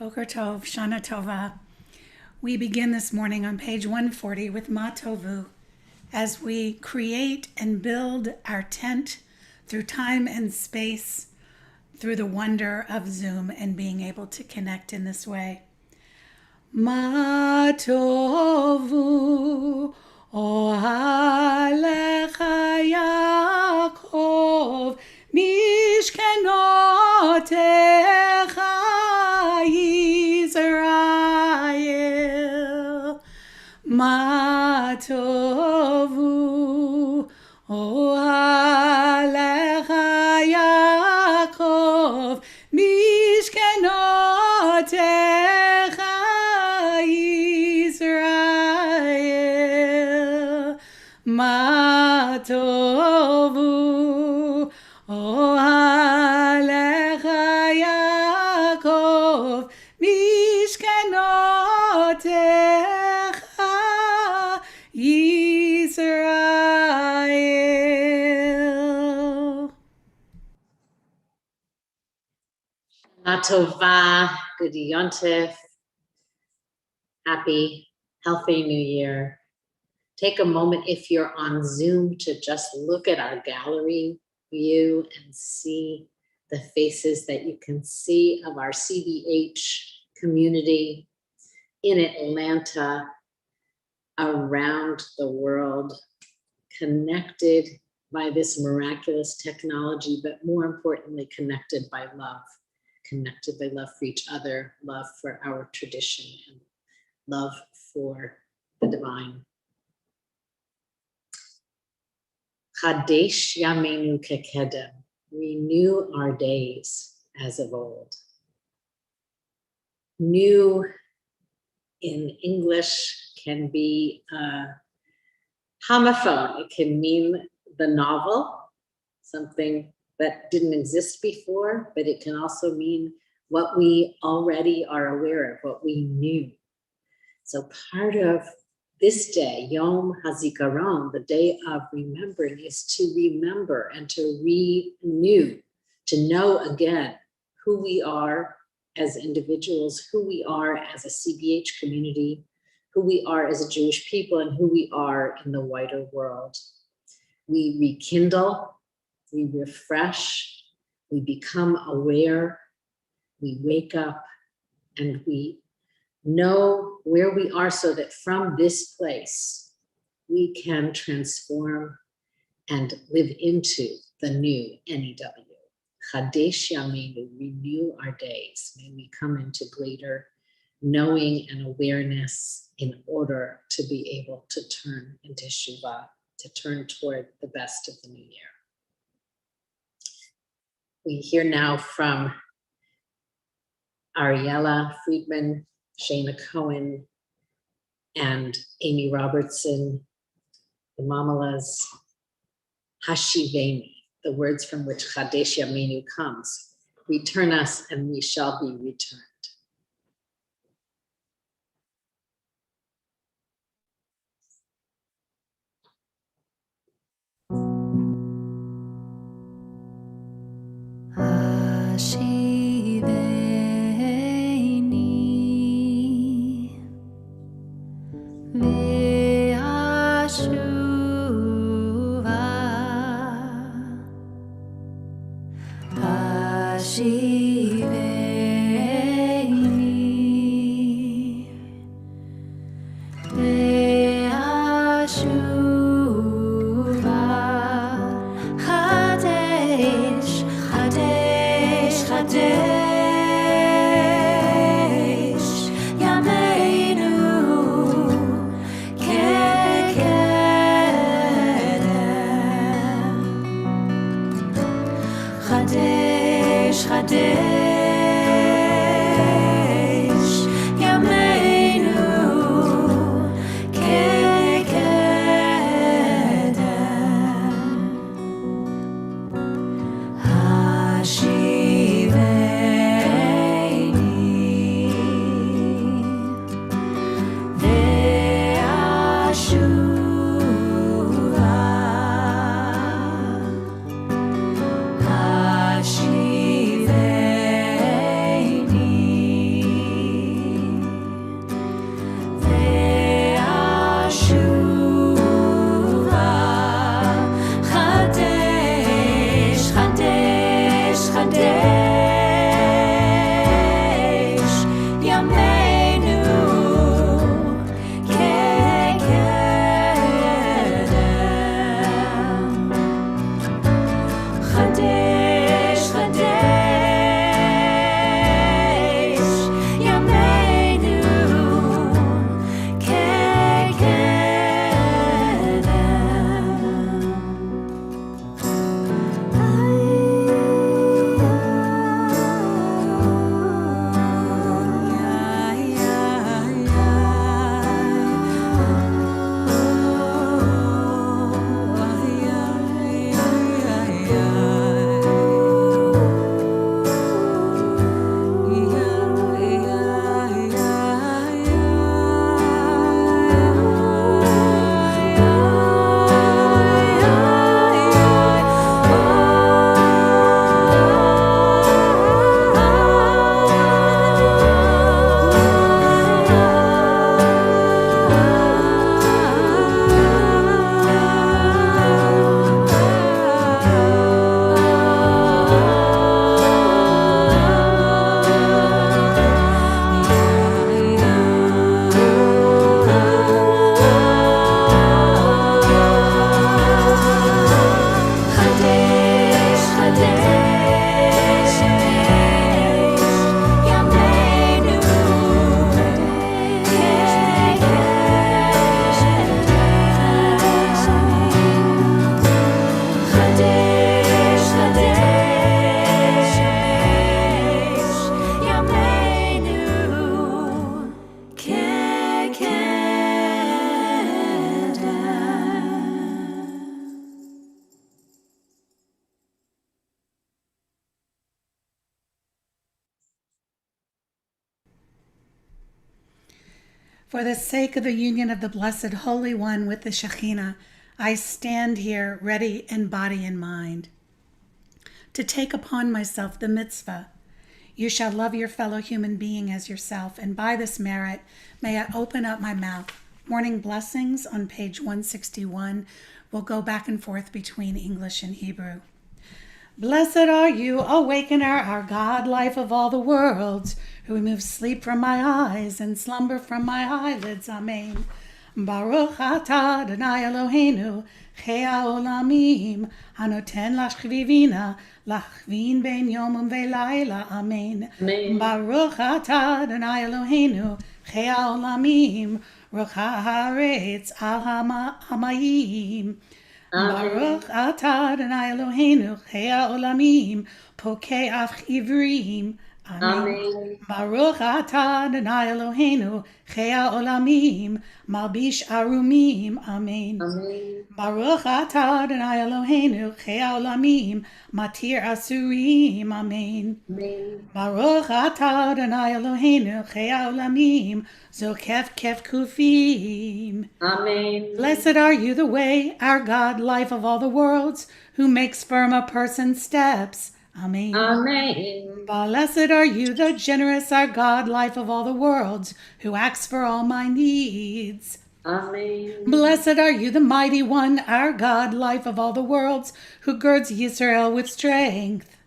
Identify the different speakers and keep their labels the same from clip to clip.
Speaker 1: Boker Tov, Shana Tova. We begin this morning on page 140 with Ma Tovu as we create and build our tent through time and space, through the wonder of Zoom and being able to connect in this way. Ma Tovu Ohalecha Yaakov Mishkenotecha Yisrael Ma Tovu Ohalecha Yaakov Mishkenotecha Yisrael Ma Tovu Ohalecha Yaakov Mishkenotecha Yisrael.
Speaker 2: Shana Tova, good yontif, happy, healthy new year. Take a moment if you're on Zoom to just look at our gallery view and see the faces that you can see of our CDH community in Atlanta, around the world, connected by this miraculous technology, but more importantly, connected by love for each other, love for our tradition, and love for the divine. Chadesh Yameinu Kekedem, renew our days as of old. New in English can be a homophone. It can mean the novel, something that didn't exist before, but it can also mean what we already are aware of, what we knew. So part of this day, Yom HaZikaron, the day of remembering, is to remember and to renew, to know again who we are as individuals, who we are as a CBH community, who we are as a Jewish people, and who we are in the wider world. We rekindle, we refresh, we become aware, we wake up, and we know where we are so that from this place we can transform and live into the new NEW. Chadesh Yameinu, renew our days. May we come into greater knowing and awareness in order to be able to turn into Teshuvah, to turn toward the best of the new year. We hear now from Ariella Friedman, Shana Cohen, and Amy Robertson, the Mamalas, Hashiveni, the words from which Chadesh Yameinu comes. Return us and we shall be returned.
Speaker 3: Hashiveni
Speaker 1: For the sake of the union of the Blessed Holy One with the Shekhinah, I stand here ready in body and mind to take upon myself the mitzvah. You shall love your fellow human being as yourself, and by this merit may I open up my mouth. Morning blessings on page 161 will go back and forth between English and Hebrew. Blessed are you, awakener, our God, life of all the worlds, who removes sleep from my eyes and slumber from my eyelids. Amen. Baruch atah Adonai Eloheinu, chei haolamim, hanoten lashchivivina, lachvin ben yomim velayla. Amen.
Speaker 2: Amen.
Speaker 1: Baruch atah Adonai Eloheinu, chei haolamim, ruach haaretz al hamayim. Baruch atah Adonai Eloheinu, chei haolamim, pokei af ivrim. Amen. Baruch atah Adonai Eloheinu, chei haolamim, malbish arumim. Amen. Baruch atah Adonai Eloheinu, chei haolamim, matir asurim. Amen. Baruch atah Adonai Eloheinu, chei haolamim, zokef kef kufim.
Speaker 2: Amen.
Speaker 1: Blessed are you, the way, our God, life of all the worlds, who makes firm a person's steps. Amen.
Speaker 2: Amen.
Speaker 1: Blessed are you, the generous, our God, life of all the worlds, who acts for all my needs.
Speaker 2: Amen.
Speaker 1: Blessed are you, the mighty one, our God, life of all the worlds, who girds Yisrael with strength.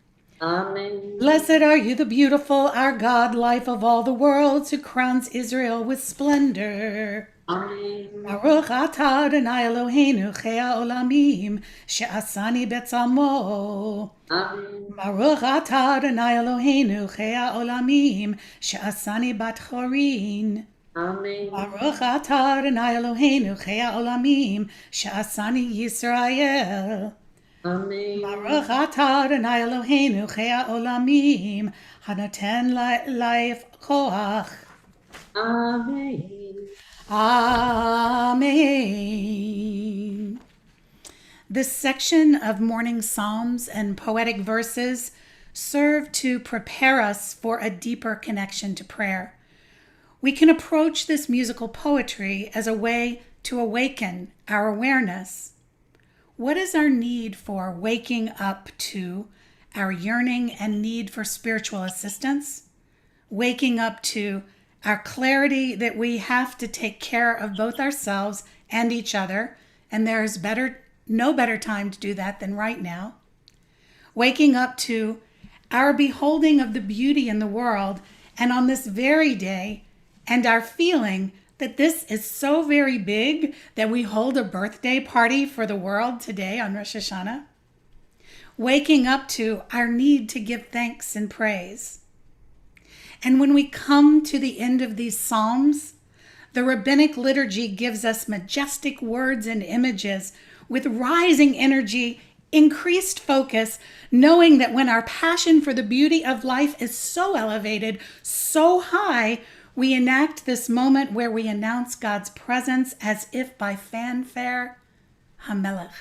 Speaker 2: Amen.
Speaker 1: Blessed are you, the beautiful, our God, life of all the worlds, who crowns Israel with splendor.
Speaker 2: Amen.
Speaker 1: Baruch atah Adonai Eloheinu, chei haolamim, she'asani betzalmo.
Speaker 2: Amen.
Speaker 1: Baruch atah Adonai Eloheinu, chei haolamim, she'asani bat chorin.
Speaker 2: Amen.
Speaker 1: Baruch atah Adonai Eloheinu, chei haolamim, she'asani Yisrael.
Speaker 2: Amen.
Speaker 1: Baruch atah Adonai Eloheinu, chei haolamim, hanoten life koach.
Speaker 2: Amen.
Speaker 1: Amen. This section of morning psalms and poetic verses serve to prepare us for a deeper connection to prayer. We can approach this musical poetry as a way to awaken our awareness. What is our need for waking up to our yearning and need for spiritual assistance? Waking up to our clarity that we have to take care of both ourselves and each other, and there is no better time to do that than right now. Waking up to our beholding of the beauty in the world, and on this very day, and our feeling that this is so very big that we hold a birthday party for the world today on Rosh Hashanah. Waking up to our need to give thanks and praise. And when we come to the end of these psalms, the rabbinic liturgy gives us majestic words and images with rising energy, increased focus, knowing that when our passion for the beauty of life is so elevated, so high, we enact this moment where we announce God's presence as if by fanfare, Hamelech.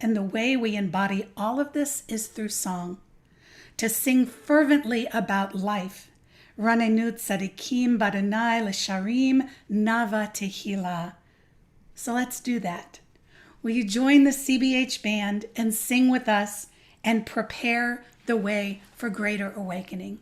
Speaker 1: And the way we embody all of this is through song. To sing fervently about life. Ranenu tzadikim b'Adonai l'sharim nava tehila. So let's do that. Will you join the CBH band and sing with us and prepare the way for greater awakening?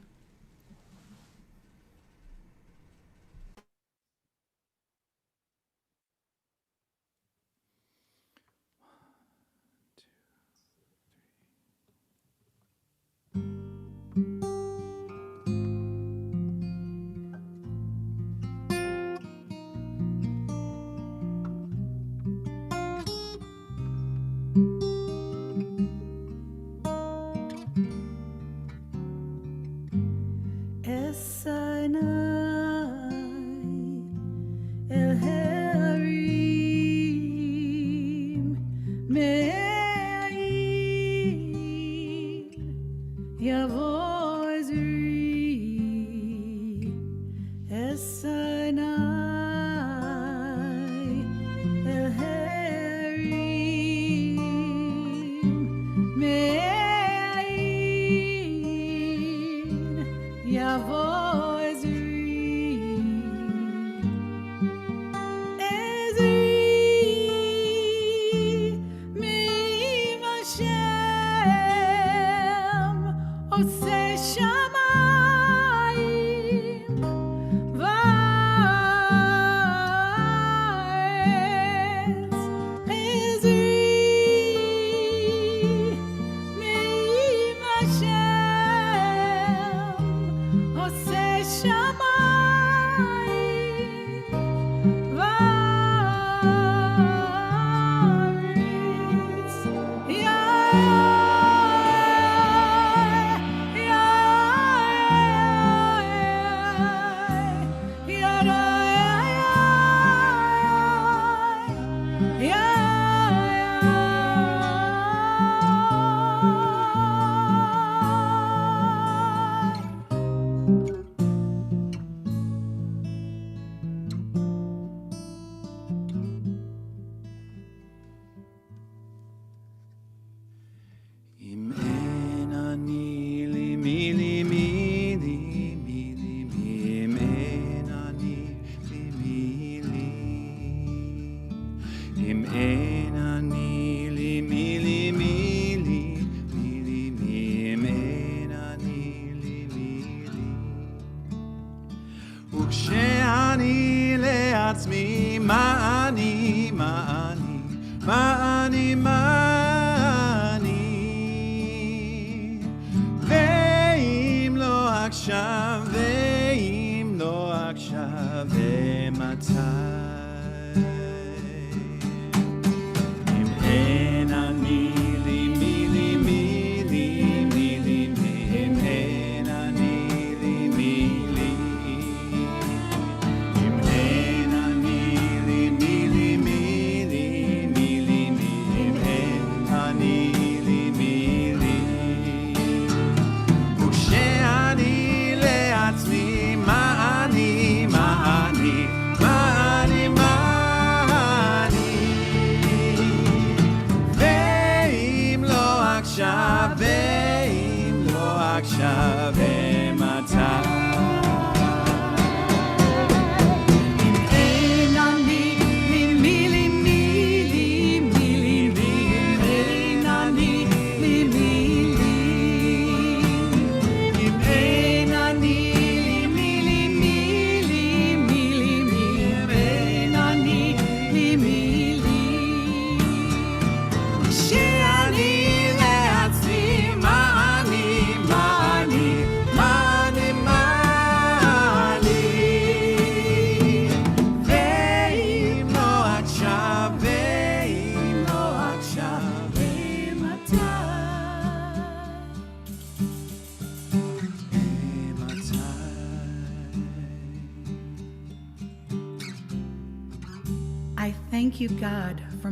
Speaker 1: Thank you, God, for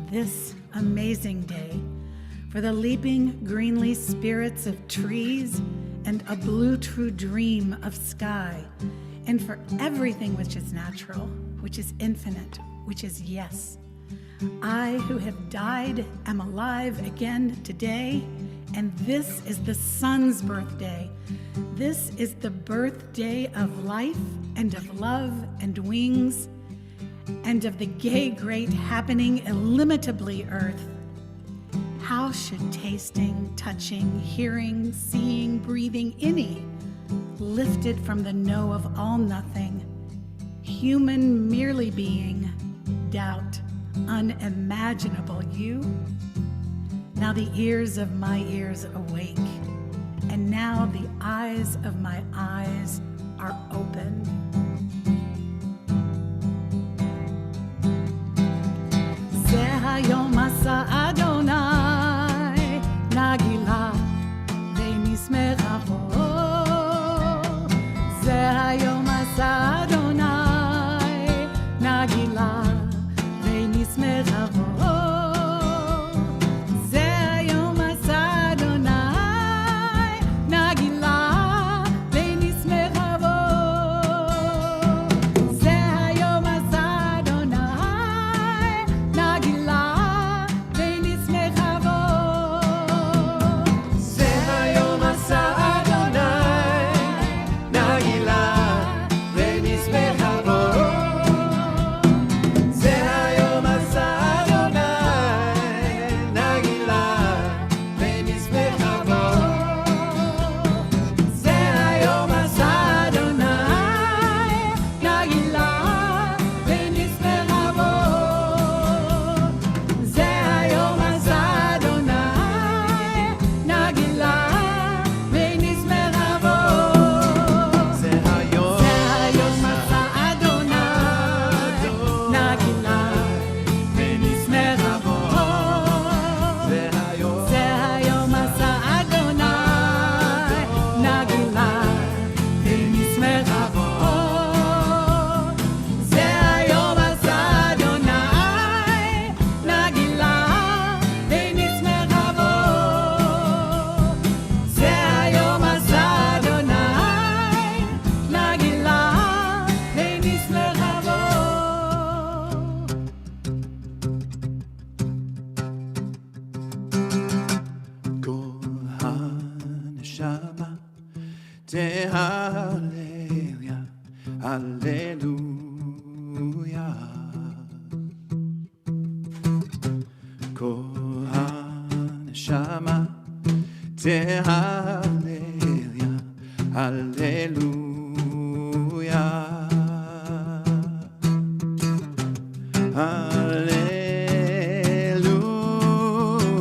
Speaker 1: this amazing day, for the leaping greenly spirits of trees and a blue true dream of sky, and for everything which is natural, which is infinite, which is yes. I who have died am alive again today, and this is the sun's birthday. This is the birthday of life and of love and wings, and of the gay great happening illimitably earth. How should tasting, touching, hearing, seeing, breathing any, lifted from the know of all nothing, human merely being, doubt, unimaginable you? Now the ears of my ears awake, and now the eyes of my eyes are open. Hayom asa Adonai Nagila v'nismecha bo. Ze hayom asa Adonai Nagila v'nismecha bo. Ze hayom asa Adonai Nagila v'nismecha bo. Ze hayom asa Adonai Nagila.
Speaker 3: כל הנשמה תהלליה, הללויה,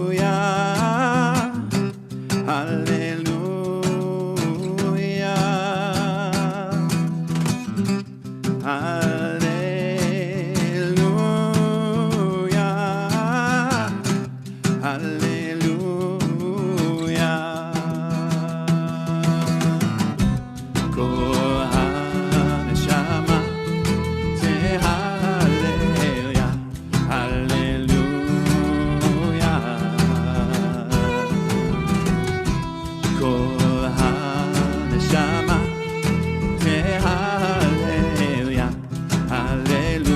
Speaker 3: הללויה, הללויה, הללויה, הללויה. כל הנשמה תהלליה, הללויה. כל הנשמה תהלליה, הללויה,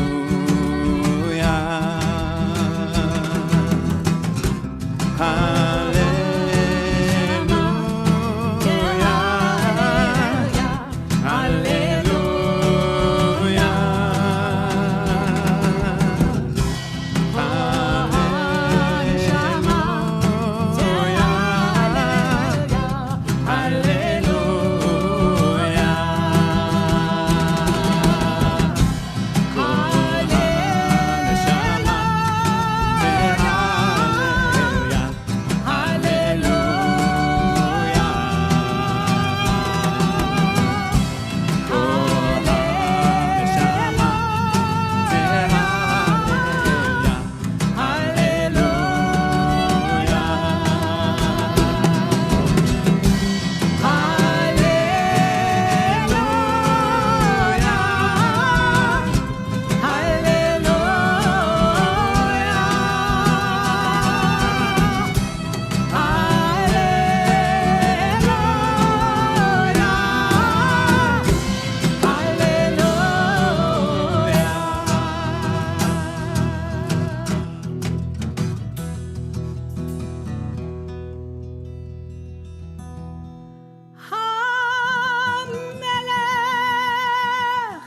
Speaker 3: המלך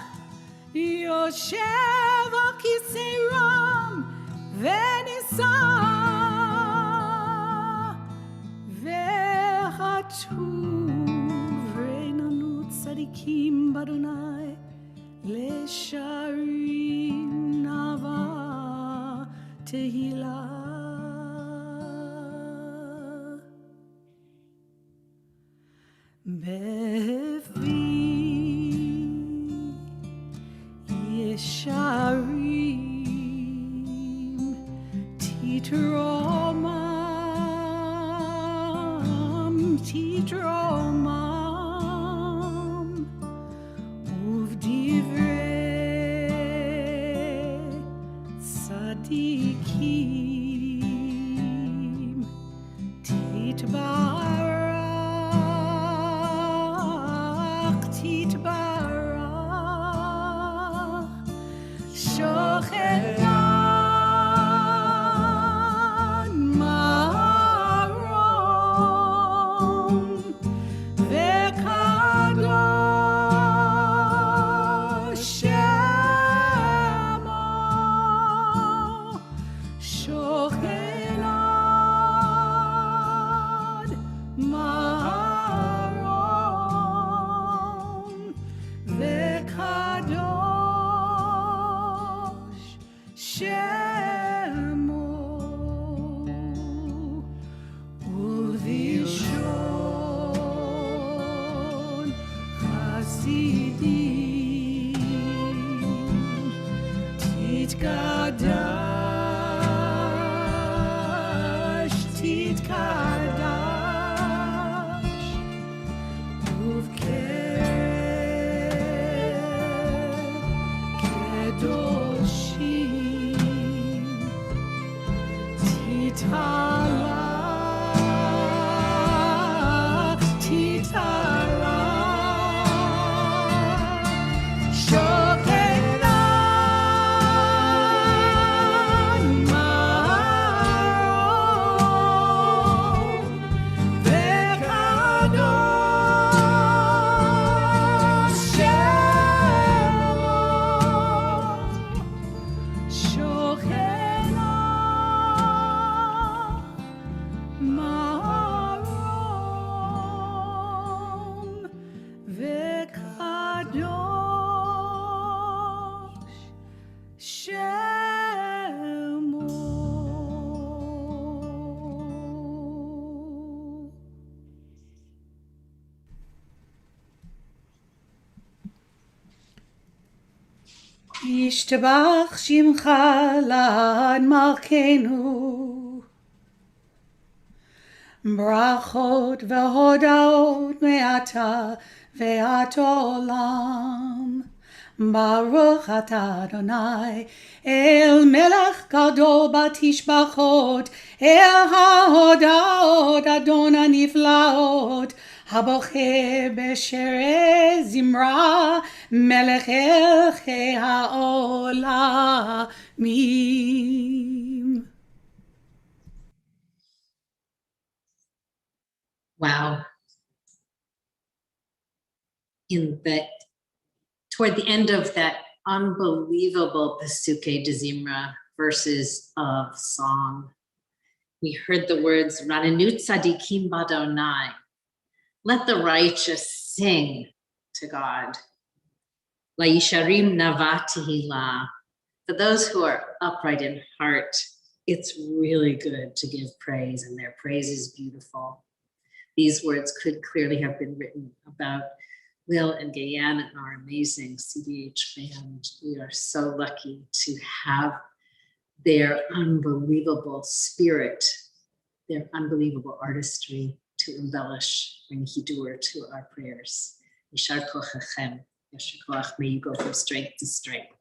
Speaker 3: יושב על כיסא רם ונישא, וכתוב רננו צדיקים באדוני לשרים נאווה תהילה. בפי ישרים תתרומם, תתרומם, ובדברי צדיקים תתברך, שוכנן מרום וקדוש שמו, שוכנן מרום וקדוש שמו, ובראשון חסידים תתקדש, תתקדש, ובקרב קדושים תתהלך, תתהלך, שוכנן מרום וקדוש שמו, שוכנן
Speaker 1: ישתבח שמך לעד מלכנו. ברכות והודאות מעתה ועד עולם. ברוך אתה אדוני, אל מלך גדול בתשבחות, אל ההודעות אדון הנפלאות, הבוחר בשירי זמרה, מלך אלכי העולמים.
Speaker 2: Wow. Toward the end of that unbelievable Pesukei de Zimra verses of song, we heard the words, Ranenu tzadikim badonai. Let the righteous sing to God. La yisharim navatihila. For those who are upright in heart, it's really good to give praise, and their praise is beautiful. These words could clearly have been written about Will and Gayan and our amazing CDH band. We are so lucky to have their unbelievable spirit, their unbelievable artistry to embellish, bring hidur to our prayers. Yishar kochachem, yashar koach, may you go from strength to strength.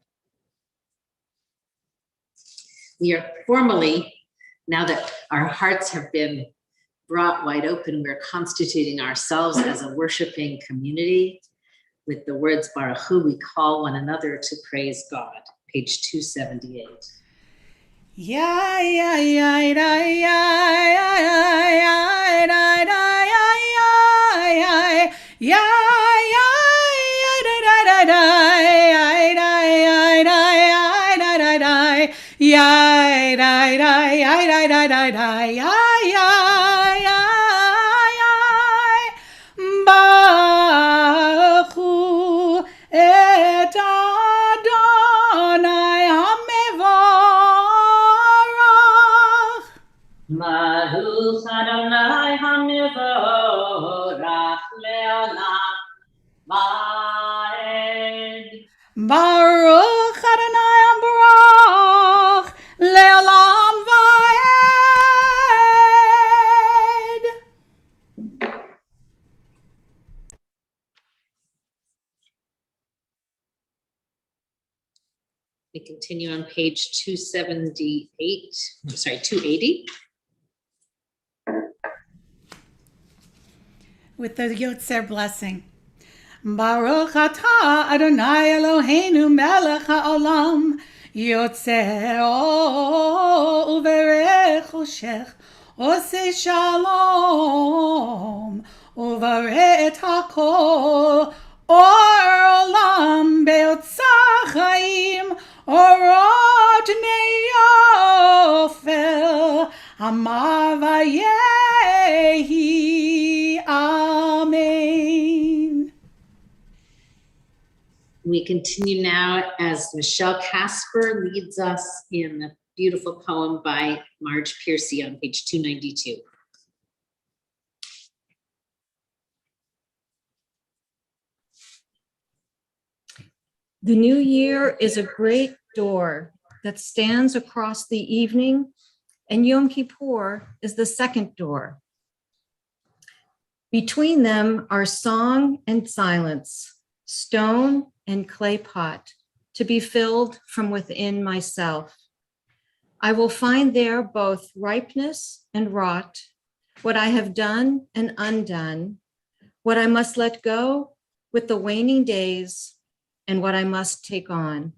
Speaker 2: We are formally, now that our hearts have been brought wide open, we're constituting ourselves as a worshiping community. With the words Baruch Hu, we call one another to praise God. Page 278. Baruch Adonai HaMevorach Le'olam Va'ed.
Speaker 1: Baruch Adonai HaMevorach Le'olam Va'ed.
Speaker 2: We continue on page 280.
Speaker 1: With the Yotzer blessing. Baruch atah Adonai Eloheinu melech haolam, Yotzer or uverech choshech, oseh shalom, uvareh et hakol, or olam beotzah chaim, orot meyofel, amar vayehi, amen.
Speaker 2: We continue now as Michelle Casper leads us in a beautiful poem by Marge Piercy on page 292.
Speaker 4: The new year is a great door that stands across the evening, and Yom Kippur is the second door. Between them are song and silence, stone and clay pot, to be filled from within myself. I will find there both ripeness and rot, what I have done and undone, what I must let go with the waning days, and what I must take on.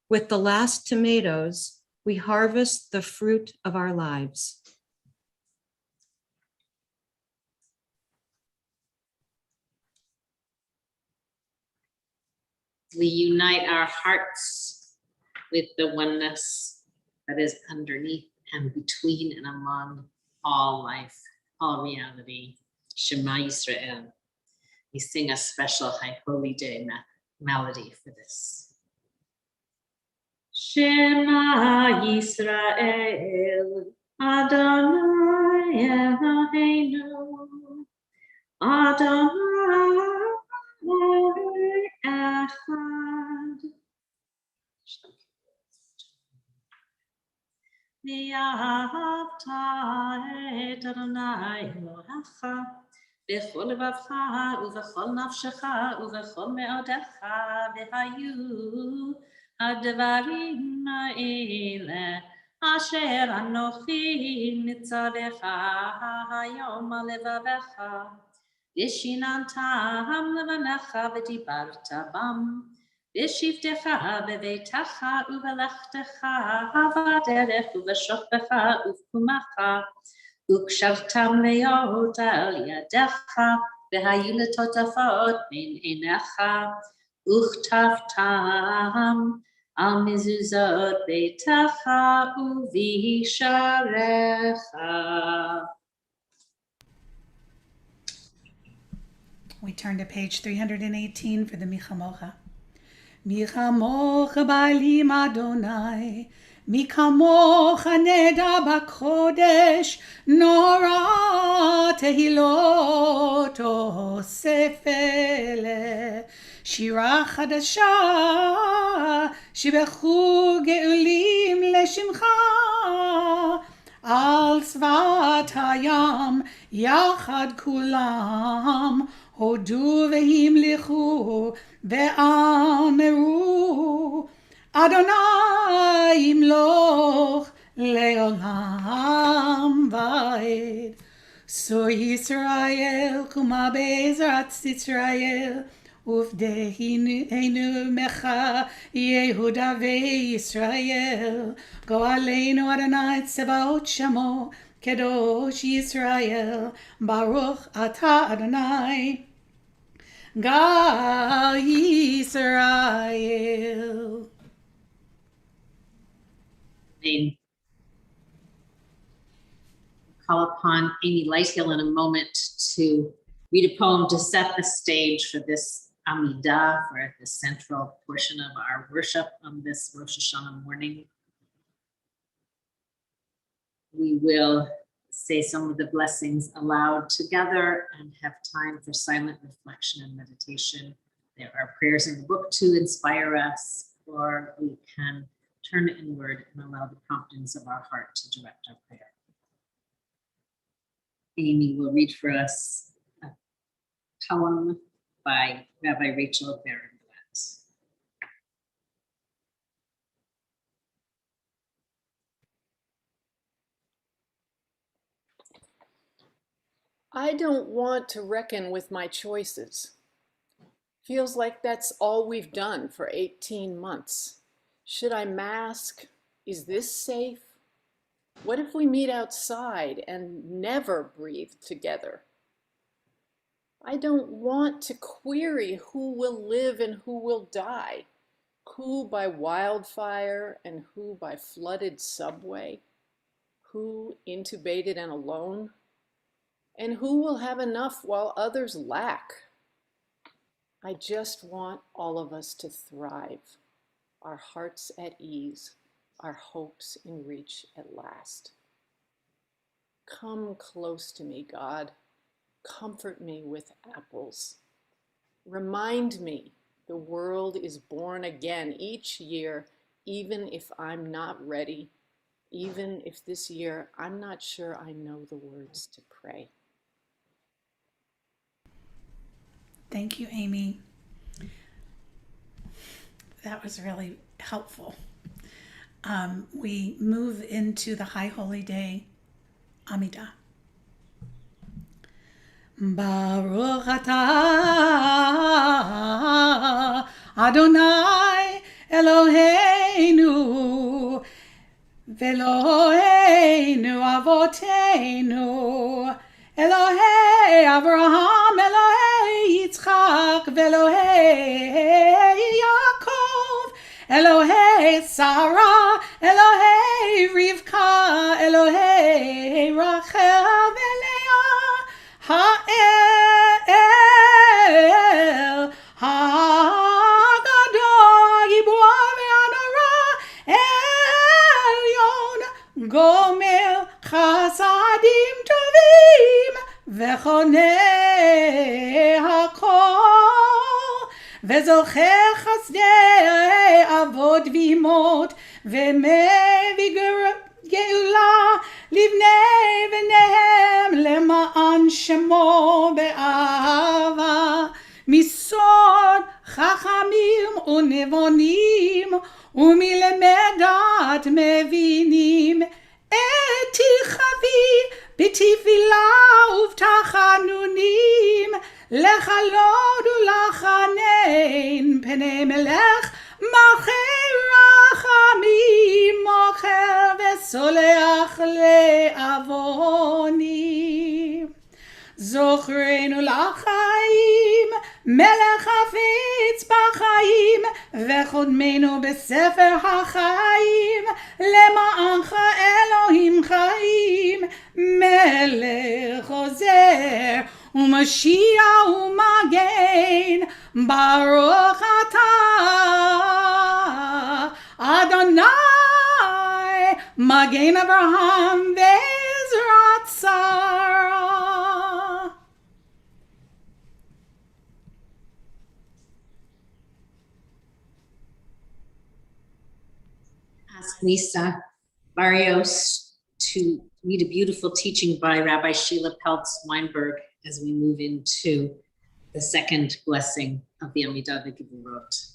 Speaker 4: With the last tomatoes, we harvest the fruit of our lives.
Speaker 2: We unite our hearts with the oneness that is underneath and between and among all life, all reality. Shema Yisrael. We sing a special High Holy Day melody for this. Shema Yisrael, Adonai Eloheinu, Adonai Echad. ואהבת את אדוני אלוהיך בכל לבבך ובכל נפשך ובכל מאודך, והיו הדברים האלה אשר אנוכי מצווך היום על לבבך, ושיננתם לבניך ודיברת בם, בשבתך בביתך ובלכתך בדרך ובשוכבך ובקומך, וקשרתם להיות על ידך, והיו לטוטפות בין עיניך, וכתבתם על מזוזות ביתך ובשעריך.
Speaker 1: We turn to page 318 for the Michamocha. Michamocha ba'alim Adonai, Mikamocha neda b'kodesh, Nora tehilot osefele, Shira chadasha, shibechu geulim leshimcha, Al tzvat hayam, yachad kulam, הודו והמליכו ואמרו, אדוני ימלוך לעולם ועד. So ישראל קומה בעזרת ישראל, ופדהנו מך יהודה וישראל, גואלנו אדוני צבאות שמו, Kedosh Yisrael, Baruch Atah Adonai, Gal Yisrael.
Speaker 2: Call upon Amy Lighthill in a moment to read a poem to set the stage for this Amidah, for the central portion of our worship on this Rosh Hashanah morning. We will say some of the blessings aloud together and have time for silent reflection and meditation. There are prayers in the book to inspire us, or we can turn inward and allow the promptings of our heart to direct our prayer. Amy will read for us a poem by Rabbi Rachel Baron.
Speaker 5: I don't want to reckon with my choices. Feels like that's all we've done for 18 months. Should I mask? Is this safe? What if we meet outside and never breathe together? I don't want to query who will live and who will die, who by wildfire and who by flooded subway, who intubated and alone, and who will have enough while others lack. I just want all of us to thrive, our hearts at ease, our hopes in reach at last. Come close to me, God. Comfort me with apples. Remind me the world is born again each year, even if I'm not ready, even if this year I'm not sure I know the words to pray.
Speaker 1: Thank you, Amy. That was really helpful. We move into the High Holy Day, Amidah. Baruch atah Adonai Eloheinu Veloheinu Avoteinu Elohei Avraham Elohei Yitzchak Velohei Yaakov Elohei Sarah Elohei Rivka Elohei Rachel Leah Ha'el Ha'gadol Gibor ve'anora Elyon Gomer Chasadim Tovim Vechoneh Hakol Vezocher Chasdei Avod Vimot V'mevigor גאולה לבני בניהם למען שמו באהבה מסוד חכמים ונבונים ומלמדת מבינים את תכבי בתפילה ובתחנונים לכלות ולחנן פני מלך מלכי רחמים מוכר וסולח לעוונים זוכרנו לחיים מלך חפץ בחיים וקודמנו בספר החיים למענך אלוהים חיים מלך עוזר ומשיח ומגן ברוך אתה אדוני מגן אברהם ועזרת שרה.
Speaker 2: Ask Lisa Barrios to read a beautiful teaching by Rabbi Sheila Peltz-Weinberg as we move into the second blessing of the Amidah Geburot.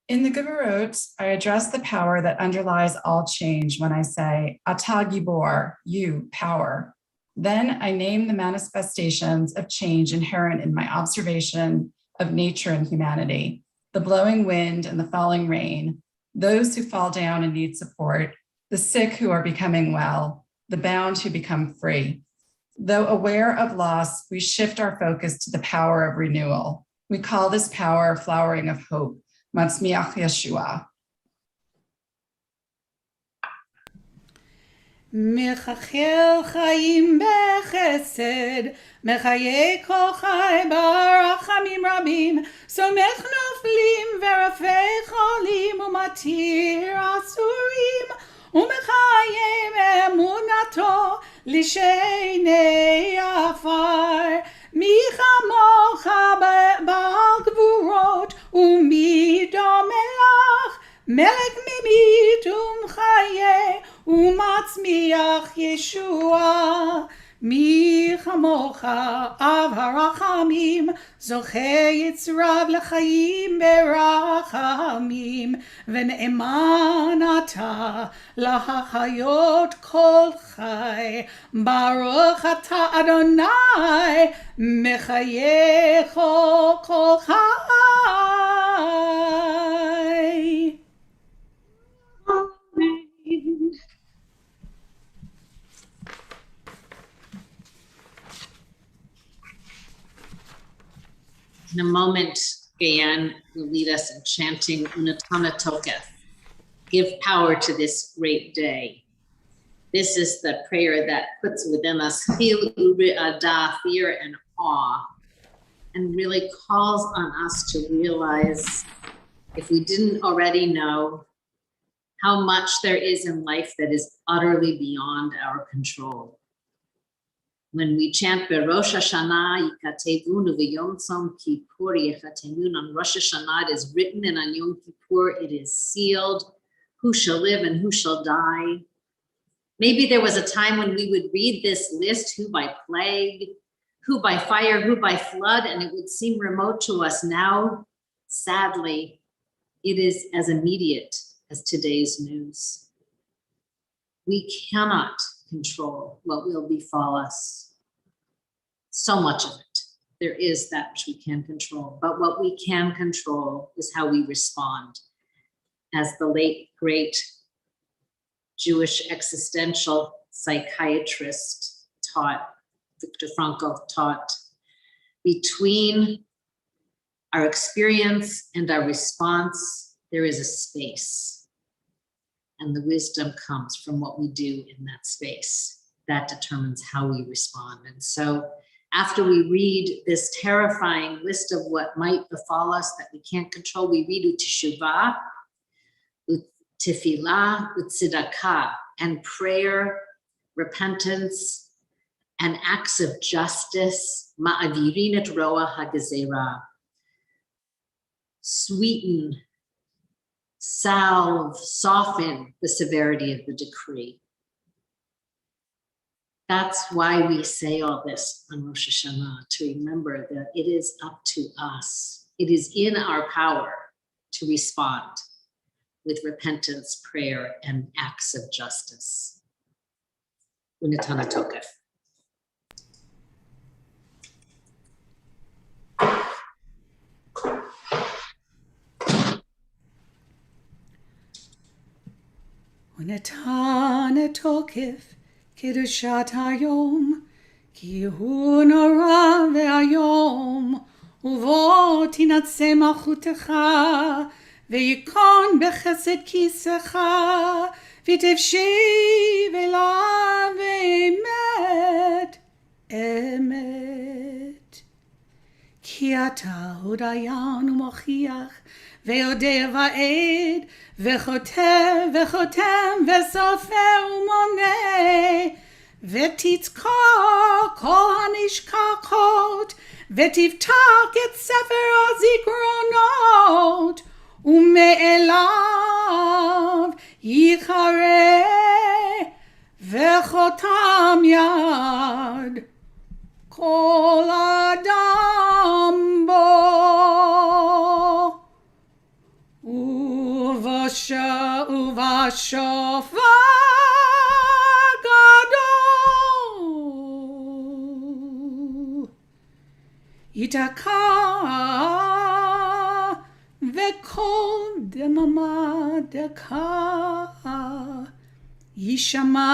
Speaker 6: In the Geburot, I address the power that underlies all change when I say, Ata Gibor, you, power. Then I name the manifestations of change inherent in my observation of nature and humanity, the blowing wind and the falling rain, those who fall down and need support, the sick who are becoming well, the bound who become free. Though aware of loss, we shift our focus to the power of renewal. We call this power flowering of hope, Matzmiach Yeshua.
Speaker 1: מחכל חיים בחסד, מחיי כל חי ברחמים רבים, סומך נופלים ורפא חולים ומתיר אסורים, ומחיים אמונתו לשני עפר. מי כמוך בעל גבורות ומי דומה לך, מלך ממית ומחיה ומצמיח ישוע. מי כמוך אב הרחמים, זוכה יצרב לחיים ברחמים, ונאמן אתה להחיות כל חי. ברוך אתה אדוני מחייך כל חי.
Speaker 2: In a moment, Gayan will lead us in chanting Unatana Toketh. Give power to this great day. This is the prayer that puts within us fear and awe, and really calls on us to realize, if we didn't already know, how much there is in life that is utterly beyond our control. When we chant Rosh Hashanah, Yikatevunu v'Yom Tzom Kippur Yechatemun, on Rosh Hashanah it is written, and on Yom Kippur it is sealed, who shall live and who shall die. Maybe there was a time when we would read this list, who by plague, who by fire, who by flood, and it would seem remote to us. Now, sadly, it is as immediate as today's news. We cannot control what will befall us. So much of it. There is that which we can control, but what we can control is how we respond. As the late, great Jewish existential psychiatrist taught, Viktor Frankl taught, between our experience and our response, there is a space. And the wisdom comes from what we do in that space. That determines how we respond. And so after we read this terrifying list of what might befall us that we can't control, we read Uteshuvah, Utefillah, Utzedakah, and prayer, repentance, and acts of justice Ma'avirin et roa hagezera. Sweeten, salve, soften the severity of the decree. That's why we say all this on Rosh Hashanah, to remember that it is up to us. It is in our power to respond with repentance, prayer, and acts of justice. Unetana tokef.
Speaker 1: Unetana tokef. Kedushat hayom, ki hu nora ve'ayom, uvo tinatse malchutecha, ve'yikon bechesed kisecha, v'tevshi ve'la ve'emet, emet. Ki ata hodayan u'mochiach, ve'odeh va'ed, ve'chotev ve'chotem ve'sofer u'moneh, ve'titzka kol hanishkachot, ve'tivtak et sefer hazikronot, u'me'elav yichareh, ve'chotam yad kol adam bo. Uvashofar gadol yitaka vekol demama deka yishama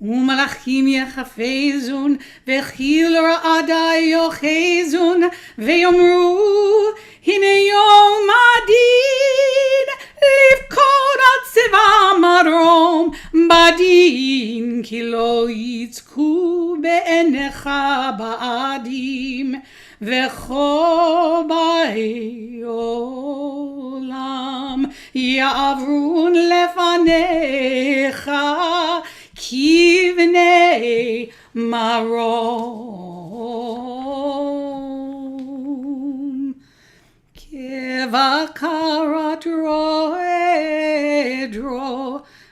Speaker 1: umalachim yechafezun vechil ra'adai yochezun veyomru hine yom adin livkod ad seva marom badin ki lo yitzku be'enecha ba'adim v'cho ba'olam ya'avrun lefanecha kivnei marom. Kevakarat roedro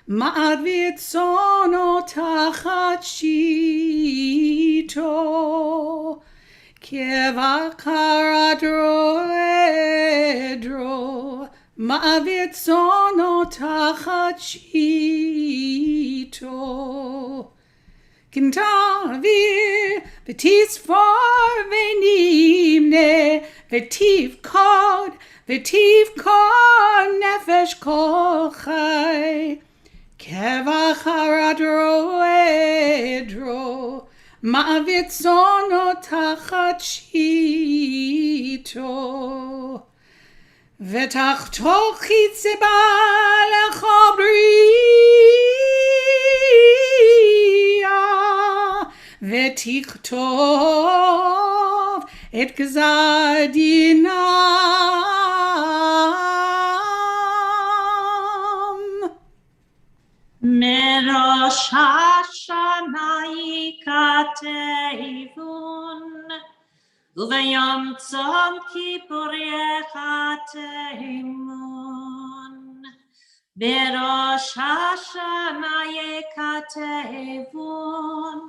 Speaker 1: ma'ad v'tzono tachat shito. Kevakarat roedro ma'ad v'tzono tachat shito. Kintavir v'tisfor v'nimne v'tivkod nefesh kol chai. Kevacharat roedro ma'avit zono tachat shito. V'tachtoch chitzeba lecha bria v'tichtov et gzar dinam.
Speaker 7: Merosh Hashanah yikateivun, uvayom tzom kippur yechateimun. Merosh Hashanah yikateivun,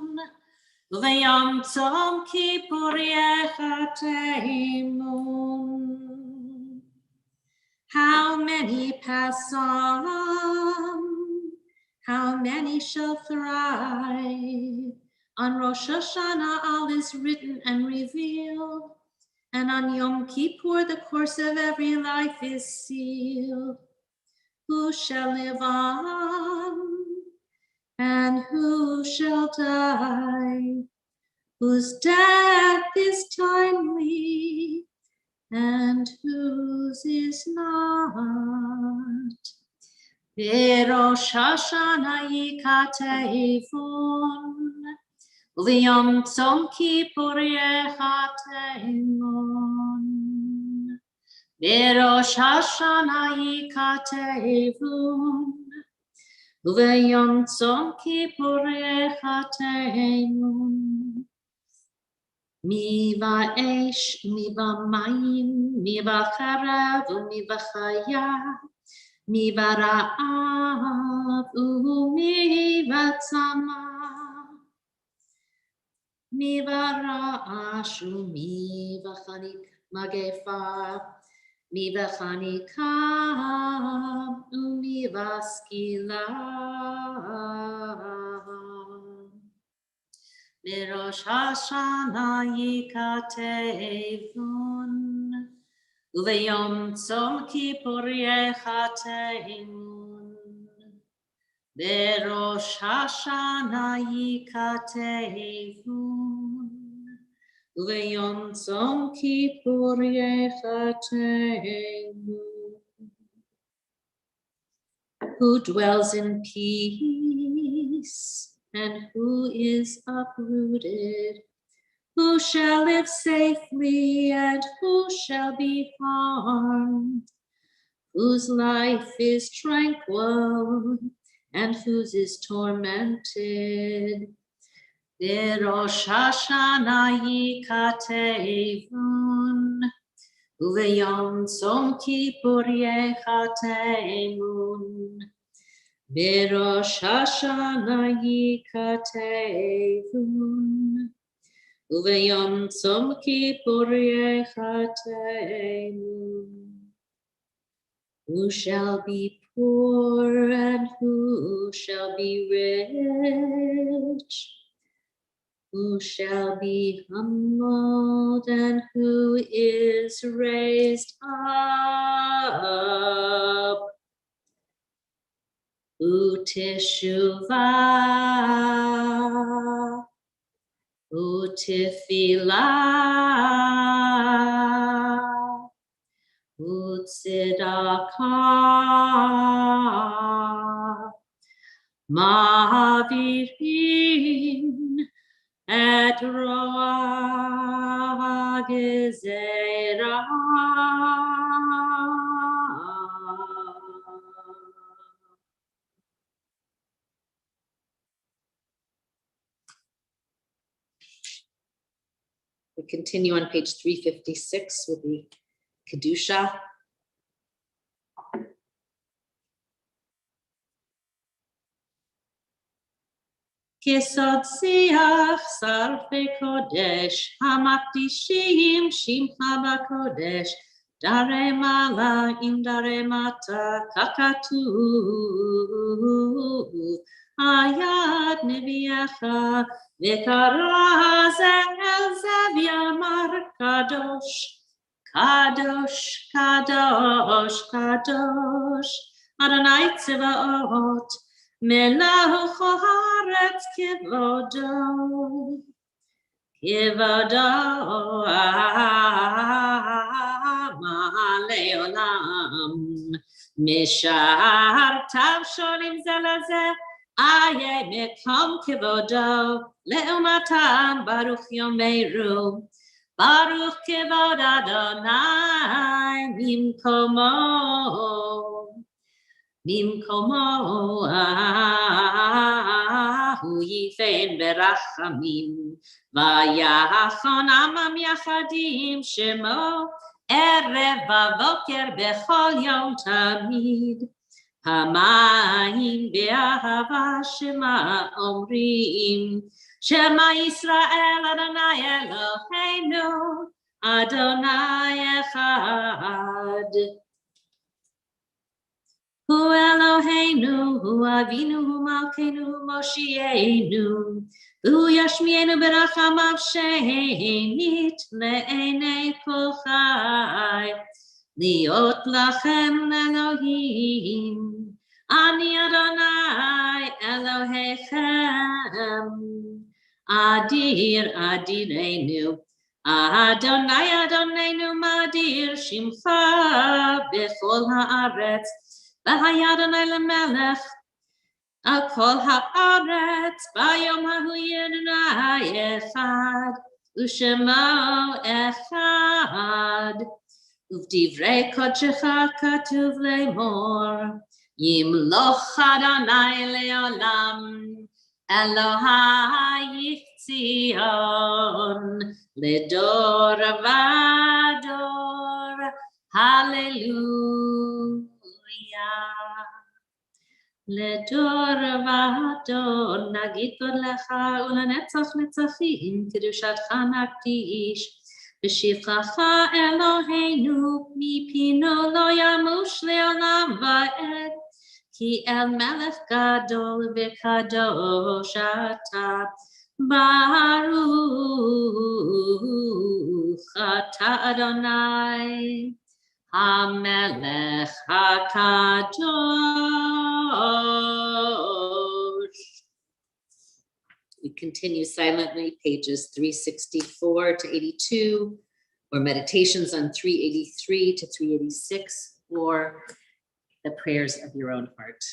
Speaker 7: uvayom tzom kippur yechateimun. How many pass on? How many shall thrive? On Rosh Hashanah all is written and revealed, and on Yom Kippur the course of every life is sealed. Who shall live on, and who shall die? Whose death is timely, and whose is not? Rosh Hashanah yikateivun, u'v'yom tzom kippur yechateimun. Rosh Hashanah yikateivun, u'v'yom tzom kippur yechateimun. mi va'esh, mi va'mayim, mi va'charav, mi va'chaya, mi va'ra'av, mi va'tzama, mi va'ra'ash, mi va'chanik magefa, mi va'chanika, mi va'skila. Rosh Hashanah yikatevun, uveyom tzom kippur yechatemun. Rosh Hashanah yikatevun, uveyom tzom kippur yechatemun. Who dwells in peace and who is uprooted, who shall live safely and who shall be harmed, whose life is tranquil and whose is tormented. Rosh Hashanah yikatevun, uveyom tzom kippur yechatemun. Rosh Hashanah yikatevun, uveyom tzom kippur yechatemun. Who shall be poor and who shall be rich? Who shall be humbled and who is raised up? Uteshuvah, utefillah, utzedakah, ma'avirin et roah gezerah. We continue on page 356 with the Kedusha. Kesod siach sarfe kodesh, hamakdishim shimcha bakodesh, dare mala im dare mata kakatu, ayad neviacha, vekara el zev yamar kadosh, kadosh, kadosh, kadosh, Adonai Tzevaot, Melech haaretz kivodo, kivodo leolam, mishar tav sholim ze leze, aye mekom kivodo, leomatam baruch yomeru, baruch kivod Adonai mimkomo. Mimkomo hu yifein berachamim vayachon amam yachadim shemo erev vavoker bechol yom tamid hamayim be'ahava shema omrim Shema Yisrael Adonai Eloheinu Adonai Echad. Hu Eloheinu, Hu Avinu, Hu Malkeinu, Hu Moshienu, Hu Yashmienu berachamav she'enit le'enei kol chai, liot lachem Elohim, ani Adonai Elohechem, Adir Adirenu, Adonai Adonenu Madir Shimcha bechol haaretz. V'hayadonai lemelech al kol haaretz bayom hahu Yadonai echad u'shemo echad uvdivrei kodshecha katuv le'mor yimloch Adonai le'olam Elohayich Zion, Ledor Vador, Hallelujah. Ledor Vador, Nagid Lecha, Ulanetzach Netzachim, Kedushatcha Nakdish, B'shivchacha Eloheinu, Mipino lo yamush le'olam va'ed, Ki el melech gadol v'kadosh ata, Baruch ata Adonai, HaMelech HaKadosh. We continue silently, pages 364 to 82, or meditations on 383 to 386, or the prayers of your own heart.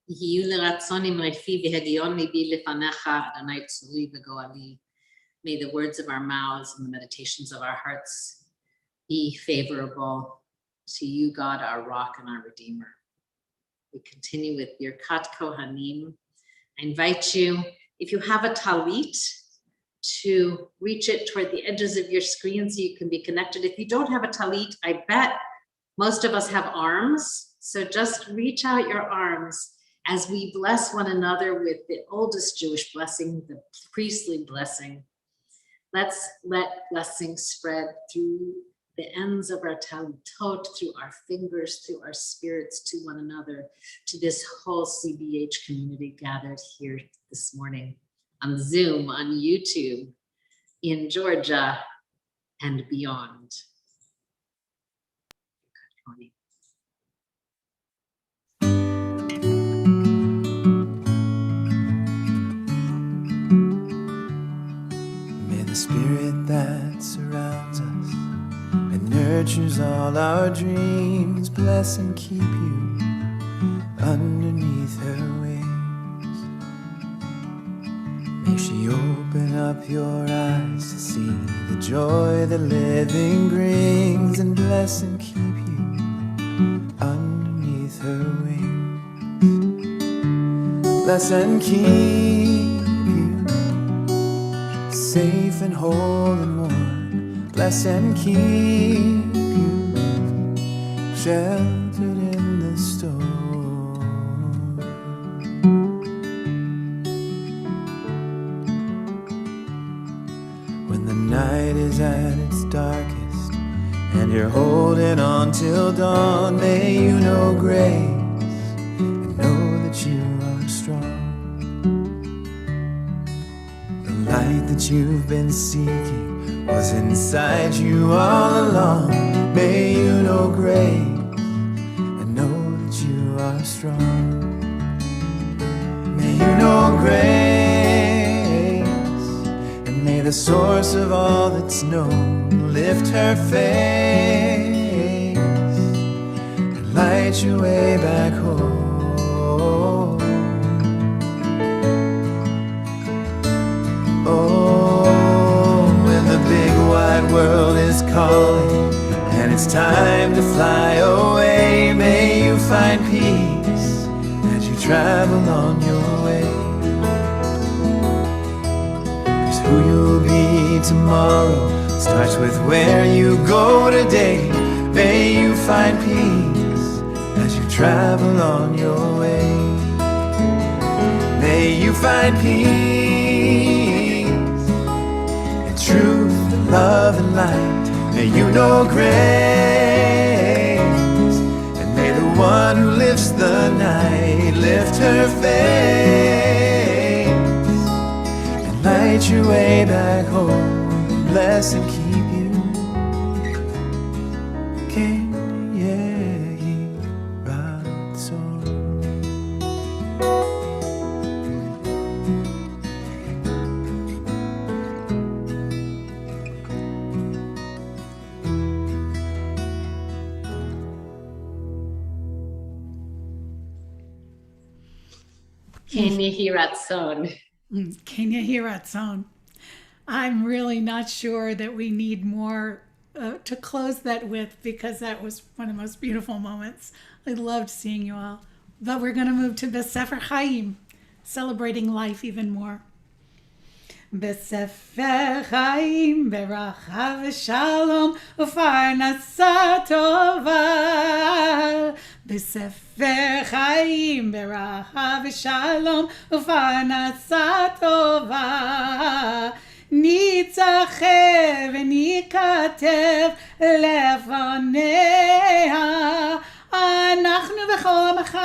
Speaker 7: May the words of our mouths and the meditations of our hearts be favorable to you, God, our rock and our redeemer. We continue with Birkat Kohanim. I invite you, if you have a talit, to reach it toward the edges of your screen so you can be connected. If you don't have a talit, I bet most of us have arms. So just reach out your arms as we bless one another with the oldest Jewish blessing, the priestly blessing. Let's let blessing spread through the ends of our talitot, through our fingers, through our spirits, to one another, to this whole CBH community gathered here this morning on Zoom, on YouTube, in Georgia, and beyond.
Speaker 3: May the spirit that surrounds us and nurtures all our dreams bless and keep you underneath her wings. May she open up your eyes to see the joy that living brings, and bless and keep you underneath her wings. Bless and keep you safe and whole and warm. Bless and keep you sheltered in the storm. When the night is at its darkest and you're holding on till dawn. May you know grace and know that you are strong. The light that you've been seeking was inside you all along. May you know grace and know that you are strong. May you know grace, and may the source of all that's known lift her face and light your way back home. Oh, when the big wide world is calling and it's time to fly away, may you find peace as you travel on your way. 'Cause who you'll be tomorrow starts with where you go today. May you find peace as you travel on your way. May you find peace and truth and love and light. May you know grace, and may the one who lifts the night lift her face and light your way back home. Bless and keep you.
Speaker 7: Kenya Hiratson.
Speaker 1: Kenya Hiratson. I'm really not sure that we need more to close that with, because that was one of the most beautiful moments. I loved seeing you all. But we're going to move to Besefer Chaim, celebrating life even more. Besefer Chaim, beracha v'shalom, ufarnasa tova. Besefer Chaim, beracha v'shalom, ufarnasa tova. ניצחב וניכתב לפניה, אנחנו בכל עמך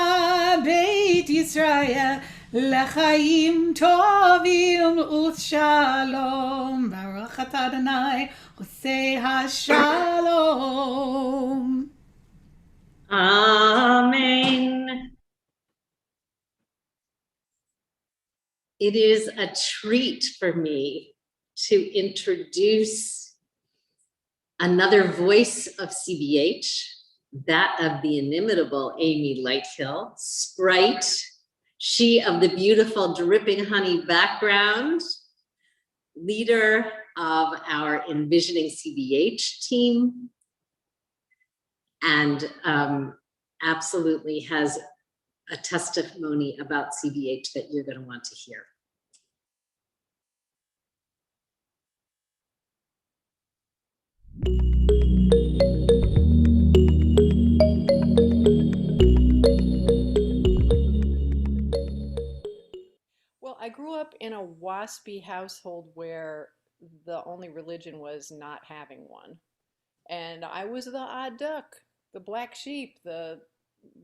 Speaker 1: בית ישראל, לחיים טובים ושלום. ברוך אתה אדוני עושה השלום.
Speaker 2: Amen. It is a treat for me to introduce another voice of CBH, that of the inimitable Amy Lighthill, Sprite, she of the beautiful dripping honey background, leader of our Envisioning CBH team, and absolutely has a testimony about CBH that you're going to want to hear.
Speaker 5: Well, I grew up in a waspy household where the only religion was not having one. And I was the odd duck, the black sheep, the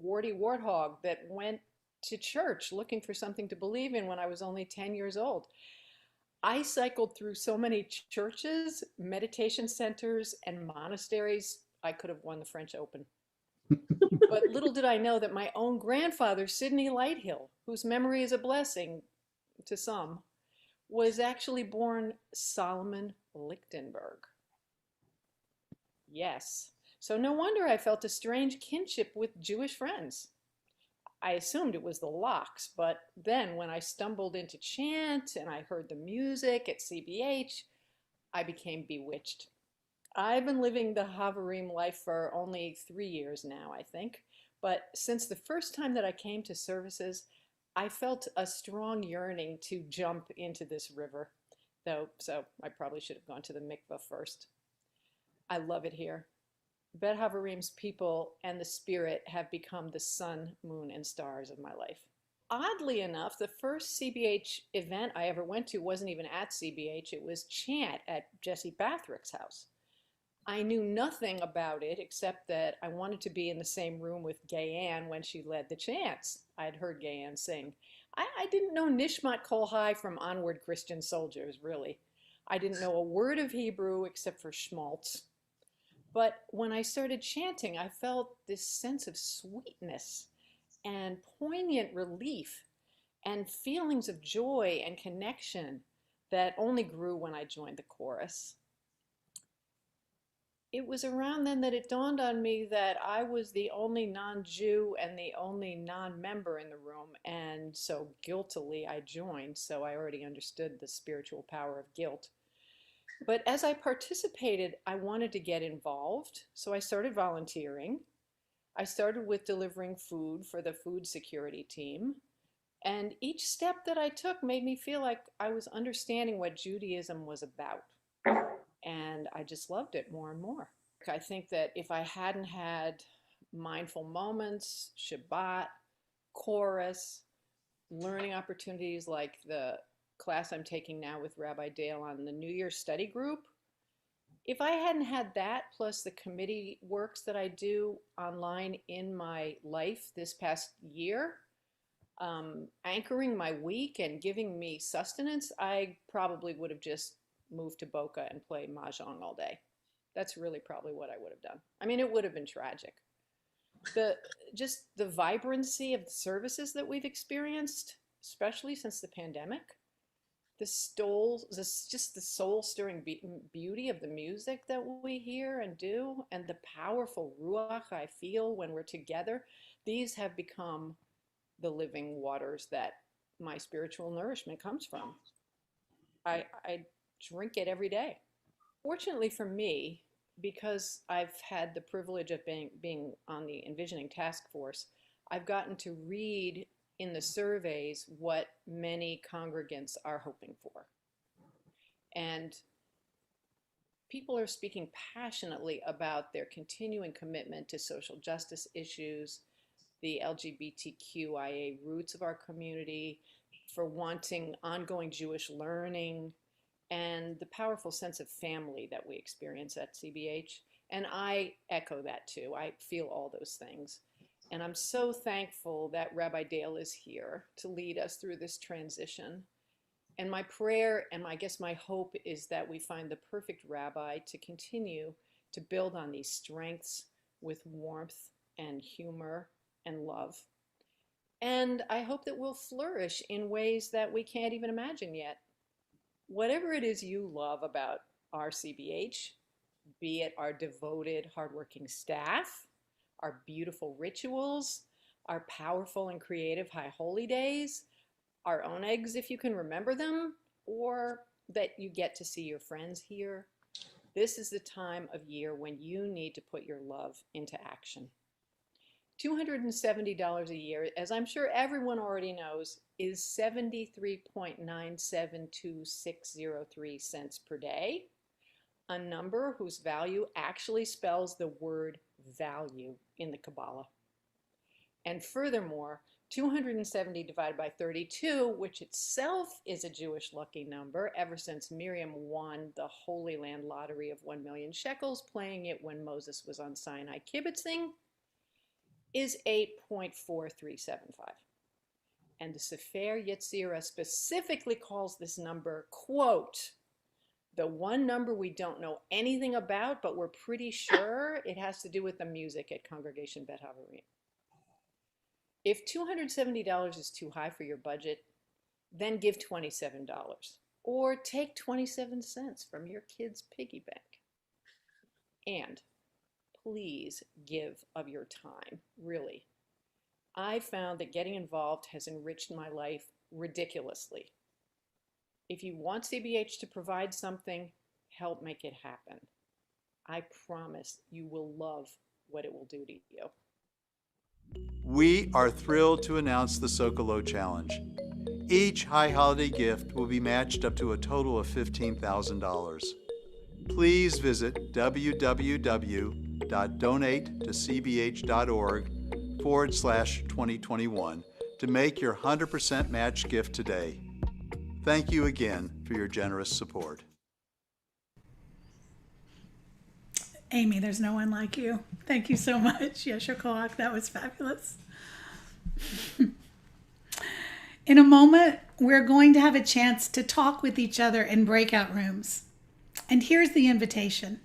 Speaker 5: warty warthog that went to church looking for something to believe in when I was only 10 years old. I cycled through so many churches, meditation centers, and monasteries, I could have won the French Open. But little did I know that my own grandfather, Sidney Lighthill, whose memory is a blessing to some, was actually born Solomon Lichtenberg. Yes, so no wonder I felt a strange kinship with Jewish friends. I assumed it was the locks, but then when I stumbled into chant and I heard the music at CBH, I became bewitched. I've been living the Haverim life for only 3 years now, I think, but since the first time that I came to services, I felt a strong yearning to jump into this river, so I probably should have gone to the mikveh first. I love it here. Bet Haverim's people and the spirit have become the sun, moon, and stars of my life. Oddly enough, the first CBH event I ever went to wasn't even at CBH. It was chant at Jesse Bathrick's house. I knew nothing about it except that I wanted to be in the same room with Gay Ann when she led the chants. I had heard Gay Ann sing. I didn't know Nishmat Kol Hai from Onward Christian Soldiers, really. I didn't know a word of Hebrew except for schmaltz. But when I started chanting, I felt this sense of sweetness and poignant relief and feelings of joy and connection that only grew when I joined the chorus. It was around then that it dawned on me that I was the only non-Jew and the only non-member in the room, and so guiltily I joined, so I already understood the spiritual power of guilt. But as I participated, I wanted to get involved, so I started volunteering. I started with delivering food for the food security team, and each step that I took made me feel like I was understanding what Judaism was about. And I just loved it more and more. I think that if I hadn't had mindful moments, Shabbat, chorus, learning opportunities like the class I'm taking now with Rabbi Dayle on the New Year's study group, if I hadn't had that plus the committee works that I do online in my life this past year, anchoring my week and giving me sustenance, I probably would have just moved to Boca and play mahjong all day. That's really probably what I would have done. I mean, it would have been tragic. Just the vibrancy of the services that we've experienced, especially since the pandemic, just the soul-stirring beauty of the music that we hear and do, and the powerful ruach I feel when we're together, these have become the living waters that my spiritual nourishment comes from. I drink it every day. Fortunately for me, because I've had the privilege of being on the envisioning task force, I've gotten to read in the surveys what many congregants are hoping for. And people are speaking passionately about their continuing commitment to social justice issues, the LGBTQIA roots of our community, for wanting ongoing Jewish learning, and the powerful sense of family that we experience at CBH. And I echo that too. I feel all those things. And I'm so thankful that Rabbi Dayle is here to lead us through this transition. And my prayer and I guess my hope is that we find the perfect rabbi to continue to build on these strengths with warmth and humor and love. And I hope that we'll flourish in ways that we can't even imagine yet. Whatever it is you love about our CBH, be it our devoted, hardworking staff, our beautiful rituals, our powerful and creative high holy days, our own eggs if you can remember them, or that you get to see your friends here, this is the time of year when you need to put your love into action. $270 a year, as I'm sure everyone already knows, is 73.972603 cents per day, a number whose value actually spells the word value in the Kabbalah. And furthermore, 270 divided by 32, which itself is a Jewish lucky number ever since Miriam won the Holy Land lottery of 1 million shekels, playing it when Moses was on Sinai kibitzing, is 8.4375. And the Sefer Yetzirah specifically calls this number, quote, the one number we don't know anything about, but we're pretty sure it has to do with the music at Congregational Bet Haverim. If $270 is too high for your budget, then give $27 or take 27 cents from your kid's piggy bank. And please give of your time, really. I found that getting involved has enriched my life ridiculously. If you want CBH to provide something, help make it happen. I promise you will love what it will do to you.
Speaker 8: We are thrilled to announce the Sokolo Challenge. Each high holiday gift will be matched up to a total of $15,000. Please visit www.donatetocbh.org/2021 to make your 100% match gift today. Thank you again for your generous support.
Speaker 1: Amy, there's no one like you. Thank you so much. Yeshua Koach, that was fabulous. In a moment, we're going to have a chance to talk with each other in breakout rooms. And here's the invitation.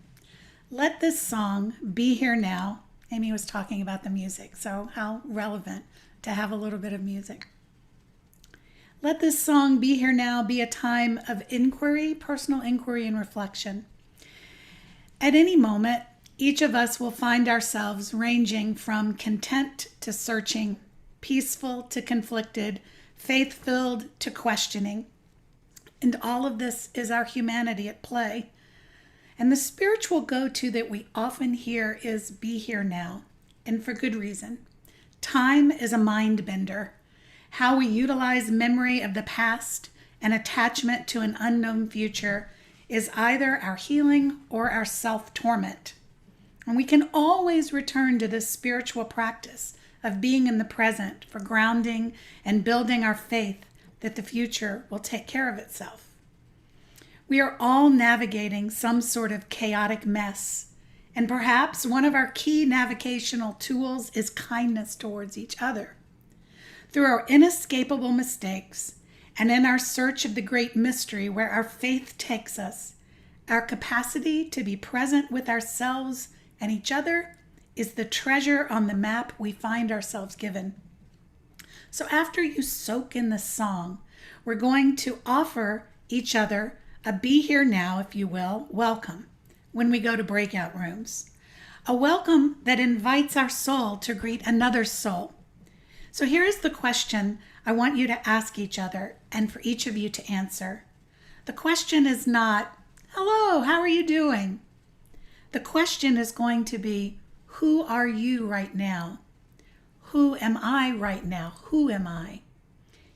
Speaker 1: Let this song, Be Here Now. Amy was talking about the music, so how relevant to have a little bit of music. Let this song, Be Here Now, be a time of inquiry, personal inquiry and reflection. At any moment, each of us will find ourselves ranging from content to searching, peaceful to conflicted, faith-filled to questioning. And all of this is our humanity at play. And the spiritual go-to that we often hear is be here now, and for good reason. Time is a mind bender. How we utilize memory of the past and attachment to an unknown future is either our healing or our self-torment. And we can always return to this spiritual practice of being in the present for grounding and building our faith that the future will take care of itself. We are all navigating some sort of chaotic mess, and perhaps one of our key navigational tools is kindness towards each other. Through our inescapable mistakes and in our search of the great mystery where our faith takes us, our capacity to be present with ourselves and each other is the treasure on the map we find ourselves given. So after you soak in this song, we're going to offer each other a be here now, if you will, welcome when we go to breakout rooms. A welcome that invites our soul to greet another soul. So here is the question I want you to ask each other and for each of you to answer. The question is not, hello, how are you doing? The question is going to be, who are you right now? Who am I right now? Who am I?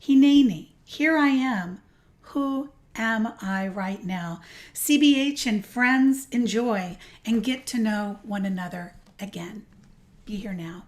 Speaker 1: Hineni, here I am. Who am I right now? CBH and friends, enjoy and get to know one another again. Be here now.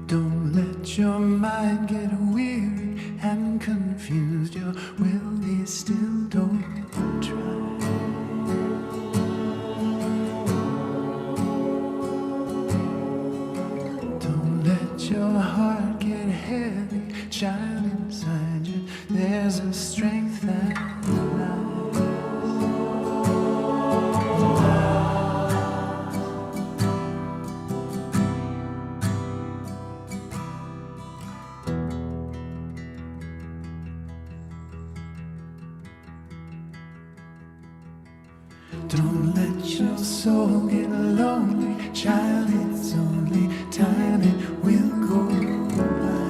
Speaker 3: Don't let your mind get weary and confused. Your will be still, don't try. Don't let your heart get heavy, child inside you. There's a strength that lies. Don't let your soul get lonely, child, it's only time it will go by.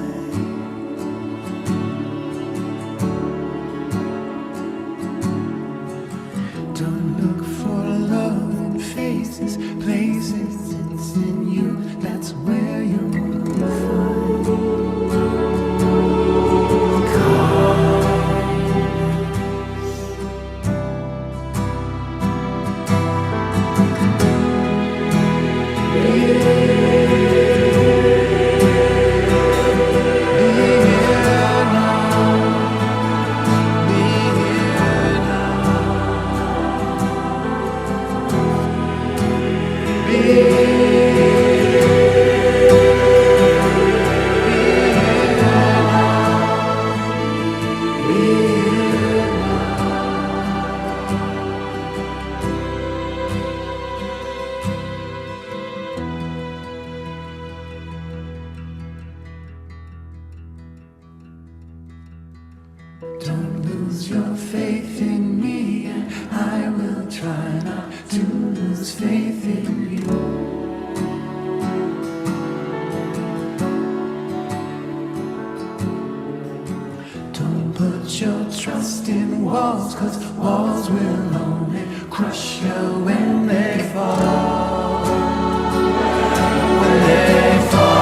Speaker 3: Don't look for love in faces, places, it's in you, that's where you'll find. Don't lose your faith in me, and I will try not to lose faith in you. Don't put your trust in walls, 'cause walls will only crush you when they fall. When they fall.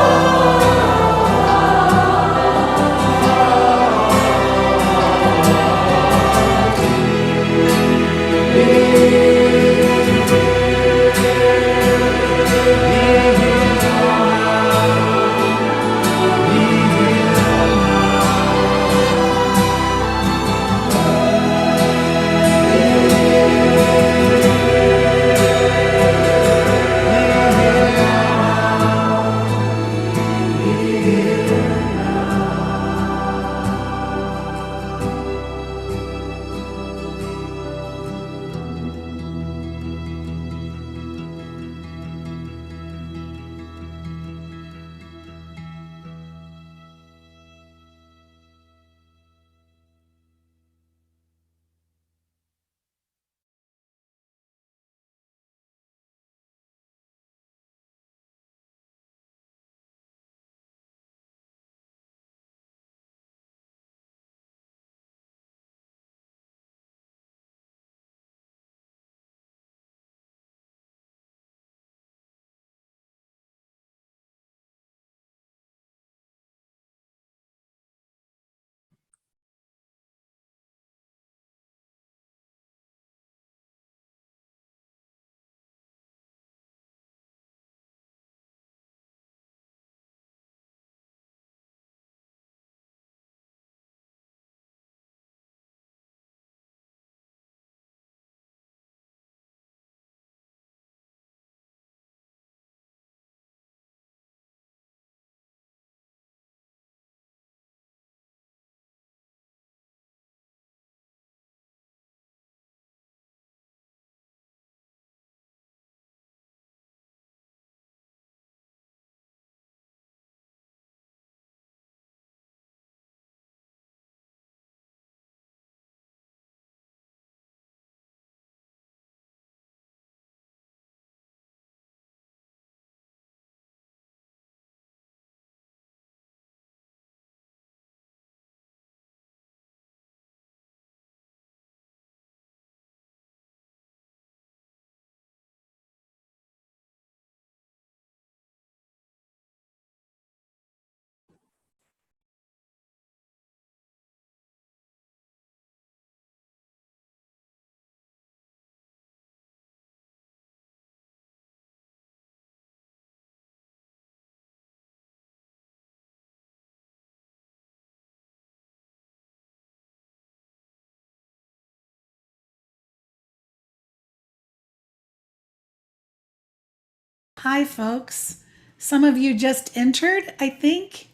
Speaker 1: Hi, folks. Some of you just entered, I think,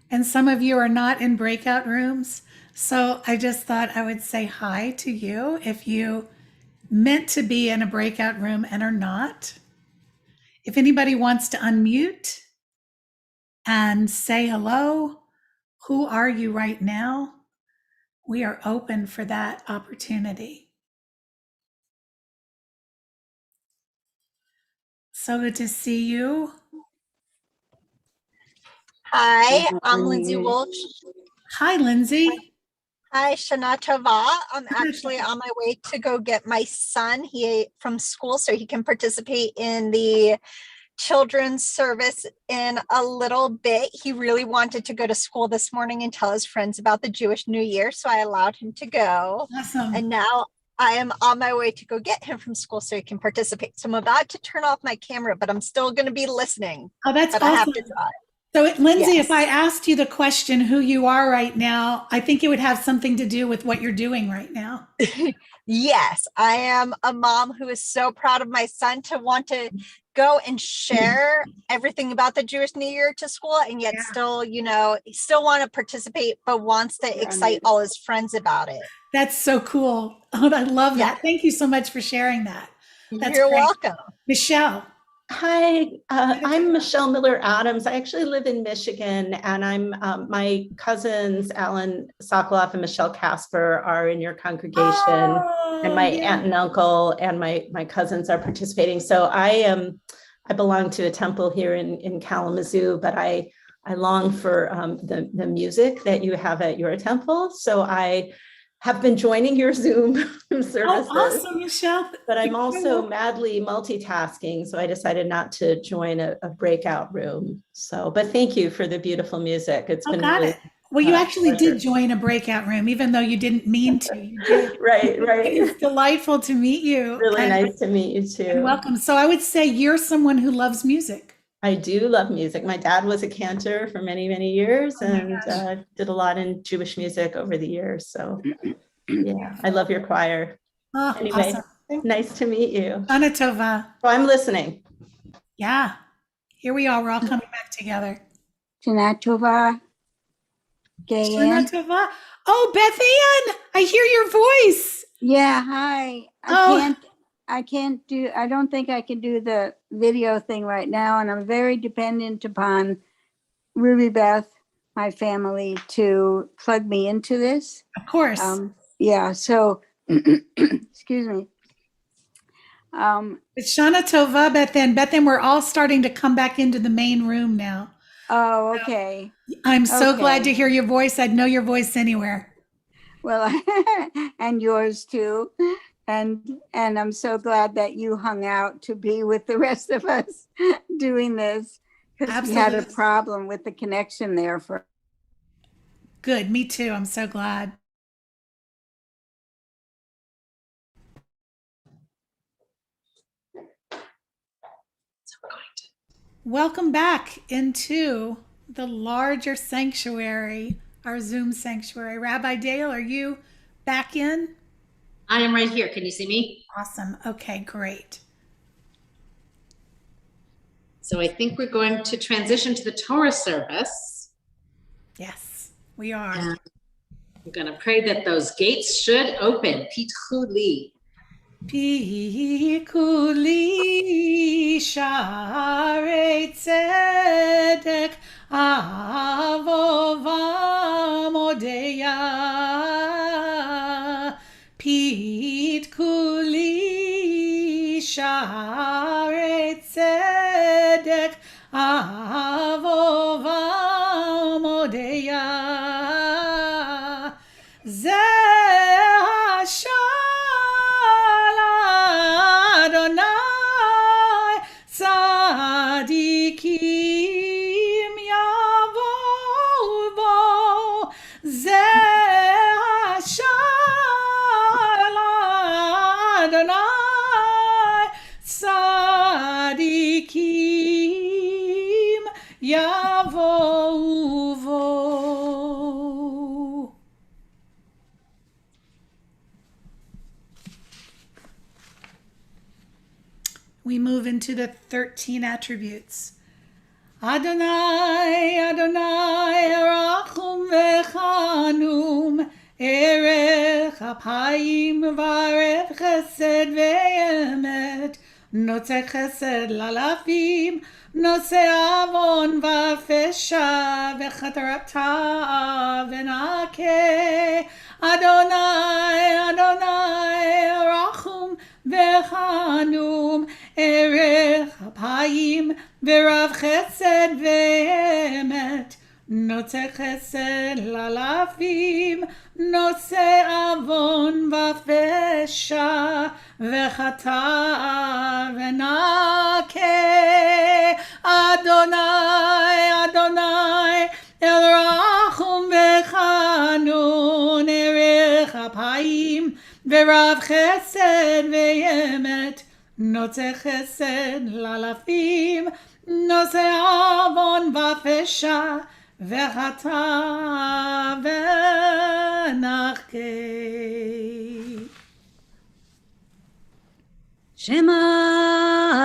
Speaker 1: and some of you are not in breakout rooms. So I just thought I would say hi to you if you meant to be in a breakout room and are not. If anybody wants to unmute and say hello, who are you right now? We are open for that opportunity. So good to see you.
Speaker 9: Hi, I'm Lindsay Wolf.
Speaker 1: Hi, Lindsay.
Speaker 9: Hi, Shana Tova. I'm actually on my way to go get my son from school so he can participate in the children's service in a little bit. He really wanted to go to school this morning and tell his friends about the Jewish New Year, so I allowed him to go.
Speaker 1: Awesome.
Speaker 9: And now I am on my way to go get him from school so he can participate. So I'm about to turn off my camera, but I'm still going to be listening.
Speaker 1: Oh, that's
Speaker 9: but
Speaker 1: awesome.
Speaker 9: I have to drive.
Speaker 1: So, Lindsay,
Speaker 9: Yes.
Speaker 1: if I asked you the question, who you are right now, I think it would have something to do with what you're doing right now.
Speaker 9: Yes, I am a mom who is so proud of my son to want to go and share everything about the Jewish New Year to school, and yet still, still want to participate, but wants to excite all his friends about it.
Speaker 1: That's so cool. Oh, I love that. Thank you so much for sharing that. That's
Speaker 9: You're
Speaker 1: great.
Speaker 9: welcome.
Speaker 1: Michelle.
Speaker 10: Hi, I'm Michelle Miller Adams. I actually live in Michigan, and I'm my cousins, Alan Sokoloff and Michelle Casper, are in your congregation, and my aunt and uncle and my cousins are participating. So I belong to a temple here in Kalamazoo, but I long for the music that you have at your temple. So I have been joining your Zoom services.
Speaker 1: Oh, awesome, Michelle.
Speaker 10: But I'm also madly multitasking, so I decided not to join a breakout room. So, but thank you for the beautiful music. It's been
Speaker 1: got
Speaker 10: really
Speaker 1: it. Well, you actually
Speaker 10: pleasure.
Speaker 1: did join a breakout room, even though you didn't mean to. You did.
Speaker 10: Right.
Speaker 1: It is delightful to meet you.
Speaker 10: Really nice to meet you too.
Speaker 1: And welcome. So I would say you're someone who loves music.
Speaker 10: I do love music. My dad was a cantor for many, many years and did a lot in Jewish music over the years. So yeah, I love your choir.
Speaker 1: Oh,
Speaker 10: Anyway,
Speaker 1: awesome.
Speaker 10: Nice to meet you.
Speaker 1: Shana Tova.
Speaker 10: Oh, I'm listening.
Speaker 1: Yeah, here we are. We're all coming back together.
Speaker 11: Shana Tova.
Speaker 1: Shana Tova. Oh, Beth Ann, I hear your voice.
Speaker 11: Yeah, hi. I don't think I can do the video thing right now, and I'm very dependent upon Ruby Beth, my family, to plug me into this.
Speaker 1: Of course.
Speaker 11: Yeah, so excuse me.
Speaker 1: It's Shana Tova, Beth Ann. Beth Ann, we're all starting to come back into the main room now.
Speaker 11: Oh, okay.
Speaker 1: I'm so glad to hear your voice. I'd know your voice anywhere.
Speaker 11: Well, and yours too. And I'm so glad that you hung out to be with the rest of us doing this, because we had a problem with the connection there for.
Speaker 1: Good, me too. I'm so glad. Welcome back into the larger sanctuary, our Zoom sanctuary. Rabbi Dayle, are you back in?
Speaker 7: I am right here. Can you see me?
Speaker 1: Awesome. Okay, great.
Speaker 7: So I think we're going to transition to the Torah service.
Speaker 1: Yes, we are.
Speaker 7: And we're going to pray that those gates should open. Pitchu li.
Speaker 1: Pitchu li sharei tzedek avovam odeya. Pitchu li sharei tzedek avovam odeya. Zeh hashal Adonai tzadikim yavovu bo. Zeh hashal Adonai tzadikim yavovu bo. We move into the 13 attributes. Adonai, Adonai, Rachum v'chanum, Erech apayim v'arev chesed ve'emet, Notze chesed lalafim, Notze avon v'fesha v'chatarata v'nakeh. Adonai, Adonai, Rachum v'chanum, Erech apayim v'rav chesed ve'emet, Notze chesed lalafim, Notze avon v'fesha v'chata v'nakeh. Adonai, Adonai, El rachum v'chanun, Erech apayim v'rav chesed ve'emet, Notze chesed lalafim, Notze avon v'fesha v'chata v'nakeh.
Speaker 12: Shema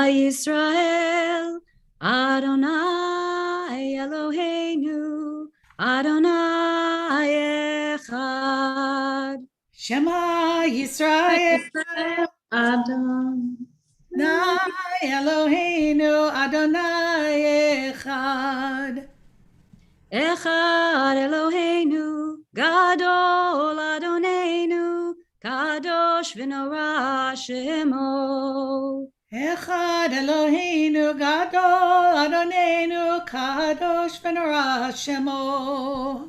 Speaker 12: Yisrael, Adonai Eloheinu, Adonai Echad.
Speaker 1: Shema Yisrael,
Speaker 7: Adonai
Speaker 1: Eloheinu Adonai Echad.
Speaker 12: Echad Eloheinu, Gadol Adonenu, Kadosh v'nora Shemo.
Speaker 1: Echad Eloheinu Gadol Adonenu Kadosh v'nora Shemo.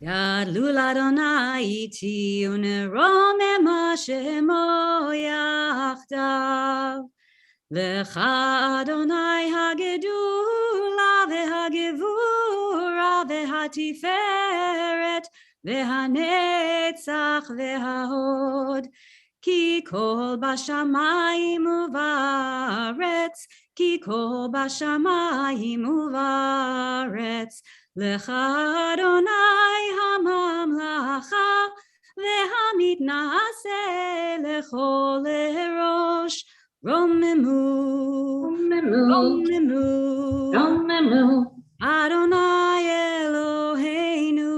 Speaker 12: Gadlul Adonai iti uneromema Shemo yachdav. Lecha Adonai hagedula v'hagevura v'hatiferet v'hanetzach v'hahod. Ki kol bashamayim uvaretz, ki kol bashamayim uvaretz. Lecha Adonai hamamlacha v'hamitnase lechol erosh. Romemu, Romemu,
Speaker 7: Romemu,
Speaker 12: Adonai Eloheinu,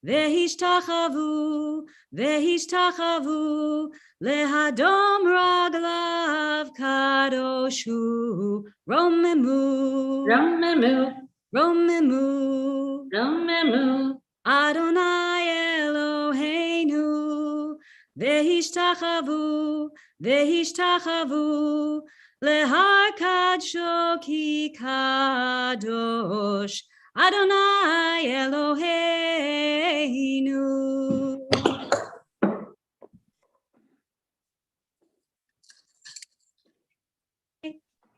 Speaker 12: Vehishtachavu, Vehishtachavu, Lehadom Raglav Kadoshu, Romemu,
Speaker 7: Romemu,
Speaker 12: Romemu,
Speaker 7: Romemu,
Speaker 12: Adonai Eloheinu, Vehishtachavu, Vehishtachavu, Lehar Kadsho Ki Kadosh, Adonai Eloheinu.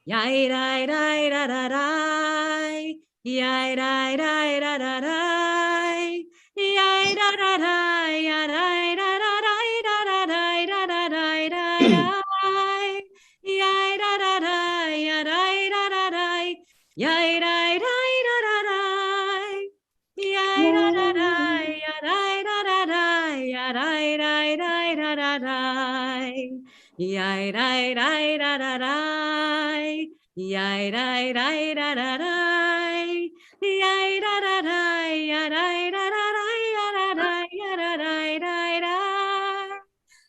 Speaker 12: Yai dai dai da da dai, yai dai dai da da dai, yai da da dai, ya dai da da dai da da dai da da dai da dai, yai da da dai, ya dai da da dai, yai dai dai da da dai, yai da da dai, ya dai da da dai, ya dai dai dai da da dai. Yai dai dai da da dai, yai dai dai da da dai, yai da da dai, ya dai da da dai, ya da dai, ya da dai dai dai,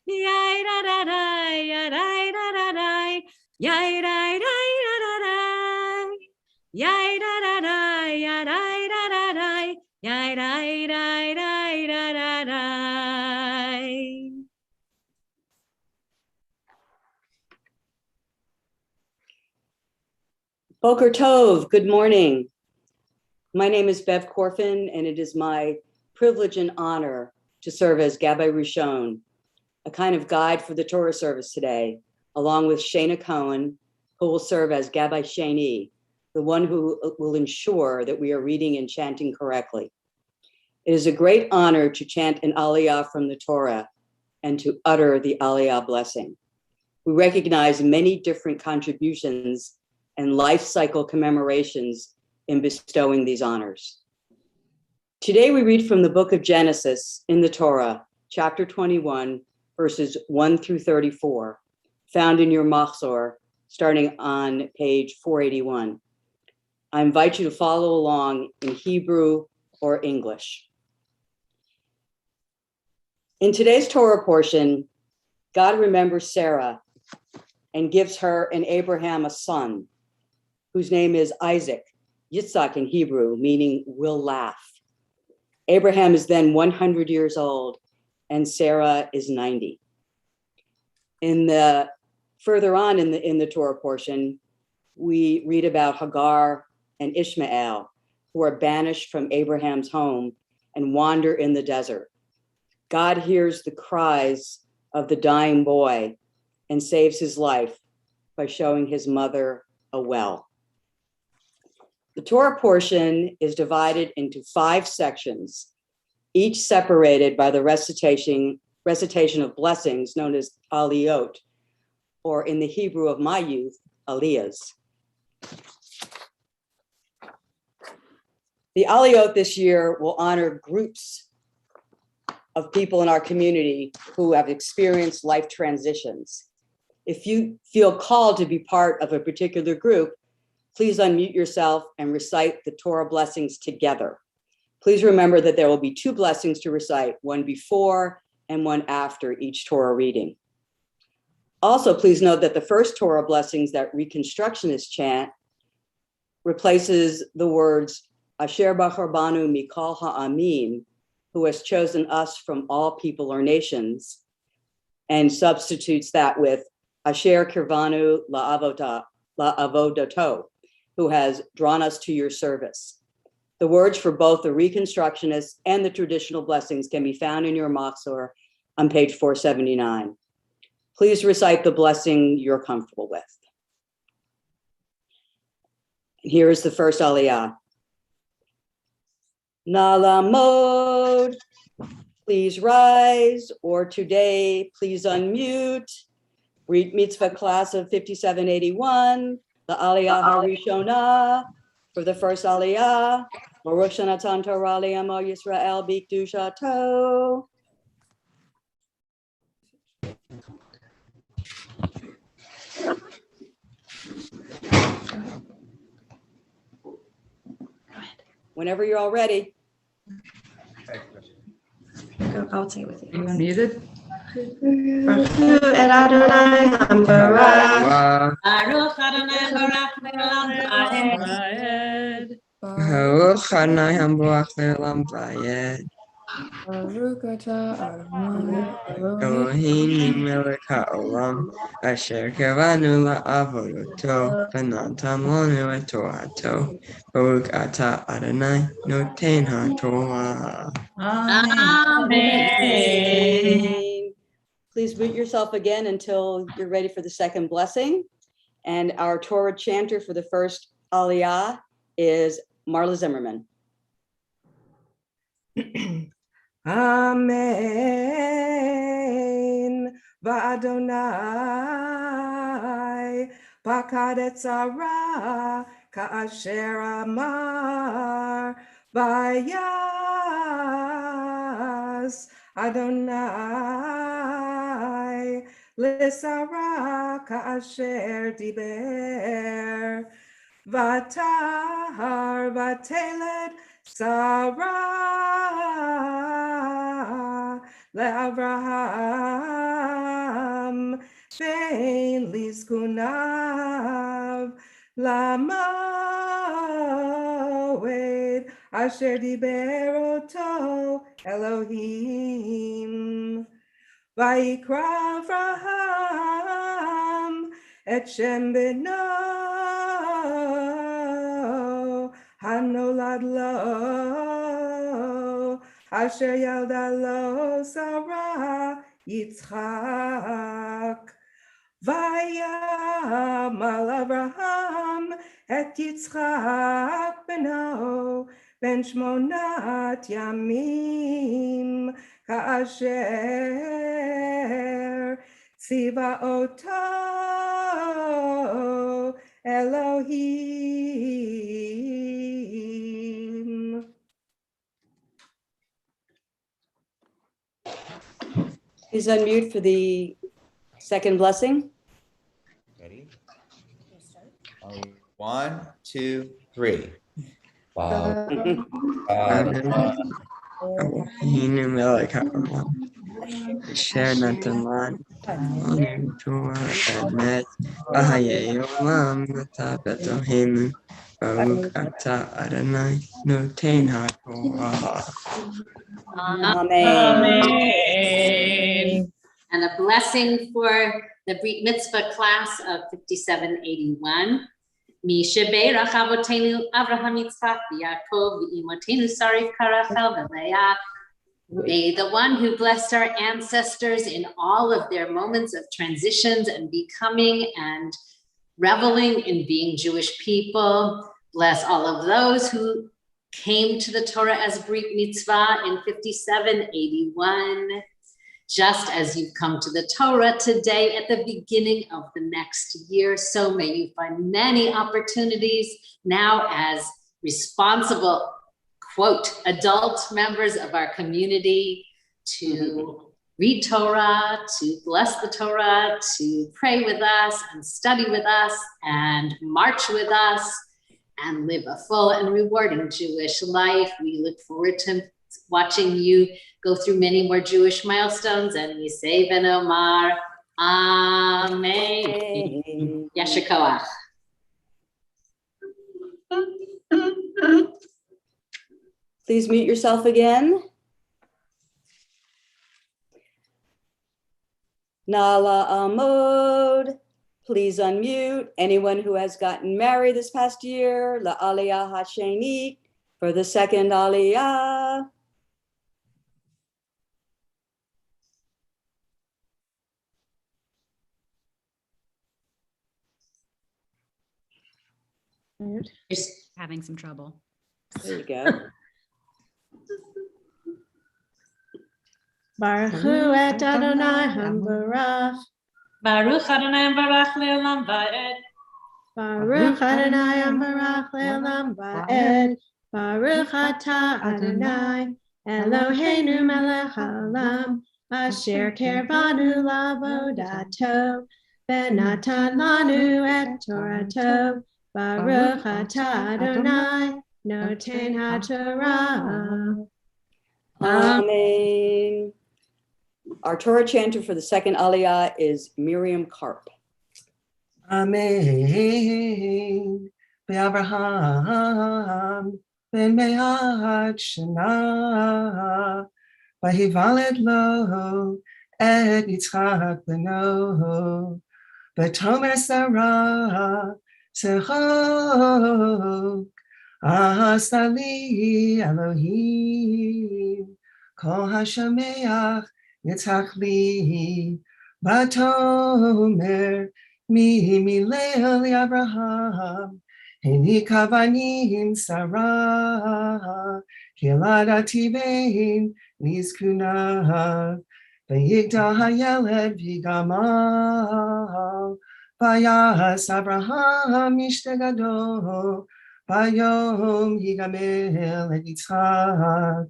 Speaker 12: yai da da dai, ya dai da da dai, yai dai dai da da dai, yai da da dai, ya dai da da dai, yai dai dai dai da da dai.
Speaker 13: Boker Tov, good morning. My name is Bev Corfin, and it is my privilege and honor to serve as Gabbai Rishon, a kind of guide for the Torah service today, along with Shana Cohen, who will serve as Gabbai Shani, the one who will ensure that we are reading and chanting correctly. It is a great honor to chant an Aliyah from the Torah and to utter the Aliyah blessing. We recognize many different contributions and life cycle commemorations in bestowing these honors. Today we read from the book of Genesis in the Torah, chapter 21, verses 1 through 34, found in your Machzor, starting on page 481. I invite you to follow along in Hebrew or English. In today's Torah portion, God remembers Sarah and gives her and Abraham a son, whose name is Isaac, Yitzhak in Hebrew, meaning will laugh. Abraham is then 100 years old and Sarah is 90. Further on in the Torah portion, we read about Hagar and Ishmael, who are banished from Abraham's home and wander in the desert. God hears the cries of the dying boy and saves his life by showing his mother a well. The Torah portion is divided into 5 sections, each separated by the recitation of blessings known as aliyot, or in the Hebrew of my youth, aliyahs. The aliyot this year will honor groups of people in our community who have experienced life transitions. If you feel called to be part of a particular group, please unmute yourself and recite the Torah blessings together. Please remember that there will be 2 blessings to recite, one before and one after each Torah reading. Also, please note that the first Torah blessings that Reconstructionists chant replaces the words Asher Bachar Banu Mikol Ha'amim, who has chosen us from all people or nations, and substitutes that with Asher Kirvanu La'avodato, who has drawn us to your service. The words for both the Reconstructionists and the traditional blessings can be found in your Machzor on page 479. Please recite the blessing you're comfortable with. Here is the first Aliyah. Nalamod, please rise, or today, please unmute. Read Mitzvah class of 5781, the Aliyah HaRishonah, for the first Aliyah. Baruch Shanatan Torah Le'amo Yisrael B'Kedusha To. Whenever you're all ready.
Speaker 12: I'll say it with you.
Speaker 14: Are you muted?
Speaker 7: Baruch Adonai Barak Le'olam Va'ed.
Speaker 14: Baruch Adonai Hamburach Le'olam Va'ed. Eloheinu melech ha'olam, asher kavanu la'avodato, v'natan lanu et torato. Baruch atah Adonai noten ha'torah.
Speaker 13: Amen. Please mute yourself again until you're ready for the second blessing. And our Torah chanter for the first Aliyah is Marla Zimmerman.
Speaker 15: Amen. Va'adonai pakad et tzara ka'asher amar vayas Adonai l'sara ka'asher diber v'tahar v'teled Sarah le'Avraham vein lizkunav lamoed asher diber oto Elohim vayikra Avraham et shem beno Hanolad lo, asher yalda lo Sarah Yitzchak. Vayamal Avraham et Yitzchak beno ben shmonat yamim ka'asher tziva oto Elohim.
Speaker 13: Please unmute for the second blessing.
Speaker 3: Ready? 1, 2, 3.
Speaker 14: Eloheinu melech ha'olam, asher natan lanu Torah emet, v'hayei olam v'ta b'Eloheinu. Baruch atah Adonai noten ha'torah.
Speaker 13: Amen.
Speaker 7: And a blessing for the Brit Mitzvah class of 5781. Mi shebeirach avotenu Avraham Yitzchak v'Yaakov v'imotenu Sarif Karachel v'Leah. May the one who blessed our ancestors in all of their moments of transitions and becoming and reveling in being Jewish people, bless all of those who came to the Torah as Brit Mitzvah in 5781. Just as you've come to the Torah today at the beginning of the next year, so may you find many opportunities now as responsible, quote, adult members of our community to read Torah, to bless the Torah, to pray with us and study with us and march with us and live a full and rewarding Jewish life. We look forward to watching you go through many more Jewish milestones, and Yisei Ben Omar, Amen. Yasher koach.
Speaker 13: Please mute yourself again. Nala Amod. Please unmute. Anyone who has gotten married this past year, La Aliyah Hashenit, for the second Aliyah.
Speaker 12: Having some trouble.
Speaker 13: There you go.
Speaker 16: Baruch Hu et Adonai Hambarach.
Speaker 12: Baruch Adonai Barach Le'olam Va'ed.
Speaker 16: Baruch Adonai Hambarach Le'olam Va'ed. Baruch Atah Adonai Eloheinu melech haolam asher kerbanu lavodato v'natan lanu et Torato. Baruch Atah Adonai noten haTorah.
Speaker 13: Amen. Our Torah chanter for the second Aliyah is Miriam Karp.
Speaker 17: Amen. Abraham ben me'at shana vahivaled lo et Yitzchak beno v'tomer Sarah sechok asali Elohim kol hashameach yitzhak li v'tomer mi mileo li Abraham heni kavanim Sarah kiladati vein nizkuna v'yigdal hayeled v'gamal vayas Abraham ishte gadol vayom yigamel et Yitzchak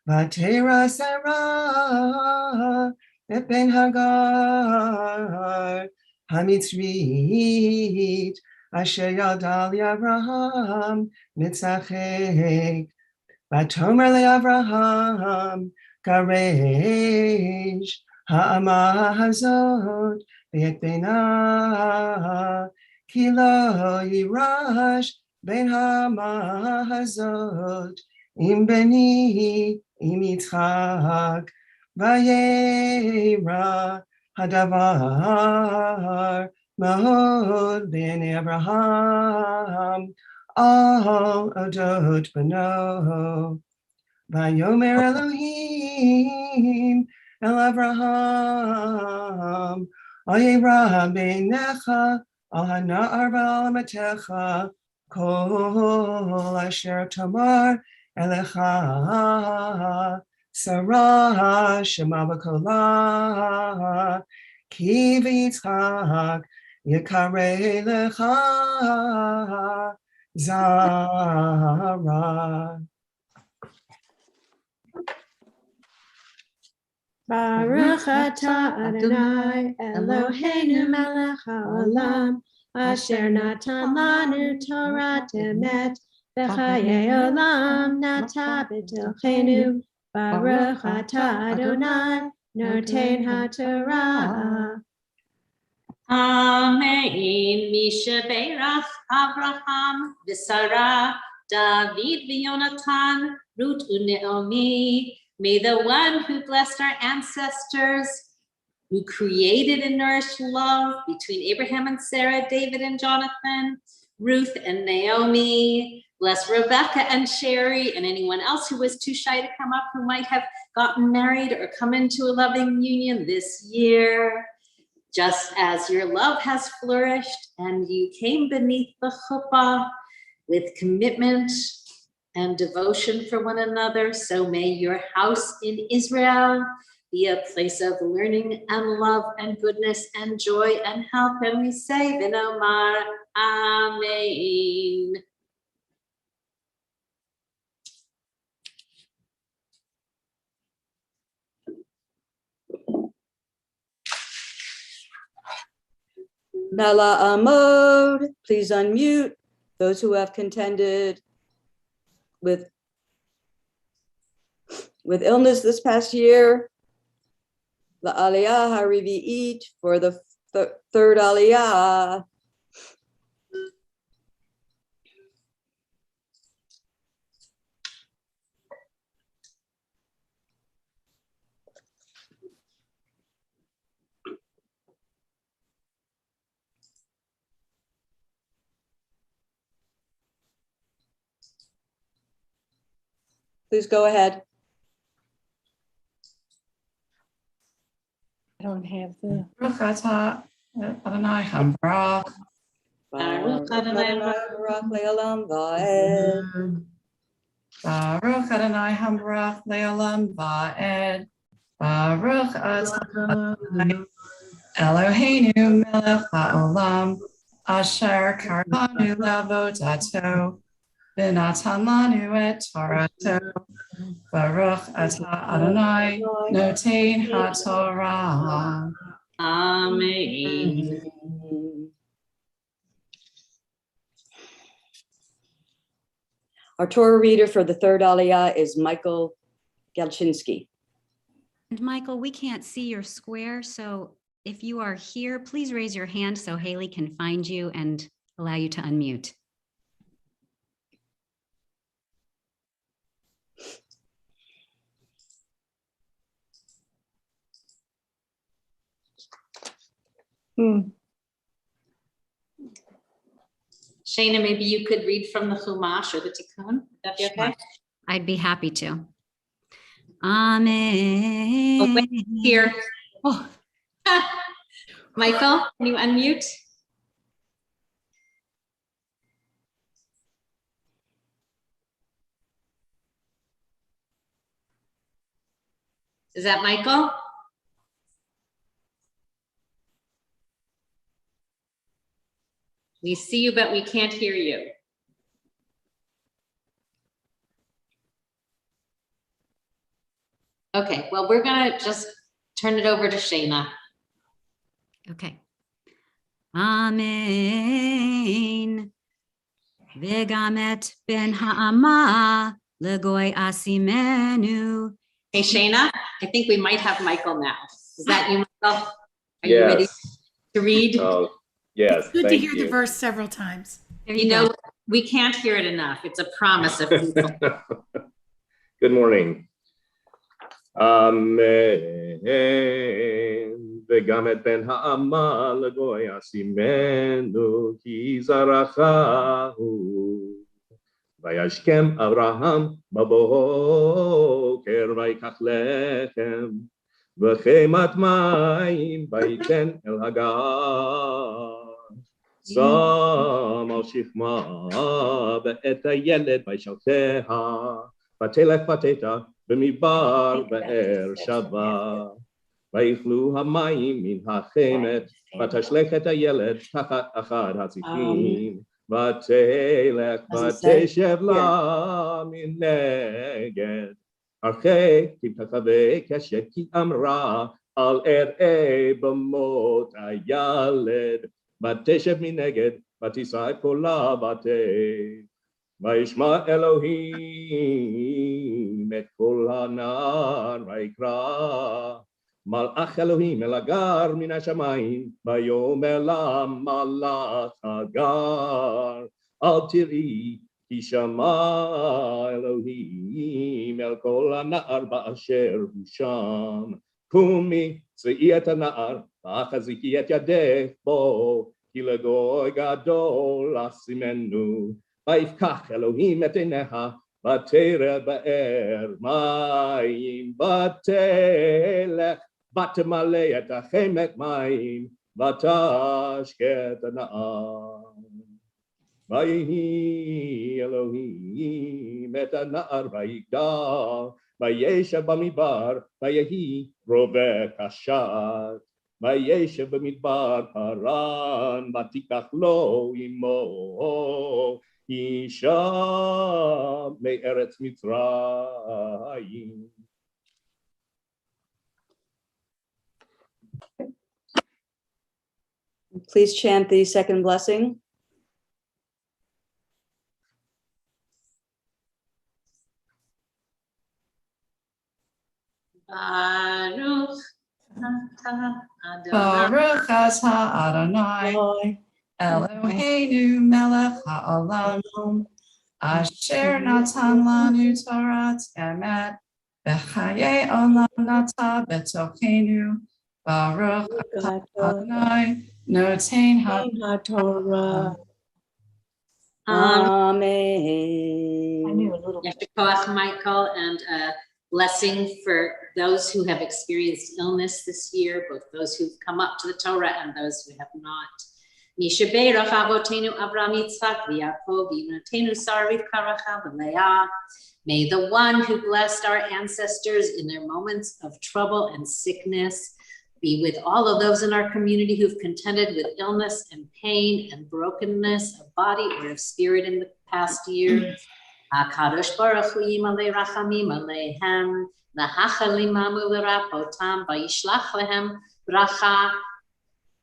Speaker 17: vatera Sarah et ben Hagar hamitzrit asher yalda li Abraham mitzachek vatomer le Abraham garesh ha'ama hazot v'et bena ki lo yirash ben ha'ama hazot im beni im Yitzchak vayera hadavar mahod ben Abraham al odot beno vayomer Elohim el Abraham ayera beinecha al hana'ar v'al matecha kol asher tamar elecha Sarah shema b'kolah ki v'Yitzchak yikarei lecha Zara.
Speaker 16: Baruch atah Adonai Eloheinu melech haolam asher natan lanu Torah emet v'chayei olam nata b'tilchenu. Baruch atah Adonai noten haTorah.
Speaker 7: Amen. Misha Beirach Abraham v'Sarah David v'Yonatan Ruth u'Naomi. May the one who blessed our ancestors, who created and nourished love between Abraham and Sarah, David and Jonathan, Ruth and Naomi, bless Rebecca and Sherry, and anyone else who was too shy to come up who might have gotten married or come into a loving union this year. Just as your love has flourished and you came beneath the chuppah with commitment and devotion for one another, so may your house in Israel be a place of learning and love and goodness and joy and help. And we say, V'nomar, Amen.
Speaker 13: Nala Amod, please unmute. Those who have contended with illness this past year, the Aliyah HaRivi'it for the third Aliyah. Please go ahead.
Speaker 5: I don't have the.
Speaker 6: Baruch atah Adonai Habarach.
Speaker 13: Baruch Adonai Habarach le'olam va'ed.
Speaker 6: Baruch Adonai Habarach le'olam va'ed. Baruch atah Adonai Eloheinu melech ha'olam asher karanu la'avodato v'natan lanu et Torato. Baruch atah Adonai notein ha'torah.
Speaker 7: Amen.
Speaker 13: Our Torah reader for the third Aliyah is Michael Galchinsky.
Speaker 12: And Michael, we can't see your square, so if you are here, please raise your hand so Haley can find you and allow you to unmute.
Speaker 7: Shana, maybe you could read from the Chumash or the Tikkun. Would that be okay?
Speaker 12: I'd be happy to. Amen.
Speaker 7: Oh, wait, here. Oh. Michael, can you unmute? Is that Michael? We see you, but we can't hear you. Okay, well, we're gonna just turn it over to Shana.
Speaker 12: Okay. Amen. Vegamet ben ha'ama legoy asimenu.
Speaker 7: Hey, Shana, I think we might have Michael now. Is that you, Michael? Are you ready to read?
Speaker 18: Oh, yes.
Speaker 1: It's good to hear the verse several times.
Speaker 7: You know, we can't hear it enough. It's a promise of people.
Speaker 18: Good morning. Amen. וגם את בן האמה לגוי אשימנו כי זרעהו. וישכם אברהם בבוקר ויקח לחם וחמת מים ויתן אל הגר. שם על שכמה ואת הילד וישלחיה ותלך ותתה במדבר באר שבה. ויאכלו המים מן החמת ותשלך את הילד תחת אחד הציפים ותלך ותשב לה מנגד. הרחק תתחבא קשת כי אמרה אל אראה במות הילד ותשב מנגד ותישא את קולה ותלך. וישמע אלוהים את קול הנער ויקרא מלאך אלוהים אל הגר מן השמיים ויאמר לה מלאך הגר אל תראי כי שמע אלוהים אל קול הנער באשר הוא שם. קומי צאי את הנער והחזיקי את ידך בו כי לגוי גדול אשימנו. ויפקח אלוהים את עיניה ותרא באר מים ותלך ותמלא את החמת מים ותשקה הנער. ויהי אלוהים את הנער ויגדל וישב במדבר ויהי רובה קשת. וישב במדבר פרן ותיקח לו עמו אישה מארץ מצרים.
Speaker 13: Please chant the second blessing.
Speaker 7: Baruch
Speaker 6: Baruch atah Adonai Eloheinu melech haolam asher natan lanu Torah emet b'chayei olam nata betochenu Baruch atah Adonai noten haTorah.
Speaker 13: Amen.
Speaker 7: Yeshua Michael, and a blessing for those who have experienced illness this year, both those who've come up to the Torah and those who have not. Mishabeirach avotenu Avraham Yitzchak v'Yaakov v'Yivnotenu Sarah Rivka Rachel v'Leah. May the one who blessed our ancestors in their moments of trouble and sickness be with all of those in our community who've contended with illness and pain and brokenness of body or of spirit in the past year. HaKadosh Baruch Hu yimalei rachamim aleihem, lahachalimam u'lerapotam, vayishlach lehem bracha,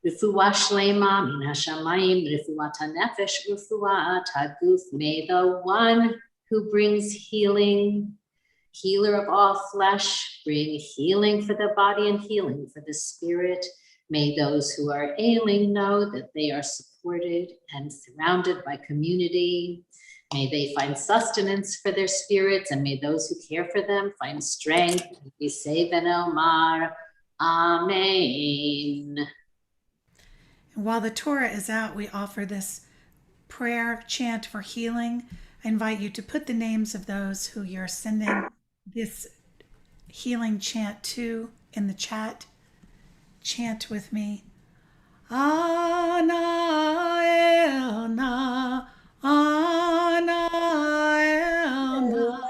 Speaker 7: refuah shlema min hashamayim, refuat hanefesh, refuat haguf. May the one who brings healing, healer of all flesh, bring healing for the body and healing for the spirit. May those who are ailing know that they are supported and surrounded by community. May they find sustenance for their spirits, and may those who care for them find strength. We say Omar, Amen.
Speaker 1: And while the Torah is out, we offer this prayer chant for healing. I invite you to put the names of those who you're sending this healing chant to in the chat. Chant with me. Ana elna, ana elna,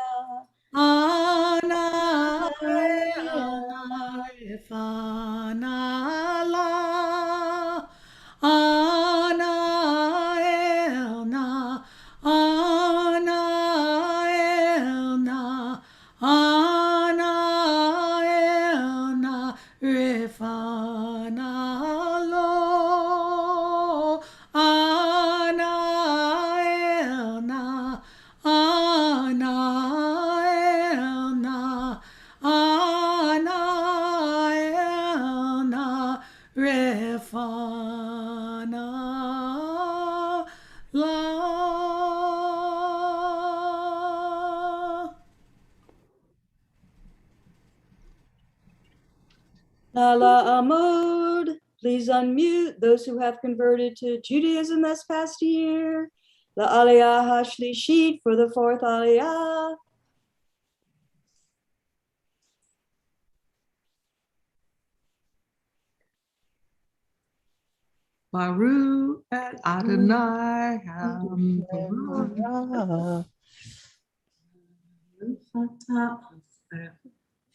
Speaker 1: ana elna, ifana la, ana elna, ana elna, ana elna, rifana lo, ana elna, ana elna, ana elna, rifana la.
Speaker 13: Nala Amod, please unmute those who have converted to Judaism this past year. La Aliyah HaShlishit for the fourth Aliyah.
Speaker 19: Baruch et Adonai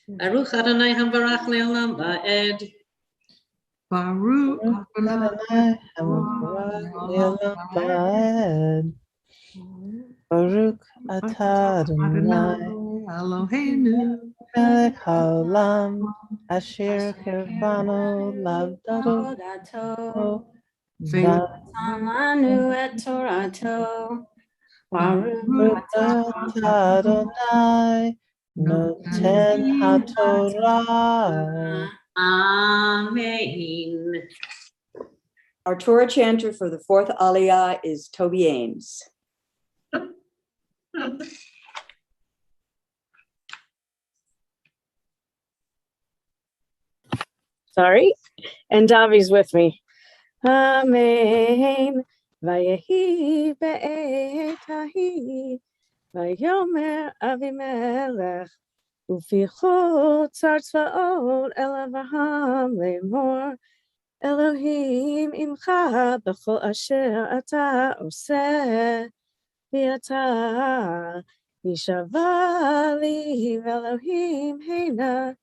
Speaker 7: Baruch Adonai Hamvarach Le'olam Ba'ed.
Speaker 19: Baruch Adonai
Speaker 20: Hamvarach Ba'ed. Baruch atah Adonai
Speaker 19: Eloheinu
Speaker 20: melech haolam asher kirvanu lavdato
Speaker 12: Lanu et Torato.
Speaker 20: Baruch atah Adonai noten haTorah.
Speaker 7: Amen.
Speaker 13: Our Torah chanter for the fourth Aliyah is Toby Ames.
Speaker 21: Sorry, and Davi's with me. Amen. Vayehi be'etahi, vayomer Avimelech, ufichot tzar tzvaot el Avraham lemor, Elohim imcha b'chol asher ata oseh, v'ata yishava li Elohim heina,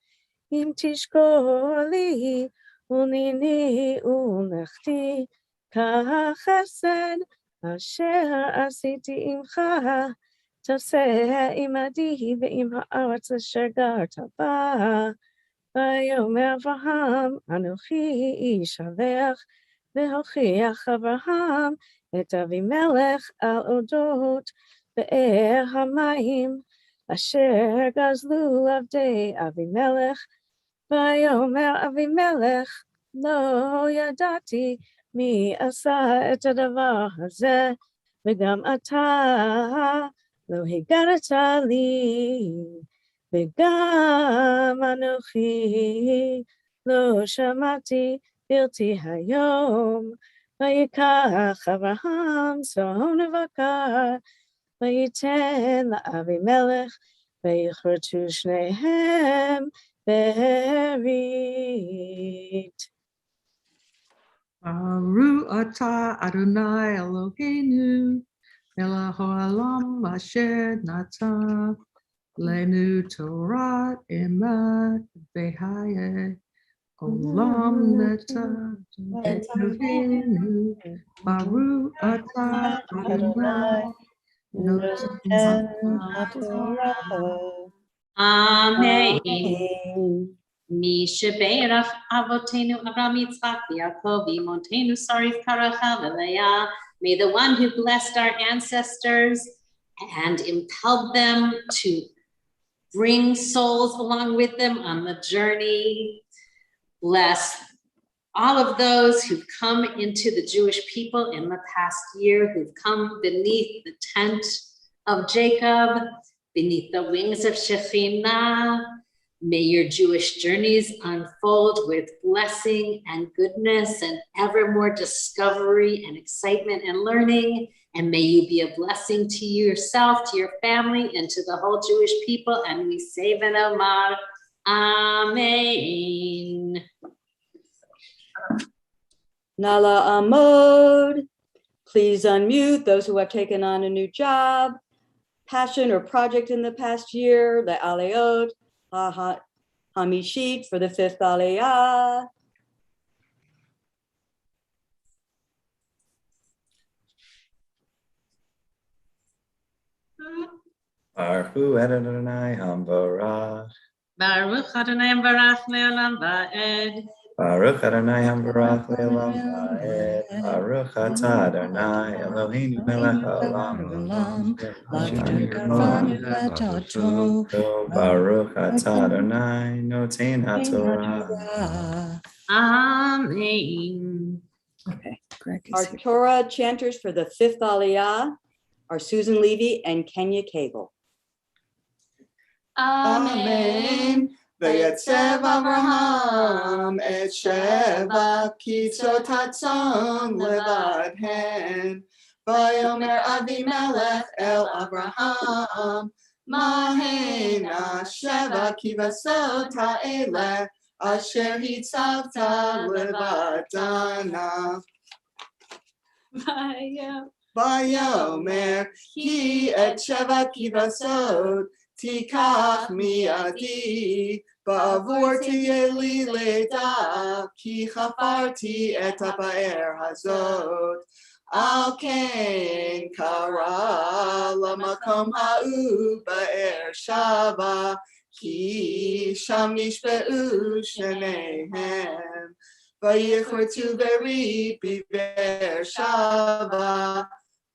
Speaker 21: im tishkor li unini ulechti kachesed asher asiti imcha taseh imadi ve'im ha'aretz asher garta ba vayomer Avraham anochi ishavech ve'hochiach Avraham et Avimelech al odot be'er hamayim asher gazlu avdei Avimelech ויאמר אבימלך, לא ידעתי מי עשה את הדבר הזה, וגם אתה לא הגדת לי, וגם אנוכי לא שמעתי בלתי היום. ויקח אברהם צאן ובקר, וייתן לאבימלך, ויכרתו שניהם ברית.
Speaker 4: Baruch atah Adonai Eloheinu, melech haolam asher natan lenu Torah emet v'hayeh olam neta Eloheinu. Baruch atah Adonai
Speaker 20: noten haTorah.
Speaker 7: Amen. Mishaberach Avotenu Avraham Yitzchak Yaakov Imotenu Sarif Karachal Leah. May the one who blessed our ancestors and impelled them to bring souls along with them on the journey bless all of those who've come into the Jewish people in the past year, who've come beneath the tent of Jacob, beneath the wings of Shekhinah. May your Jewish journeys unfold with blessing and goodness and ever more discovery and excitement and learning. And may you be a blessing to yourself, to your family, and to the whole Jewish people. And we say v'nomar, Amen.
Speaker 13: Nala Amod. Please unmute those who have taken on a new job, passion, or project in the past year. The Aleot. Hamishit for the 5th Aliyah.
Speaker 3: Baruch Adonai Hamvarach.
Speaker 7: Baruch Adonai Hamvarach le'olam va'ed.
Speaker 3: Baruch Adonai Hamvarach le'olam va'ed. Baruch atah Adonai Eloheinu melech haolam. Baruch atah Adonai noten haTorah.
Speaker 7: Amen.
Speaker 6: Okay, Greg is
Speaker 13: Our
Speaker 6: here.
Speaker 13: Torah chanters for the 5th Aliyah are Susan Levy and Kenya Cable.
Speaker 3: Amen. Vayetzev Avraham et sheva kitzot hatzon levad hen. Vayomer Avimelech el Avraham, mahena sheva kivasot ha'eleh asher hitzavta levadana. Vayomer ki et sheva kivasot tikach miadi ba'avur tiyeh li leda ki chafarti et ha'ba'er hazot. Al ken kara lamakom ha'u ba'er shava ki sham nishbe'u shnehem vayichretu beri bi'er shava.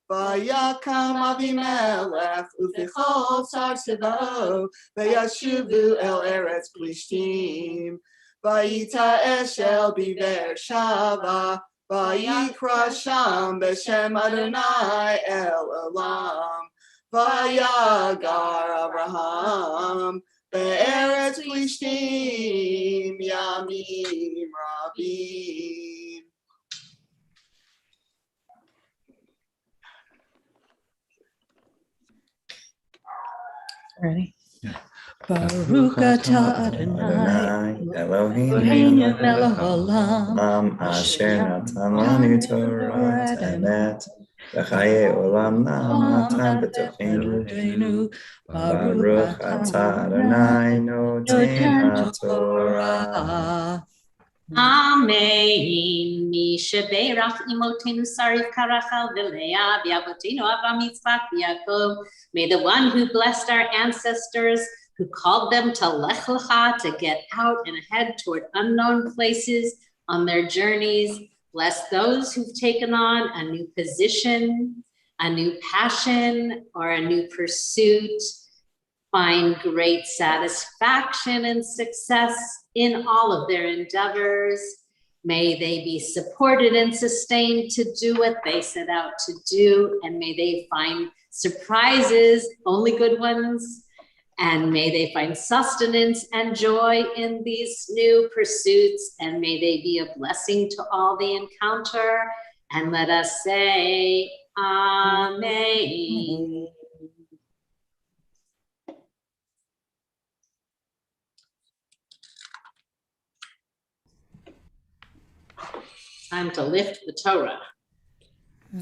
Speaker 3: Vayakam Avimelech ufichol sar sivo vayashuvu el eretz plishtim vayita eshel biver shava vayikra sham b'shem Adonai el olam vayagar Avraham be'eretz plishtim yamim rabim.
Speaker 6: Ready?
Speaker 20: Baruch atah Adonai Eloheinu melech haolam asher natan lanu Torah emet v'chayei olam natan b'tochenu. Baruch atah Adonai noten haTorah.
Speaker 7: Amen. Mishaberach imotenu sarif karachal v'leah v'avotenu Avraham Yitzchak Yaakov. May the one who blessed our ancestors, who called them to lech lecha, to get out and head toward unknown places on their journeys, bless those who've taken on a new position, a new passion, or a new pursuit find great satisfaction and success in all of their endeavors. May they be supported and sustained to do what they set out to do, and may they find surprises, only good ones, and may they find sustenance and joy in these new pursuits, and may they be a blessing to all they encounter. And let us say, Amen. Time to lift the Torah.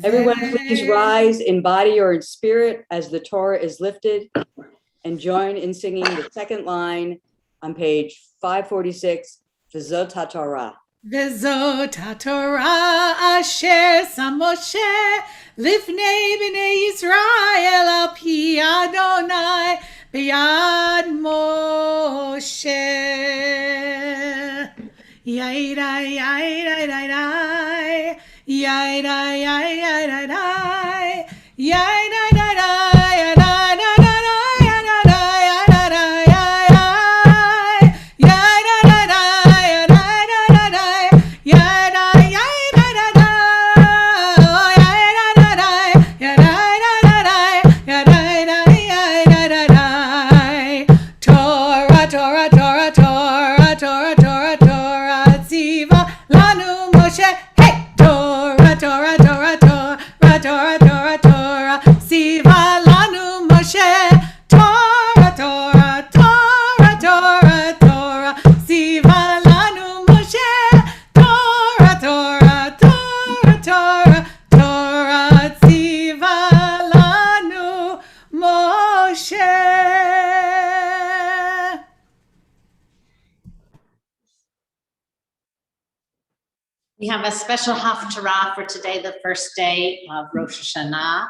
Speaker 13: Everyone, please rise in body or in spirit as the Torah is lifted, and join in singing the second line on page 546, V'zot HaTorah.
Speaker 1: V'zot HaTorah asher sam Moshe lifnei b'nei Yisrael al pi Adonai b'yad Moshe. Yaidai, yaidai, yaidai, yaidai, yaidai, yaidai, yaidai,
Speaker 7: We have a special Haftarah for today, the first day of Rosh Hashanah.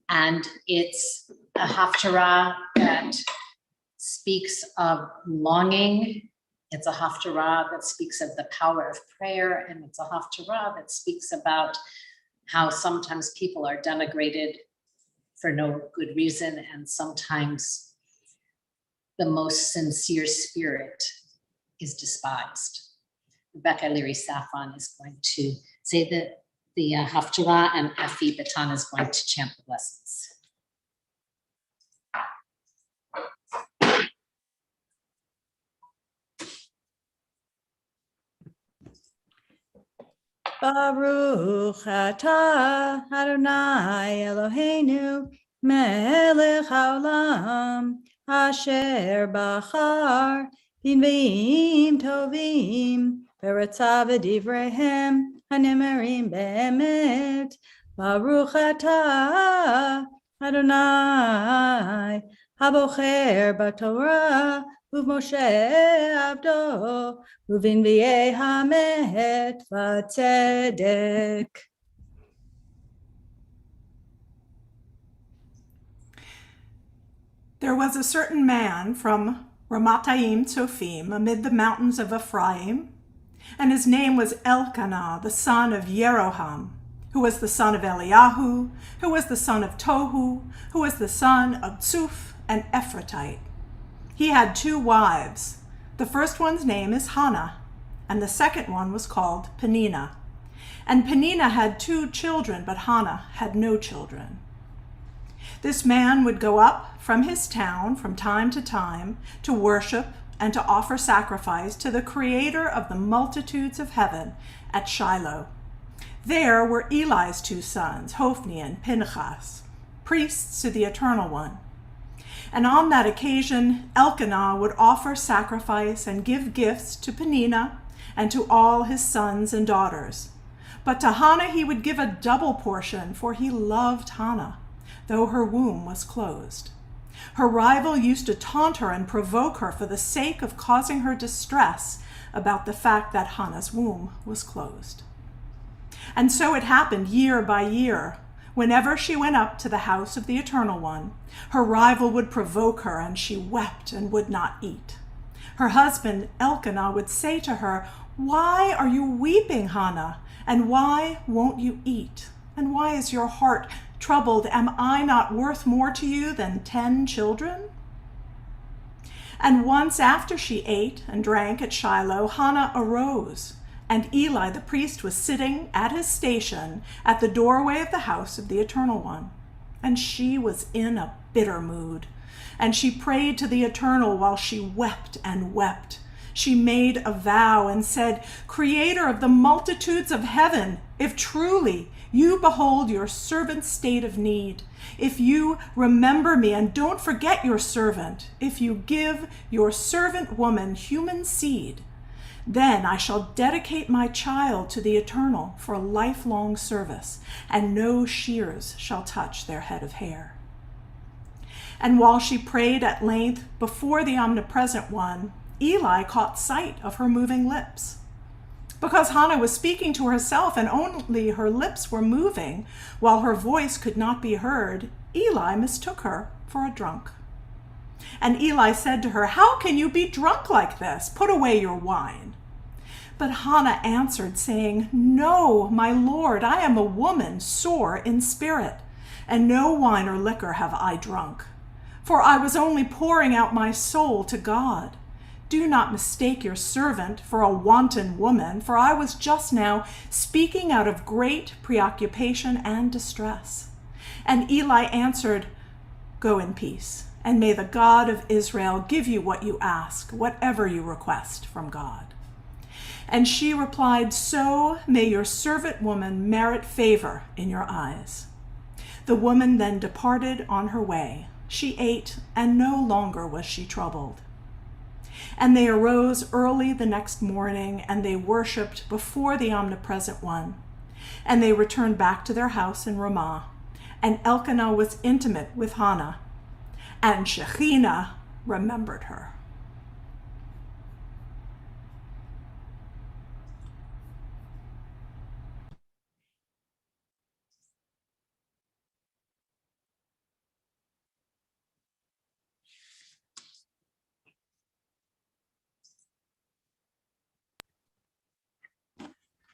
Speaker 7: And it's a Haftarah that speaks of longing. It's a Haftarah that speaks of the power of prayer. And it's a Haftarah that speaks about how sometimes people are denigrated for no good reason. And sometimes the most sincere spirit is despised. Rebecca Leary-Safon is going to say the Haftarah, and Effie Baton is going to chant the blessings.
Speaker 2: Baruch atah Adonai Eloheinu melech haolam asher bachar b'nviim tovim v'ratzav v'divreihem hanemerim be'emet. Baruch atah Adonai habocher b'Torah u'Moshe abdo u'v'nviei hamet v'tzedek.
Speaker 22: There was a certain man from Ramatayim Tzofim amid the mountains of Ephraim, and his name was Elkanah, the son of Yeroham, who was the son of Eliyahu, who was the son of Tohu, who was the son of Tzuf, an Ephratite. He had 2 wives. The first one's name is Hannah, and the second one was called Peninnah. And Peninnah had 2 children, but Hannah had no children. This man would go up from his town from time to worship and to offer sacrifice to the Creator of the multitudes of heaven at Shiloh. There were Eli's 2 sons, Hophni and Pinchas, priests to the Eternal One. And on that occasion, Elkanah would offer sacrifice and give gifts to Peninnah and to all his sons and daughters. But to Hannah he would give a double portion, for he loved Hannah, though her womb was closed. Her rival used to taunt her and provoke her for the sake of causing her distress about the fact that Hannah's womb was closed. And so it happened year by year. Whenever she went up to the house of the Eternal One, her rival would provoke her, and she wept and would not eat. Her husband Elkanah would say to her, "Why are you weeping, Hannah? And why won't you eat? And why is your heart troubled? Am I not worth more to you than 10 children?" And once after she ate and drank at Shiloh, Hannah arose, and Eli the priest was sitting at his station at the doorway of the house of the Eternal One. And she was in a bitter mood, and she prayed to the Eternal while she wept and wept. She made a vow and said, Creator of the multitudes of heaven, if truly you behold your servant's state of need, if you remember me and don't forget your servant, if you give your servant woman human seed, then I shall dedicate my child to the Eternal for lifelong service, and no shears shall touch their head of hair. And while she prayed at length before the Omnipresent One, Eli caught sight of her moving lips. Because Hannah was speaking to herself and only her lips were moving, while her voice could not be heard, Eli mistook her for a drunk. And Eli said to her, How can you be drunk like this? Put away your wine. But Hannah answered, saying, No, my Lord, I am a woman sore in spirit, and no wine or liquor have I drunk. For I was only pouring out my soul to God. Do not mistake your servant for a wanton woman, for I was just now speaking out of great preoccupation and distress. And Eli answered, Go in peace, and may the God of Israel give you what you ask, whatever you request from God. And she replied, So may your servant woman merit favor in your eyes. The woman then departed on her way. She ate, and no longer was she troubled. And they arose early the next morning, and they worshipped before the Omnipresent One. And they returned back to their house in Ramah. And Elkanah was intimate with Hannah, and Shekhinah remembered her.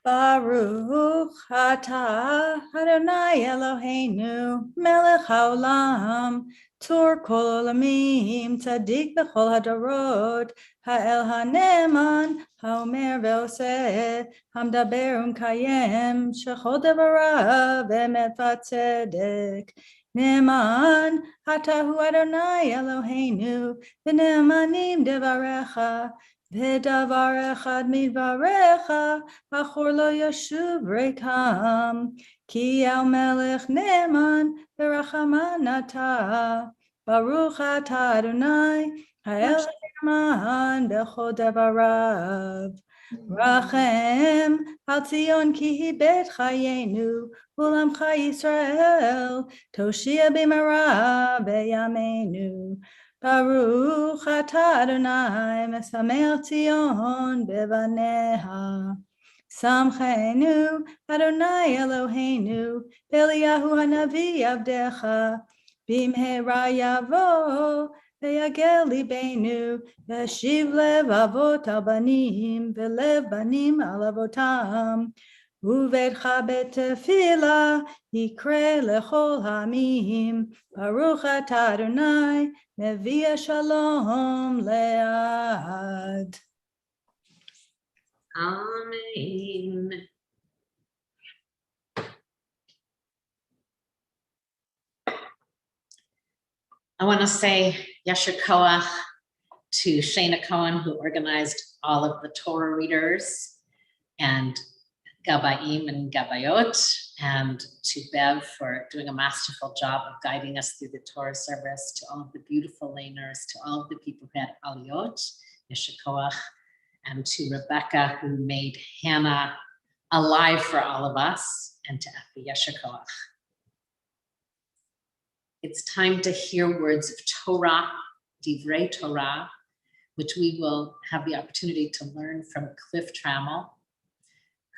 Speaker 2: Baruch atah Adonai Eloheinu melech haolam tor kol olamim tzadik b'chol hadarot ha'el haneman haomer ve'oseh hamdaber umkayem shechol devarav emet v'tzedek ne'eman atahu Adonai Eloheinu v'ne'emanim devarecha V'davar echad midvarecha, achor lo yashuv rekam, ki al melech ne'eman v'rachaman atah, baruch atah Adonai, ha'el ne'eman b'chol devarav. Rachem al Tzion ki hi bet chayenu, u'lamcha Yisrael, toshia b'mara b'yameinu. Baruch atah Adonai mesamech Tzion bevaneha. Samchenu Adonai Eloheinu Eliyahu hanavi avdecha bimheira yavo v'yagel libenu v'shiv lev avot al banim v'lev banim al avotam uvedcha betefila yikre lechol hamim Baruch atah Adonai Nevia Shalom Lead.
Speaker 7: Amen. I want to say Yasher Koach to Shana Cohen, who organized all of the Torah readers, and Gabaim and Gabayot, and to Bev for doing a masterful job of guiding us through the Torah service, to all of the beautiful laners, to all of the people who had aliyot, Yasher Koach, and to Rebecca, who made Hannah alive for all of us, and to Effie, Yasher Koach. It's time to hear words of Torah, Divrei Torah, which we will have the opportunity to learn from Cliff Trammell,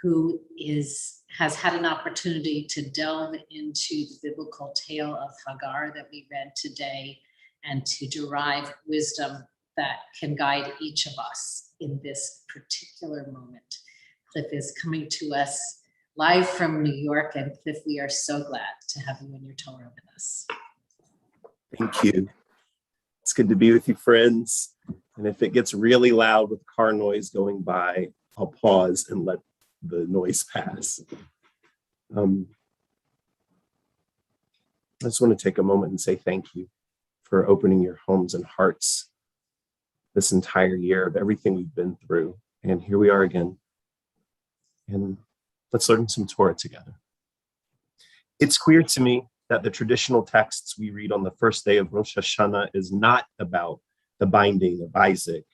Speaker 7: who has had an opportunity to delve into the biblical tale of Hagar that we read today, and to derive wisdom that can guide each of us in this particular moment. Cliff is coming to us live from New York, and Cliff, we are so glad to have you in your Torah with us.
Speaker 8: Thank you. It's good to be with you, friends. And if it gets really loud with car noise going by, I'll pause and let the noise pass. I just want to take a moment and say thank you for opening your homes and hearts this entire year of everything we've been through. And here we are again. And let's learn some Torah together. It's clear to me that the traditional texts we read on the first day of Rosh Hashanah is not about the binding of Isaac,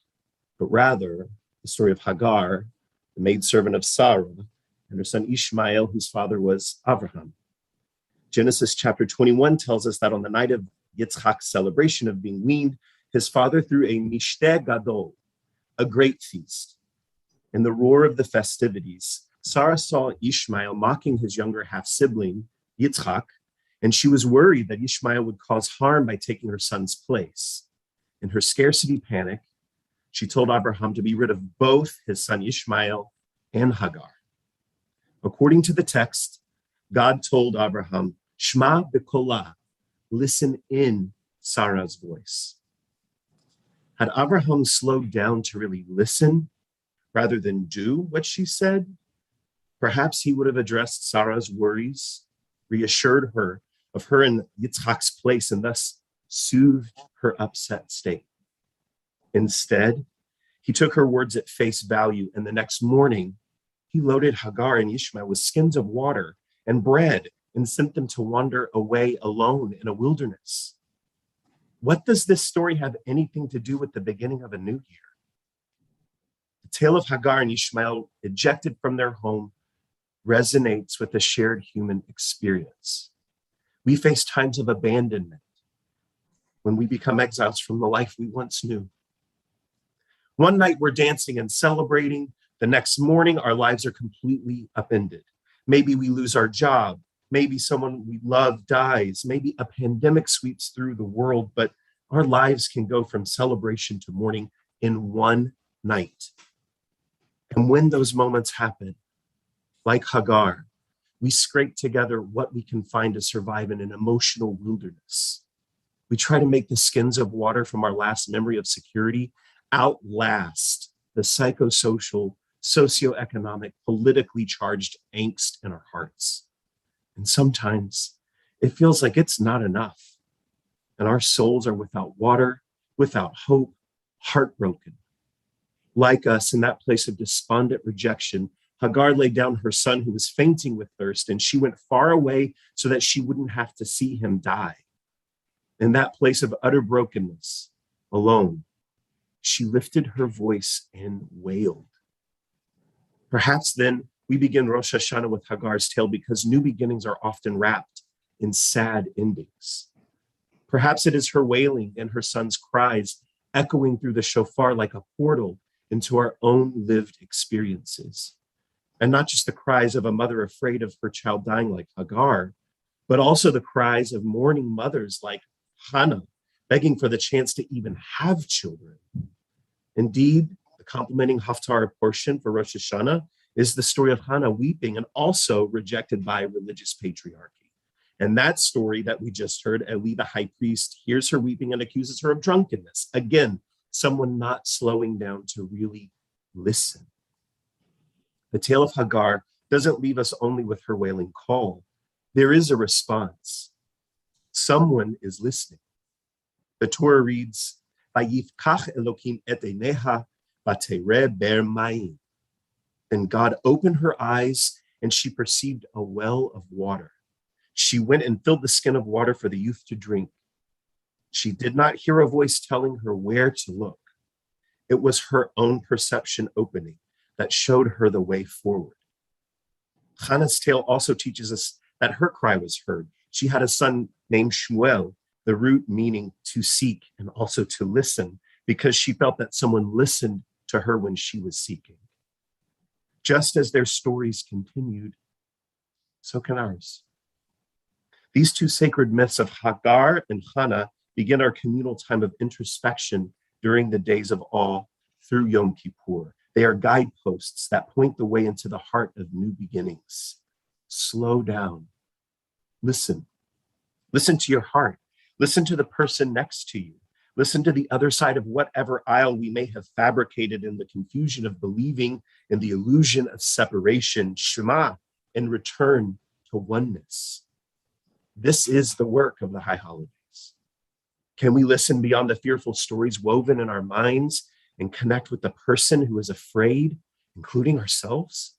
Speaker 8: but rather the story of Hagar, the maidservant of Sarah, and her son Ishmael, whose father was Abraham. Genesis chapter 21 tells us that on the night of Yitzchak's celebration of being weaned, his father threw a mishteh gadol, a great feast. In the roar of the festivities, Sarah saw Ishmael mocking his younger half-sibling, Yitzchak, and she was worried that Ishmael would cause harm by taking her son's place. In her scarcity panic, she told Abraham to be rid of both his son Ishmael and Hagar. According to the text, God told Abraham, Shema b'kolah, listen in Sarah's voice. Had Abraham slowed down to really listen rather than do what she said, perhaps he would have addressed Sarah's worries, reassured her of her and Yitzchak's place, and thus soothed her upset state. Instead, he took her words at face value, and the next morning, he loaded Hagar and Ishmael with skins of water and bread and sent them to wander away alone in a wilderness. What does this story have anything to do with the beginning of a new year? The tale of Hagar and Ishmael ejected from their home resonates with a shared human experience. We face times of abandonment when we become exiles from the life we once knew. One night we're dancing and celebrating. The next morning, our lives are completely upended. Maybe we lose our job. Maybe someone we love dies. Maybe a pandemic sweeps through the world, but our lives can go from celebration to mourning in one night. And when those moments happen, like Hagar, we scrape together what we can find to survive in an emotional wilderness. We try to make the skins of water from our last memory of security outlast the psychosocial, socioeconomic, politically charged angst in our hearts. And sometimes it feels like it's not enough. And our souls are without water, without hope, heartbroken. Like us, in that place of despondent rejection, Hagar laid down her son who was fainting with thirst, and she went far away so that she wouldn't have to see him die. In that place of utter brokenness, alone, she lifted her voice and wailed. Perhaps then we begin Rosh Hashanah with Hagar's tale because new beginnings are often wrapped in sad endings. Perhaps it is her wailing and her son's cries echoing through the shofar like a portal into our own lived experiences. And not just the cries of a mother afraid of her child dying like Hagar, but also the cries of mourning mothers like Hannah, begging for the chance to even have children. Indeed, the complementing Haftarah portion for Rosh Hashanah is the story of Hannah weeping and also rejected by religious patriarchy. And that story that we just heard, Eli the high priest hears her weeping and accuses her of drunkenness. Again, someone not slowing down to really listen. The tale of Hagar doesn't leave us only with her wailing call. There is a response. Someone is listening. The Torah reads, "Vayifkach Elokim et eineha vatereh ber mayim." Then God opened her eyes and she perceived a well of water. She went and filled the skin of water for the youth to drink. She did not hear a voice telling her where to look. It was her own perception opening that showed her the way forward. Hannah's tale also teaches us that her cry was heard. She had a son named Shmuel, the root meaning to seek and also to listen, because she felt that someone listened to her when she was seeking. Just as their stories continued, so can ours. These two sacred myths of Hagar and Hannah begin our communal time of introspection during the days of awe through Yom Kippur. They are guideposts that point the way into the heart of new beginnings. Slow down. Listen. Listen to your heart. Listen to the person next to you. Listen to the other side of whatever aisle we may have fabricated in the confusion of believing in the illusion of separation. Shema, and return to oneness. This is the work of the high holidays. Can we listen beyond the fearful stories woven in our minds and connect with the person who is afraid, including ourselves?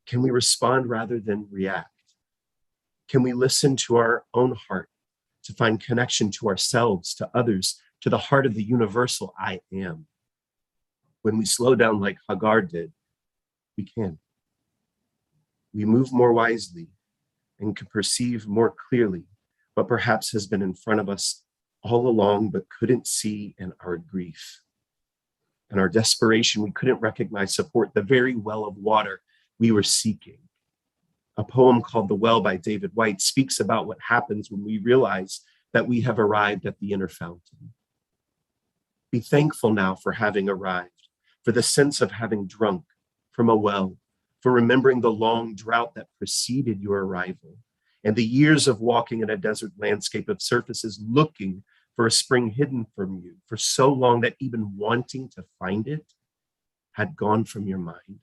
Speaker 8: Can we respond rather than react? Can we listen to our own heart to find connection to ourselves, to others, to the heart of the universal I am? When we slow down like Hagar did, we can. We move more wisely and can perceive more clearly what perhaps has been in front of us all along but couldn't see in our grief. In our desperation, we couldn't recognize support, the very well of water we were seeking. A poem called The Well by David White speaks about what happens when we realize that we have arrived at the inner fountain. Be thankful now for having arrived, for the sense of having drunk from a well, for remembering the long drought that preceded your arrival, and the years of walking in a desert landscape of surfaces looking for a spring hidden from you for so long that even wanting to find it had gone from your mind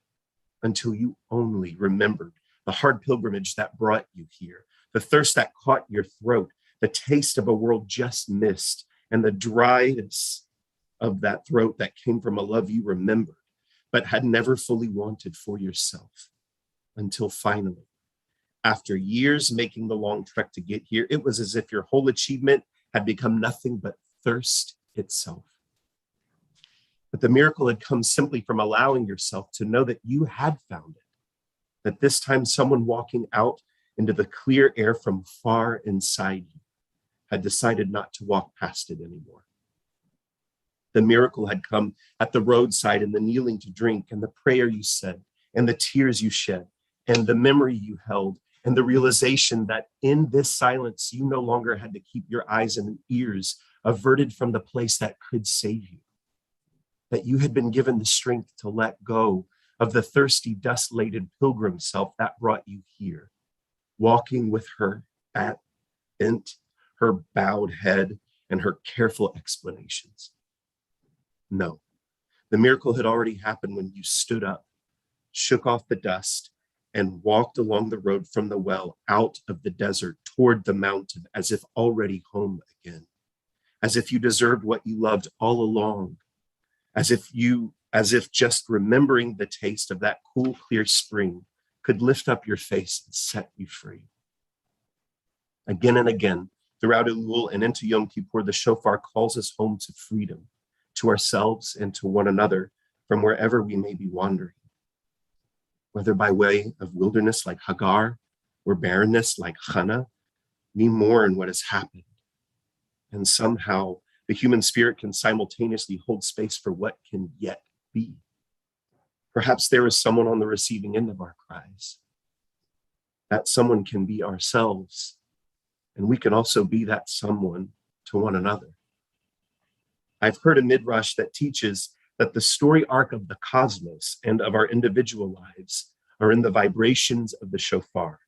Speaker 8: until you only remembered the hard pilgrimage that brought you here, the thirst that caught your throat, the taste of a world just missed, and the dryness of that throat that came from a love you remembered, but had never fully wanted for yourself. Until finally, after years making the long trek to get here, it was as if your whole achievement had become nothing but thirst itself. But the miracle had come simply from allowing yourself to know that you had found it, that this time someone walking out into the clear air from far inside you had decided not to walk past it anymore. The miracle had come at the roadside in the kneeling to drink and the prayer you said and the tears you shed and the memory you held and the realization that in this silence, you no longer had to keep your eyes and ears averted from the place that could save you, that you had been given the strength to let go of the thirsty, dust-laden pilgrim self that brought you here, walking with her at bent, her bowed head, and her careful explanations. No, the miracle had already happened when you stood up, shook off the dust, and walked along the road from the well out of the desert toward the mountain as if already home again, as if you deserved what you loved all along, as if just remembering the taste of that cool, clear spring could lift up your face and set you free. Again and again, throughout Elul and into Yom Kippur, the shofar calls us home to freedom, to ourselves and to one another from wherever we may be wandering, whether by way of wilderness like Hagar or barrenness like Shana. We mourn what has happened, and somehow the human spirit can simultaneously hold space for what can yet be. Perhaps there is someone on the receiving end of our cries. That someone can be ourselves, and we can also be that someone to one another. I've heard a midrash that teaches that the story arc of the cosmos and of our individual lives are in the vibrations of the shofar.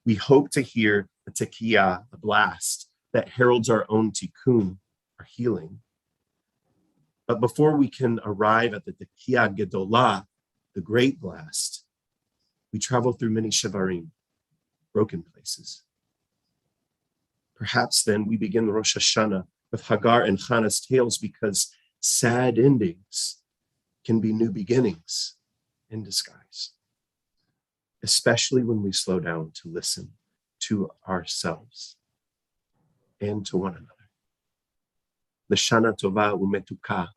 Speaker 8: We hope to hear the tekiah, the blast, that heralds our own tikkun, our healing. But before we can arrive at the tekiah gedolah, the great blast, we travel through many shavarim, broken places. Perhaps then we begin Rosh Hashanah with Hagar and Chana's tales, because sad endings can be new beginnings in disguise, especially when we slow down to listen to ourselves and to one another. The Shana Tova Umetuka.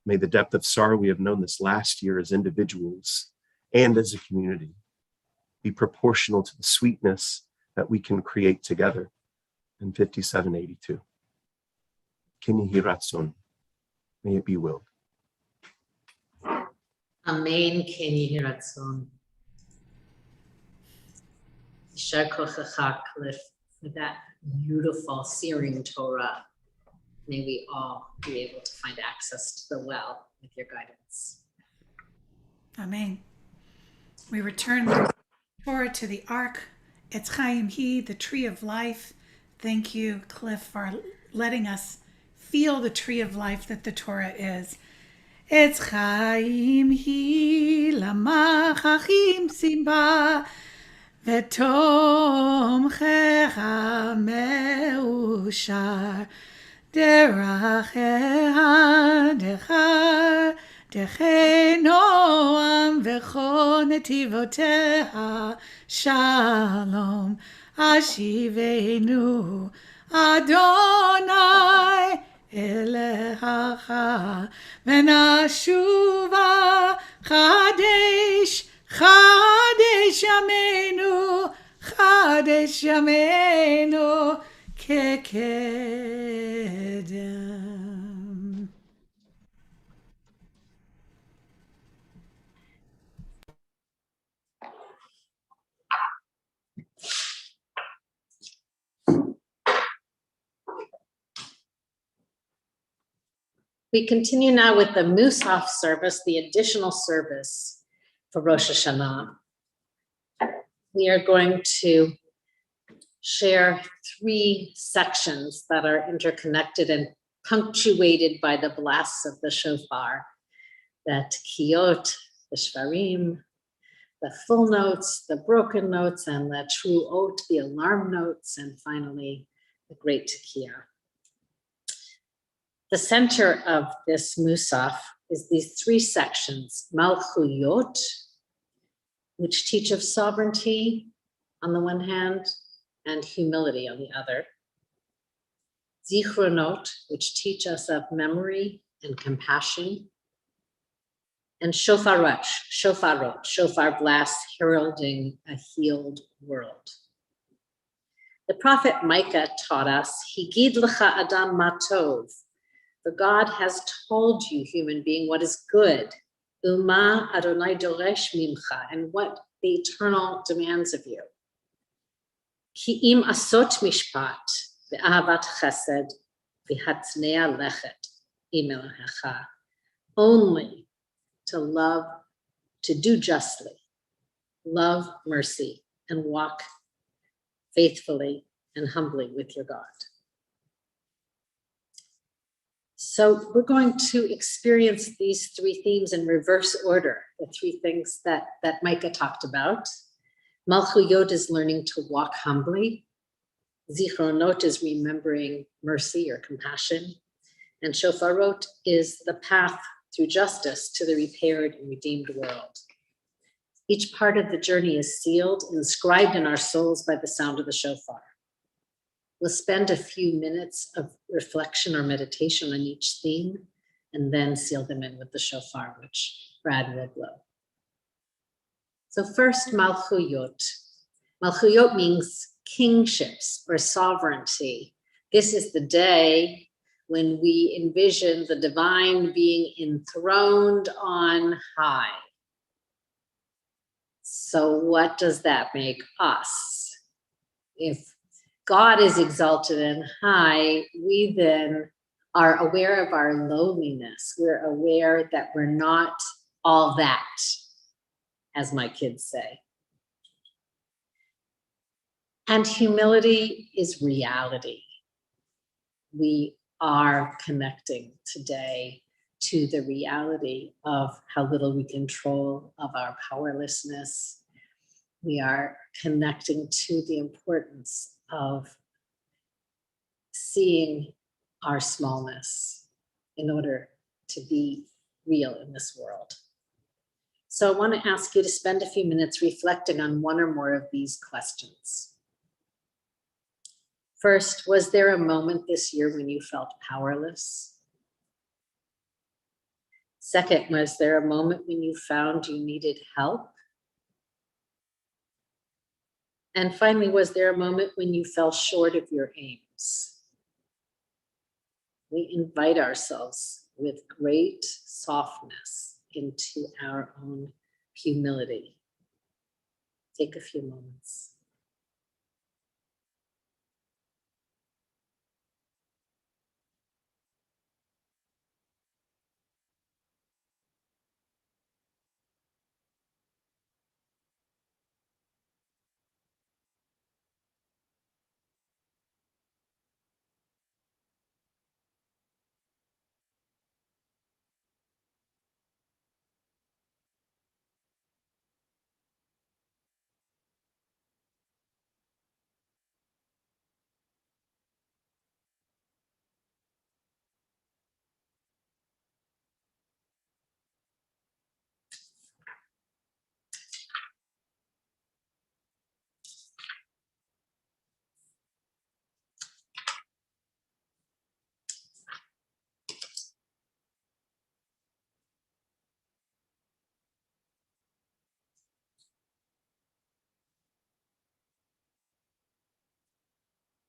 Speaker 8: May the depth of sorrow we have known this last year as individuals and as a community be proportional to the sweetness that we can create together in 5782. Ken Yehi Ratzon. May it be willed.
Speaker 7: Amen. Ken Yehi Ratzon. Yishar kochacha, Cliff, for that beautiful searing Torah. May we all be able to find access to the well with your guidance.
Speaker 1: Amen. We return the Torah to the ark. It's Chaim He, the tree of life. Thank you, Cliff, for letting us feel the tree of life that the Torah is. Etz chaim hi lamachachim simba v'tomchecha meushar deracheha dechar dechei noam v'chol netivoteha shalom ashivenu Adonai Elecha v'nashuva Chadesh Chadesh Yameinu kekedem.
Speaker 7: We continue now with the Musaf service, the additional service for Rosh Hashanah. We are going to share 3 sections that are interconnected and punctuated by the blasts of the shofar, the tekiyot, the shvarim, the full notes, the broken notes, and the true ot, the alarm notes, and finally the great tekiyah. The center of this Musaf is these 3 sections, Malchuyot, which teach of sovereignty on the one hand and humility on the other. Zichronot, which teach us of memory and compassion. And shofarot, shofar blasts heralding a healed world. The prophet Micah taught us, Higid lecha adam matov, for God has told you, human being, what is good. Uma Adonai doresh mimcha, and what the eternal demands of you. Ki im asot mishpat, ve'ahavat chesed, ve'hatznea lechet, im Elohecha. Only to love, to do justly, love mercy, and walk faithfully and humbly with your God. So we're going to experience these 3 themes in reverse order, the 3 things that Micah talked about. Malchuyot is learning to walk humbly. Zichronot is remembering mercy or compassion. And shofarot is the path through justice to the repaired and redeemed world. Each part of the journey is sealed, inscribed in our souls by the sound of the shofar. We'll spend a few minutes of reflection or meditation on each theme and then seal them in with the shofar, which Brad will blow. So first, Malchuyot. Malchuyot means kingships or sovereignty. This is the day when we envision the divine being enthroned on high. So what does that make us? If God is exalted and high, we then are aware of our lowliness. We're aware that we're not all that, as my kids say. And humility is reality. We are connecting today to the reality of how little we control, of our powerlessness. We are connecting to the importance of seeing our smallness in order to be real in this world. So I want to ask you to spend a few minutes reflecting on one or more of these questions. First, was there a moment this year when you felt powerless? Second, was there a moment when you found you needed help? And finally, was there a moment when you fell short of your aims? We invite ourselves with great softness into our own humility. Take a few moments.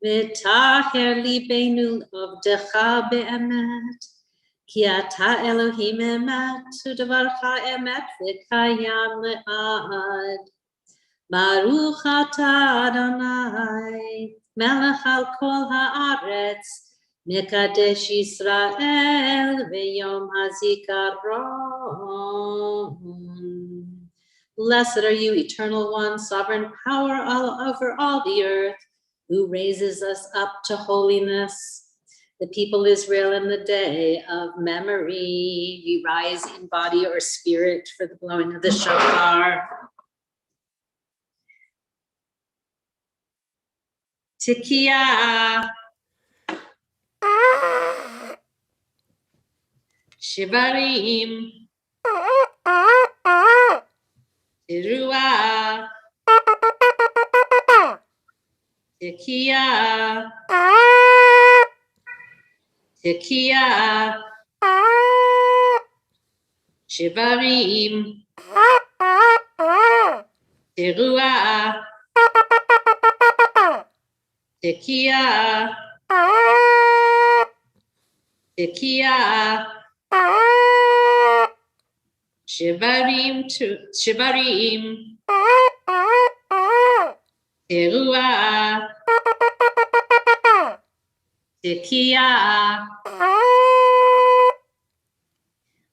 Speaker 7: v'taher libeinu avdecha be'emet, ki ata Elohim emet, u'davarcha emet v'kayam le'ad. Baruch atah Adonai, melech al kol haaretz, mekadesh Yisrael v'yom hazikaron. Blessed are you, eternal one, sovereign power over all the earth, who raises us up to holiness. The people Israel in the day of memory, we rise in body or spirit for the blowing of the shofar. Tikiya, Shivarim, Tirua, Tikiya, Tikiya, Shivarim, Tirua, Tikiya, Tikiya, Shivarim, Shivarim, Tirua, Tikiya,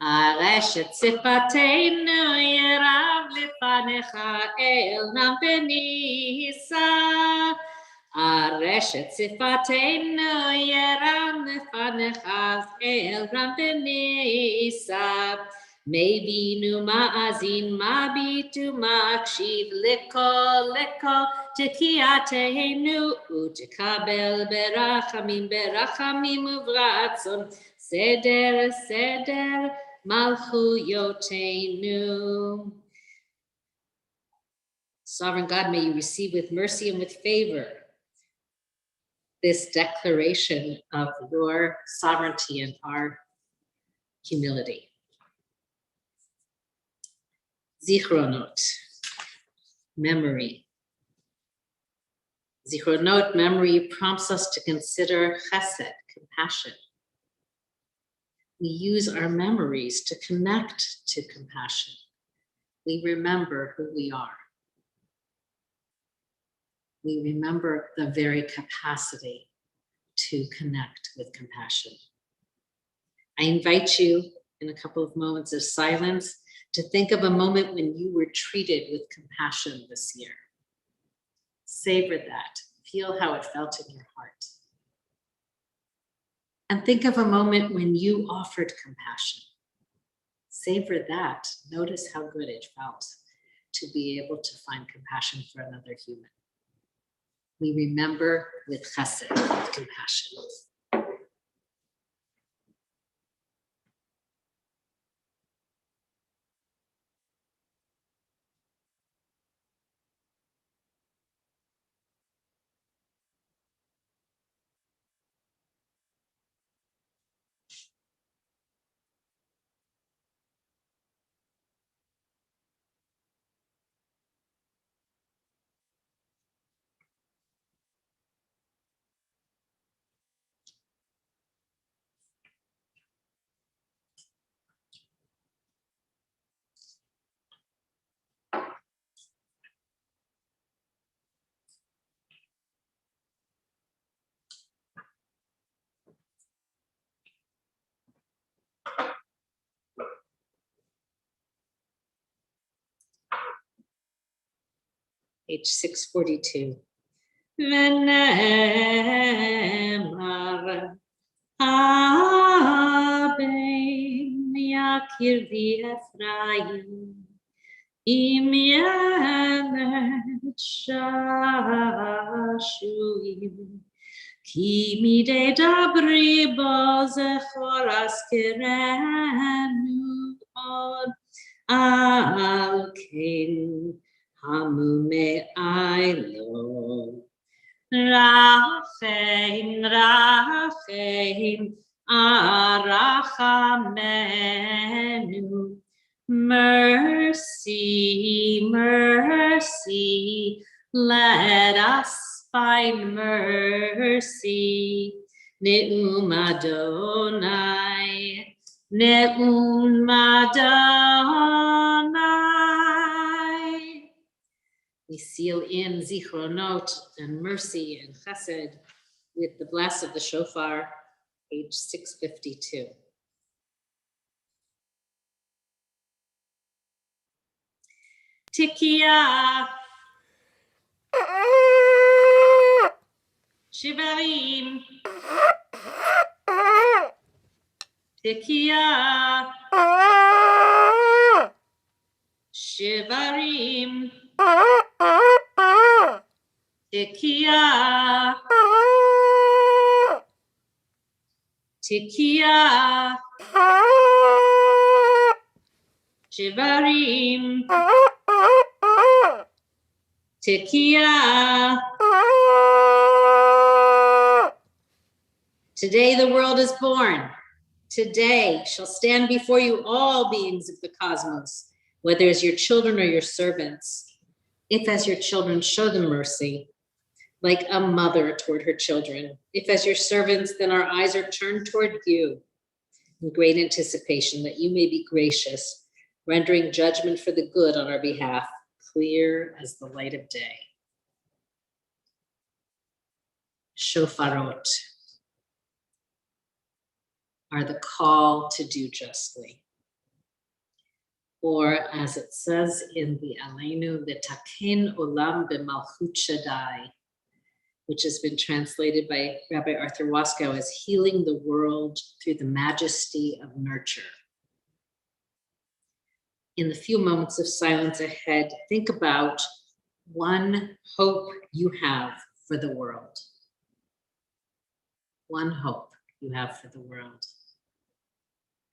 Speaker 7: Areshet Sifateinu Yerav Lefanecha El Nam Benisa. Areshet Sifateinu Yerav Lefanecha El Nam Benisa. Maybe ma'azin mabitu ma'akshiv leko tekiateinu utekabel berachamim uvratzon seder malchuyotenu. Sovereign God, may you receive with mercy and with favor this declaration of your sovereignty and our humility. Zichronot, memory. Zichronot, memory, prompts us to consider chesed, compassion. We use our memories to connect to compassion. We remember who we are. We remember the very capacity to connect with compassion. I invite you in a couple of moments of silence to think of a moment when you were treated with compassion this year. Savor that. Feel how it felt in your heart. And think of a moment when you offered compassion. Savor that. Notice how good it felt to be able to find compassion for another human. We remember with chesed, with compassion. Page 642. V'nemar haben yakir v'Ephraim im yemet shashuim ki midei dabri bo zechor askerenu od al kein Hamume ailo, Rachem, Arachamenu, mercy, let us find mercy. Ne'um Adonai, Ne'um Adonai. We seal in zichronot and mercy and chesed with the blast of the shofar, page 652. Tikia, Shivarim, Tikia, Shivarim, Tikia, Tikia, Shivarim, Tikia. Today the world is born. Today shall stand before you all beings of the cosmos, whether as your children or your servants. If as your children, show them mercy, like a mother toward her children. If as your servants, then our eyes are turned toward you in great anticipation that you may be gracious, rendering judgment for the good on our behalf, clear as the light of day. Shofarot are the call to do justly. Or as it says in the Aleinu, Letaken Olam B'Malchut Shaddai, which has been translated by Rabbi Arthur Waskow as healing the world through the majesty of nurture. In the few moments of silence ahead, think about one hope you have for the world. One hope you have for the world.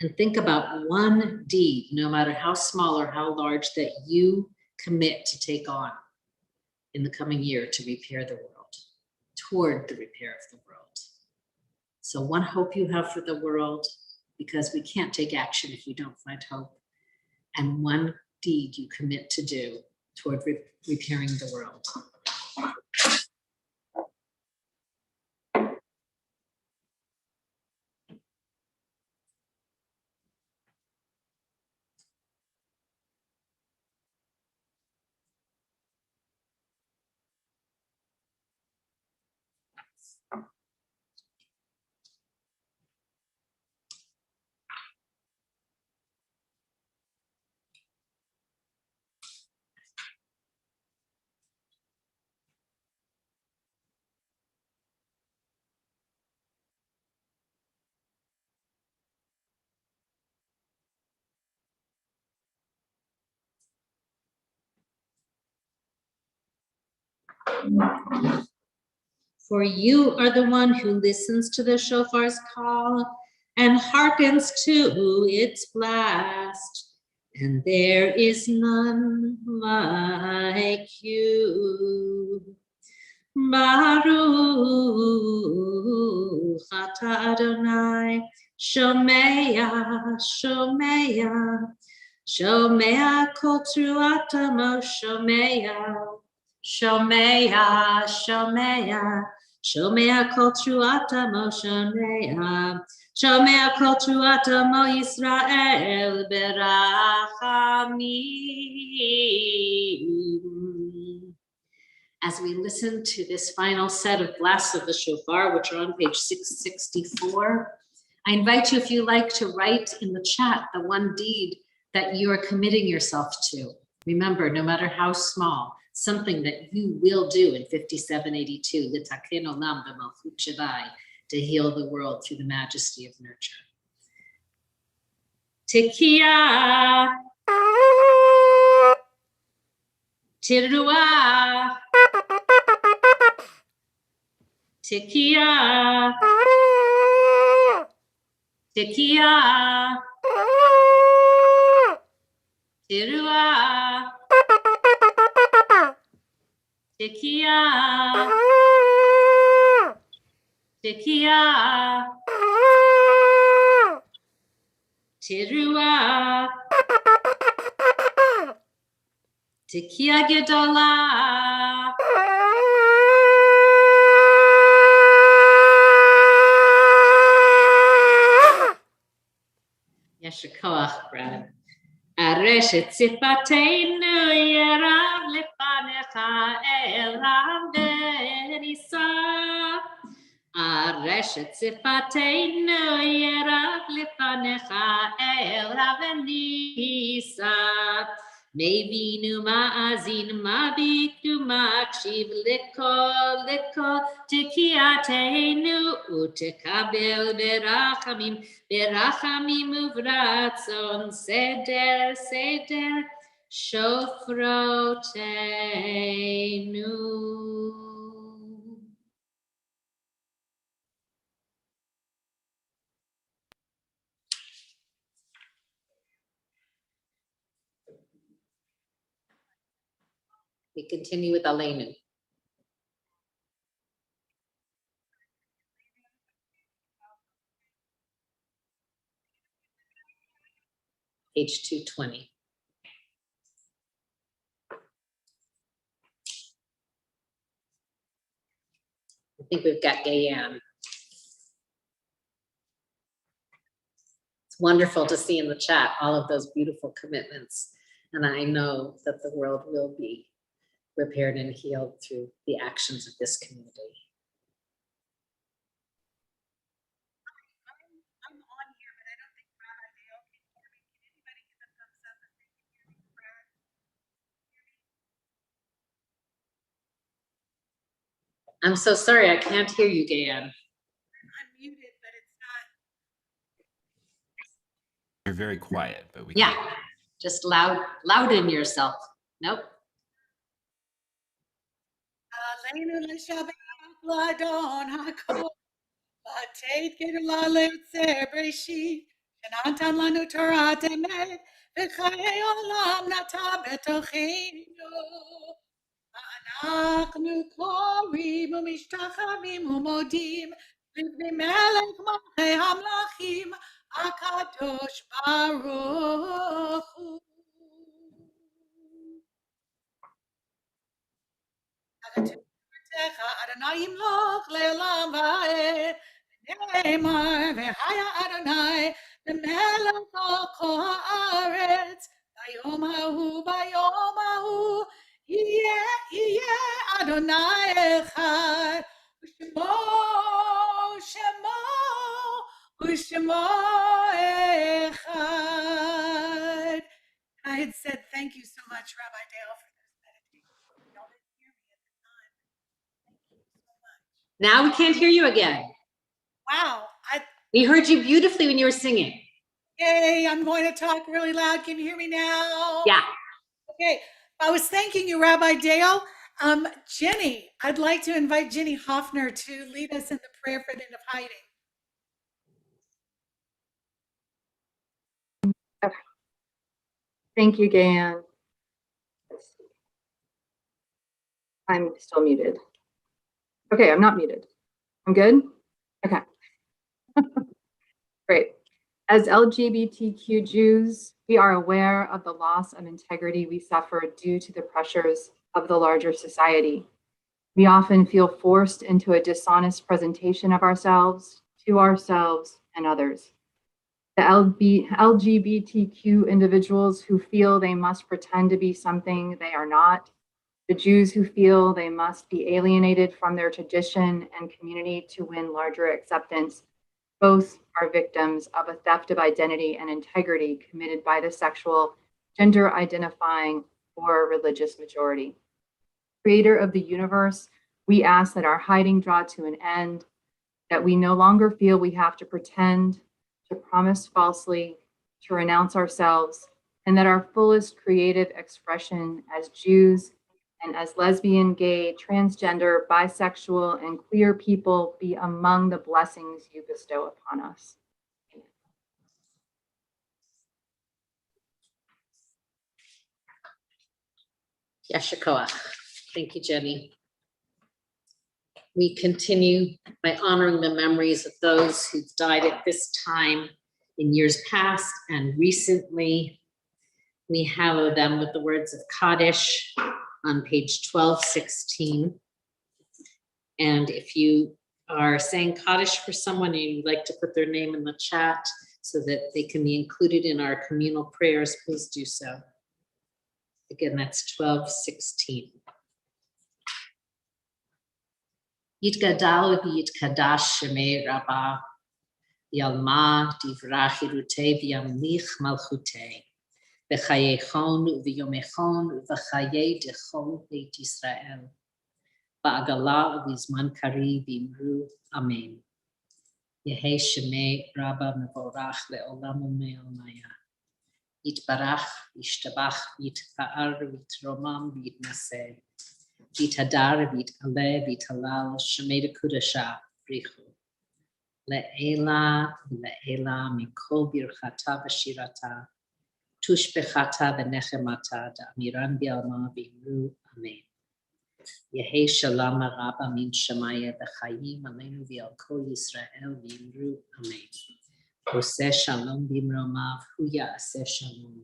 Speaker 7: And think about one deed, no matter how small or how large, that you commit to take on in the coming year to repair the world, toward the repair of the world. So one hope you have for the world, because we can't take action if we don't find hope, and one deed you commit to do toward repairing the world. For you are the one who listens to the shofar's call and hearkens to its blast. And there is none like you. Baruch atah Adonai, Shomea, Shomea, Shomea kol truatamo, Shomea, Shomea, Shomea, Shomea kol truatamo, Shomea, Shomea kol truatamo, Yisrael berachamim. As we listen to this final set of blasts of the shofar, which are on page 664, I invite you, if you like, to write in the chat the one deed that you are committing yourself to. Remember, no matter how small, something that you will do in 5782, Litaken Olam B'Malchut Shaddai, to heal the world through the majesty of nurture. Tekiah, Tiruah, Tekiah, Tekiah, Tiruah, Tekiah, Tekiah, Tiruah, Tekiah Gedolah, Yashikoach, Brad. Areshet sifateinu yerav lefanecha el rav verisa. Areshet sifateinu yerav lefanecha el rav verisa. Mevinu ma'azin ma'biknu ma'akshiv likol tikiateinu utekabel berachamim uvratzon seder shofroteinu. We continue with Aleinu. Page 220. I think we've got Gayan. It's wonderful to see in the chat all of those beautiful commitments. And I know that the world will be repaired and healed through the actions of this community.
Speaker 1: I'm on here, but I don't think Rabbi Dayle can hear me. Can anybody give a thumbs up if they can hear me, Brad?
Speaker 7: I'm so sorry, I can't hear you, Gayan.
Speaker 1: I'm muted, but it's not.
Speaker 9: You're very quiet, but we
Speaker 7: Yeah, just louden yourself. Nope.
Speaker 1: Aleinu l'shabbat l'adon hakol, v'ateit gedula le'yotzer breshit, shenatan lanu Torah emet, v'chayei olam nata betochenu. אנחנו קוראים ומשתחווים ומודים לפני מלך מלכי המלכים הקדוש ברוך הוא. אדוני ימלוך לעולם ועד, נאמר והיה אדוני למלך על כל הארץ, ביום ההוא יהיה אדוני אחד, ושמו אחד. I had said thank you so much, Rabbi Dayle, for this meditation. Y'all didn't hear me at the time. Thank you so much.
Speaker 7: Now we can't hear you again.
Speaker 1: Wow.
Speaker 7: We heard you beautifully when you were singing.
Speaker 1: Yay, I'm going to talk really loud. Can you hear me now?
Speaker 7: Yeah.
Speaker 1: Okay. I was thanking you, Rabbi Dayle. Jenny, I'd like to invite Jenny Hoffner to lead us in the prayer for the end of hiding.
Speaker 10: Okay. Thank you, Gayan. I'm still muted. Okay, I'm not muted. I'm good? Okay. Great. As LGBTQ Jews, we are aware of the loss of integrity we suffer due to the pressures of the larger society. We often feel forced into a dishonest presentation of ourselves, to ourselves, and others. The LGBTQ individuals who feel they must pretend to be something they are not, the Jews who feel they must be alienated from their tradition and community to win larger acceptance, both are victims of a theft of identity and integrity committed by the sexual, gender identifying, or religious majority. Creator of the universe, we ask that our hiding draw to an end, that we no longer feel we have to pretend, to promise falsely, to renounce ourselves, and that our fullest creative expression as Jews and as lesbian, gay, transgender, bisexual, and queer people be among the blessings you bestow upon us.
Speaker 7: Yashikoach. Thank you, Jenny. We continue by honoring the memories of those who've died at this time in years past and recently. We hallow them with the words of Kaddish on page 1216. And if you are saying Kaddish for someone and you'd like to put their name in the chat, so that they can be included in our communal prayers, please do so. Again, that's 12:16. Yitgadal v'yitkadash shemei Rabba, Yalma divrah hirutei v'yamlich malchutei, v'chayechon v'yomechon v'chayei dechol beit Yisrael, ba'agala v'zman kari v'imru, amen. Yehi shemei Rabba mevorach le'olam u'me'olmaya. Yitbarach, yishtabach, yitpa'ar, yitromam, yitnaseh. Yitadar, yitaleh, yitalal, shemei dekudasha, brichu. Le'ela, le'ela, mikol birchata v'shirata, tushbechata v'nechemata, da'amiran bi'alma v'imru, amen. Yehi shalom rabba min shemaya v'chayim aleinu v'al kol Yisrael v'imru, amen. Oseh shalom b'imromav, hu ya'aseh shalom.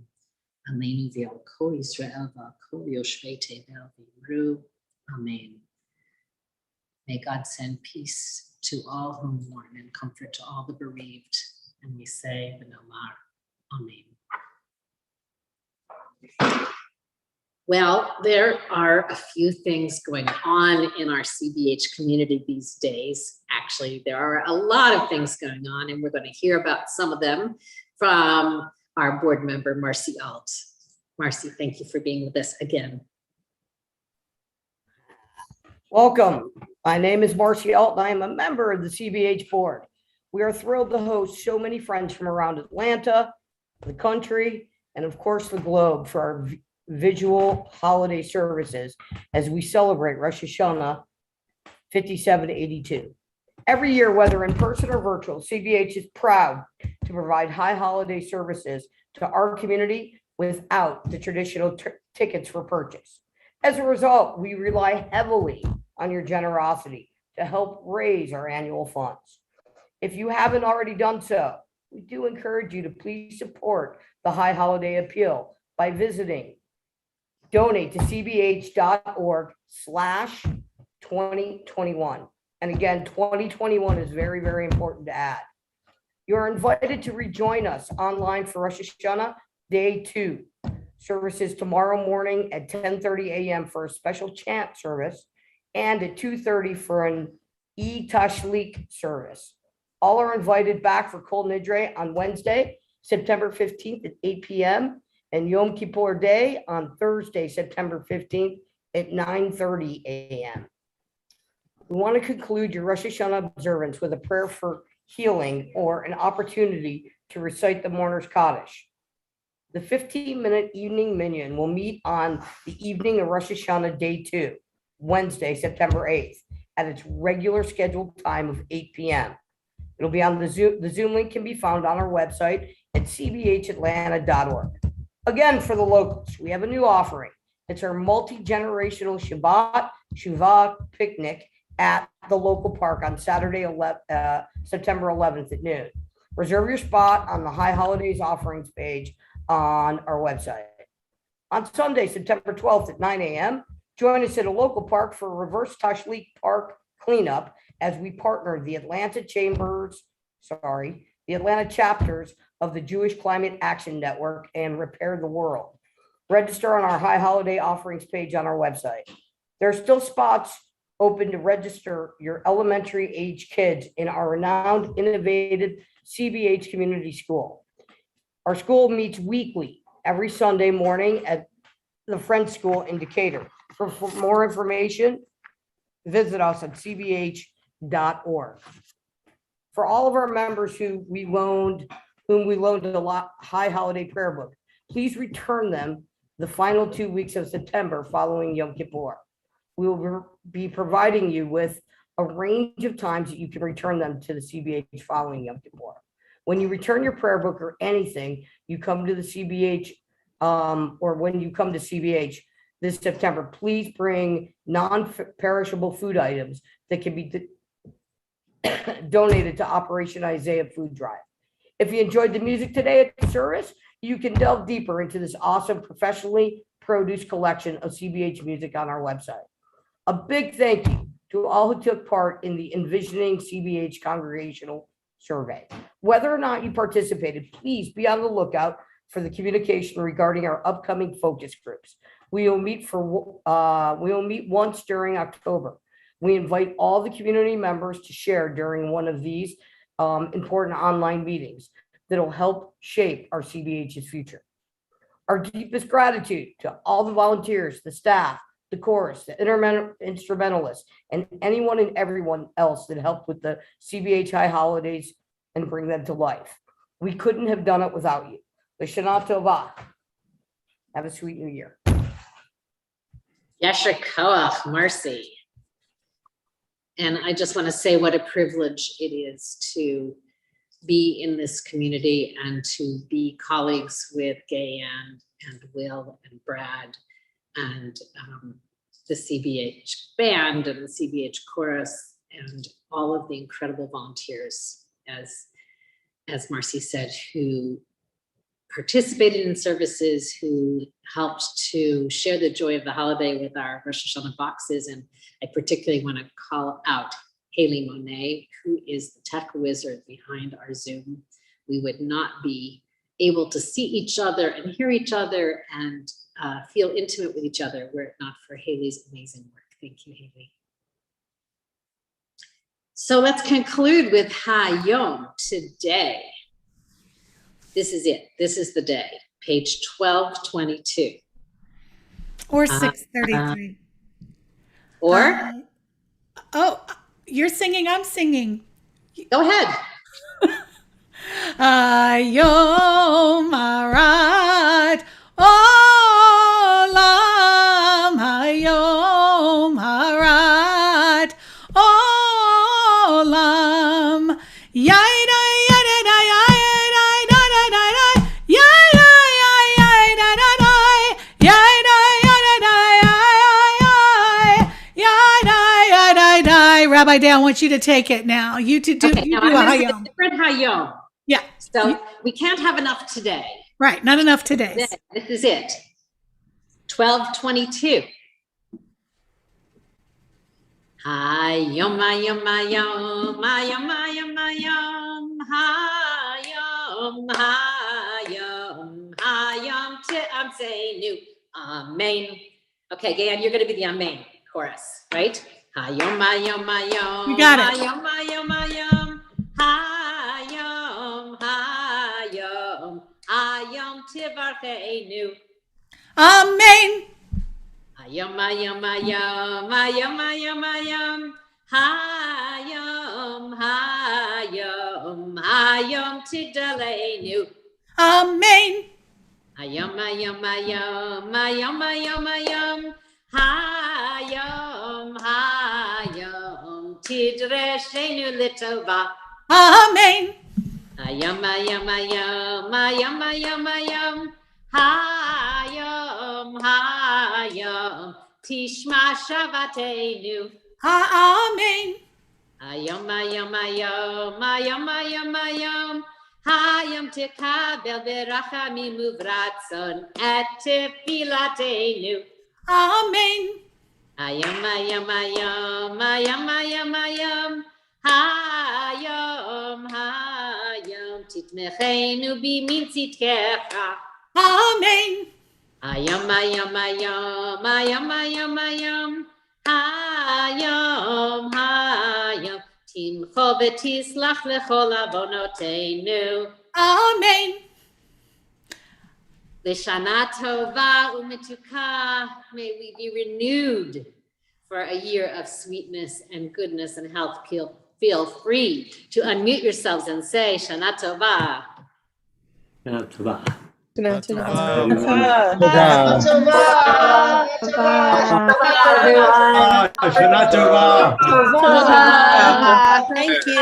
Speaker 7: Aleinu v'al kol Yisrael v'al kol yoshvei tevel v'imru, amen. May God send peace to all who mourn and comfort to all the bereaved. And we say, V'nomar, amen. Well, there are a few things going on in our CBH community these days. Actually, there are a lot of things going on, and we're going to hear about some of them from our board member, Marcy Alt. Marcy, thank you for being with us again.
Speaker 11: Welcome. My name is Marcy Alt, and I am a member of the CBH board. We are thrilled to host so many friends from around Atlanta, the country, and of course the globe for our visual holiday services as we celebrate Rosh Hashanah 5782. Every year, whether in person or virtual, CBH is proud to provide high holiday services to our community without the traditional tickets for purchase. As a result, we rely heavily on your generosity to help raise our annual funds. If you haven't already done so, we do encourage you to please support the High Holiday Appeal by visiting donate to cbh.org/2021. And again, 2021 is very, very important to add. You're invited to rejoin us online for Rosh Hashanah Day 2. Services tomorrow morning at 10:30 a.m. for a special chant service and at 2:30 for an e-tashlik service. All are invited back for Kol Nidre on Wednesday, September 15th at 8 p.m. and Yom Kippur Day on Thursday, September 15th at 9:30 a.m. We want to conclude your Rosh Hashanah observance with a prayer for healing or an opportunity to recite the Mourner's Kaddish. The 15-minute evening minyan will meet on the evening of Rosh Hashanah Day 2, Wednesday, September 8th, at its regular scheduled time of 8 p.m. It'll be on the Zoom. The Zoom link can be found on our website at cbhatlanta.org. Again, for the locals, we have a new offering. It's our multi-generational Shabbat Shuvah picnic at the local park on Saturday, September 11th at noon. Reserve your spot on the High Holidays offerings page on our website. On Sunday, September 12th at 9 a.m., join us at a local park for a reverse Tashlik Park cleanup as we partner the Atlanta chapters of the Jewish Climate Action Network and Repair the World. Register on our High Holiday offerings page on our website. There are still spots open to register your elementary age kids in our renowned, innovative CBH Community School. Our school meets weekly, every Sunday morning at the French School in Decatur. For more information, visit us at cbh.org. For all of our members whom we loaned a High Holiday prayer book, please return them the final 2 weeks of September following Yom Kippur. We will be providing you with a range of times that you can return them to the CBH following Yom Kippur. When you return your prayer book or anything, you come to the CBH, or when you come to CBH this September, please bring non-perishable food items that can be donated to Operation Isaiah Food Drive. If you enjoyed the music today at the service, you can delve deeper into this awesome professionally produced collection of CBH music on our website. A big thank you to all who took part in the Envisioning CBH Congregational survey. Whether or not you participated, please be on the lookout for the communication regarding our upcoming focus groups. We will meet once during October. We invite all the community members to share during one of these important online meetings that'll help shape our CBH's future. Our deepest gratitude to all the volunteers, the staff, the chorus, the instrumentalists, and anyone and everyone else that helped with the CBH High holidays and bring them to life. We couldn't have done it without you. Shana Tova. Have a sweet new year.
Speaker 7: Yasher Koach, Marcy. And I just want to say what a privilege it is to be in this community and to be colleagues with Gayan and Will and Brad and the CBH band and the CBH chorus and all of the incredible volunteers, as Marcy said, who participated in services, who helped to share the joy of the holiday with our Rosh Hashanah boxes. And I particularly want to call out Haley Monet, who is the tech wizard behind our Zoom. We would not be able to see each other and hear each other and feel intimate with each other were it not for Haley's amazing work. Thank you, Haley. So let's conclude with Hayom today. This is it. This is the day. Page 1222.
Speaker 1: Or 633.
Speaker 7: Or?
Speaker 1: Oh, you're singing, I'm singing.
Speaker 7: Go ahead.
Speaker 1: Hayom Harat Olam, Hayom Harat Olam, Yada Yada Yada Rabbi Dayle, I want you to take it now. You to do,
Speaker 7: okay,
Speaker 1: you
Speaker 7: do
Speaker 1: a Hayom.
Speaker 7: Different Hayom.
Speaker 1: Yeah.
Speaker 7: So we can't have enough today.
Speaker 1: Right, not enough today.
Speaker 7: This is it. 1222. Hayom, Hayom, Hayom, Hayom, Hayom, Hayom, Hayom, Hayom, Hayom, T'amseinu. Amen. Okay, Gayan, you're going to be the Amen chorus, right? Hayom, Hayom, Hayom.
Speaker 1: You got it.
Speaker 7: Hayom, Hayom, Hayom. Hayom, Hayom, Hayom Tivarcheinu.
Speaker 1: Amen.
Speaker 7: Hayom, Hayom, Hayom, Hayom, Hayom, Hayom. Hayom, Hayom, Hayom Tidaleinu.
Speaker 1: Amen.
Speaker 7: Hayom, Hayom, Hayom, Hayom, Hayom, Hayom. Hayom, Hayom, Tidreshenu Litova.
Speaker 1: Amen.
Speaker 7: Hayom, Hayom, Hayom, Hayom, Hayom, Hayom. Hayom, Hayom, Tishma Shabbatenu.
Speaker 1: Amen.
Speaker 7: Hayom, Hayom, Hayom, Hayom, Hayom, Hayom. Hayom Tekabel Berachamim Uvratzon et Tefilatenu.
Speaker 1: Amen.
Speaker 7: Hayom, Hayom, Hayom, Hayom, Hayom, Hayom. Hayom, Hayom, Titmechenu bimin tzidkecha.
Speaker 1: Amen.
Speaker 7: Hayom, Hayom, Hayom, Hayom, Hayom, Hayom. Hayom, Hayom, Timcho v'tislach lechol avonoteinu.
Speaker 1: Amen.
Speaker 7: L'shana tova u'metuka, may we be renewed for a year of sweetness and goodness and health. Feel free to unmute yourselves and say Shana tova.
Speaker 20: Shana tova.
Speaker 21: Shana tova.
Speaker 20: Shana tova.
Speaker 21: Thank you.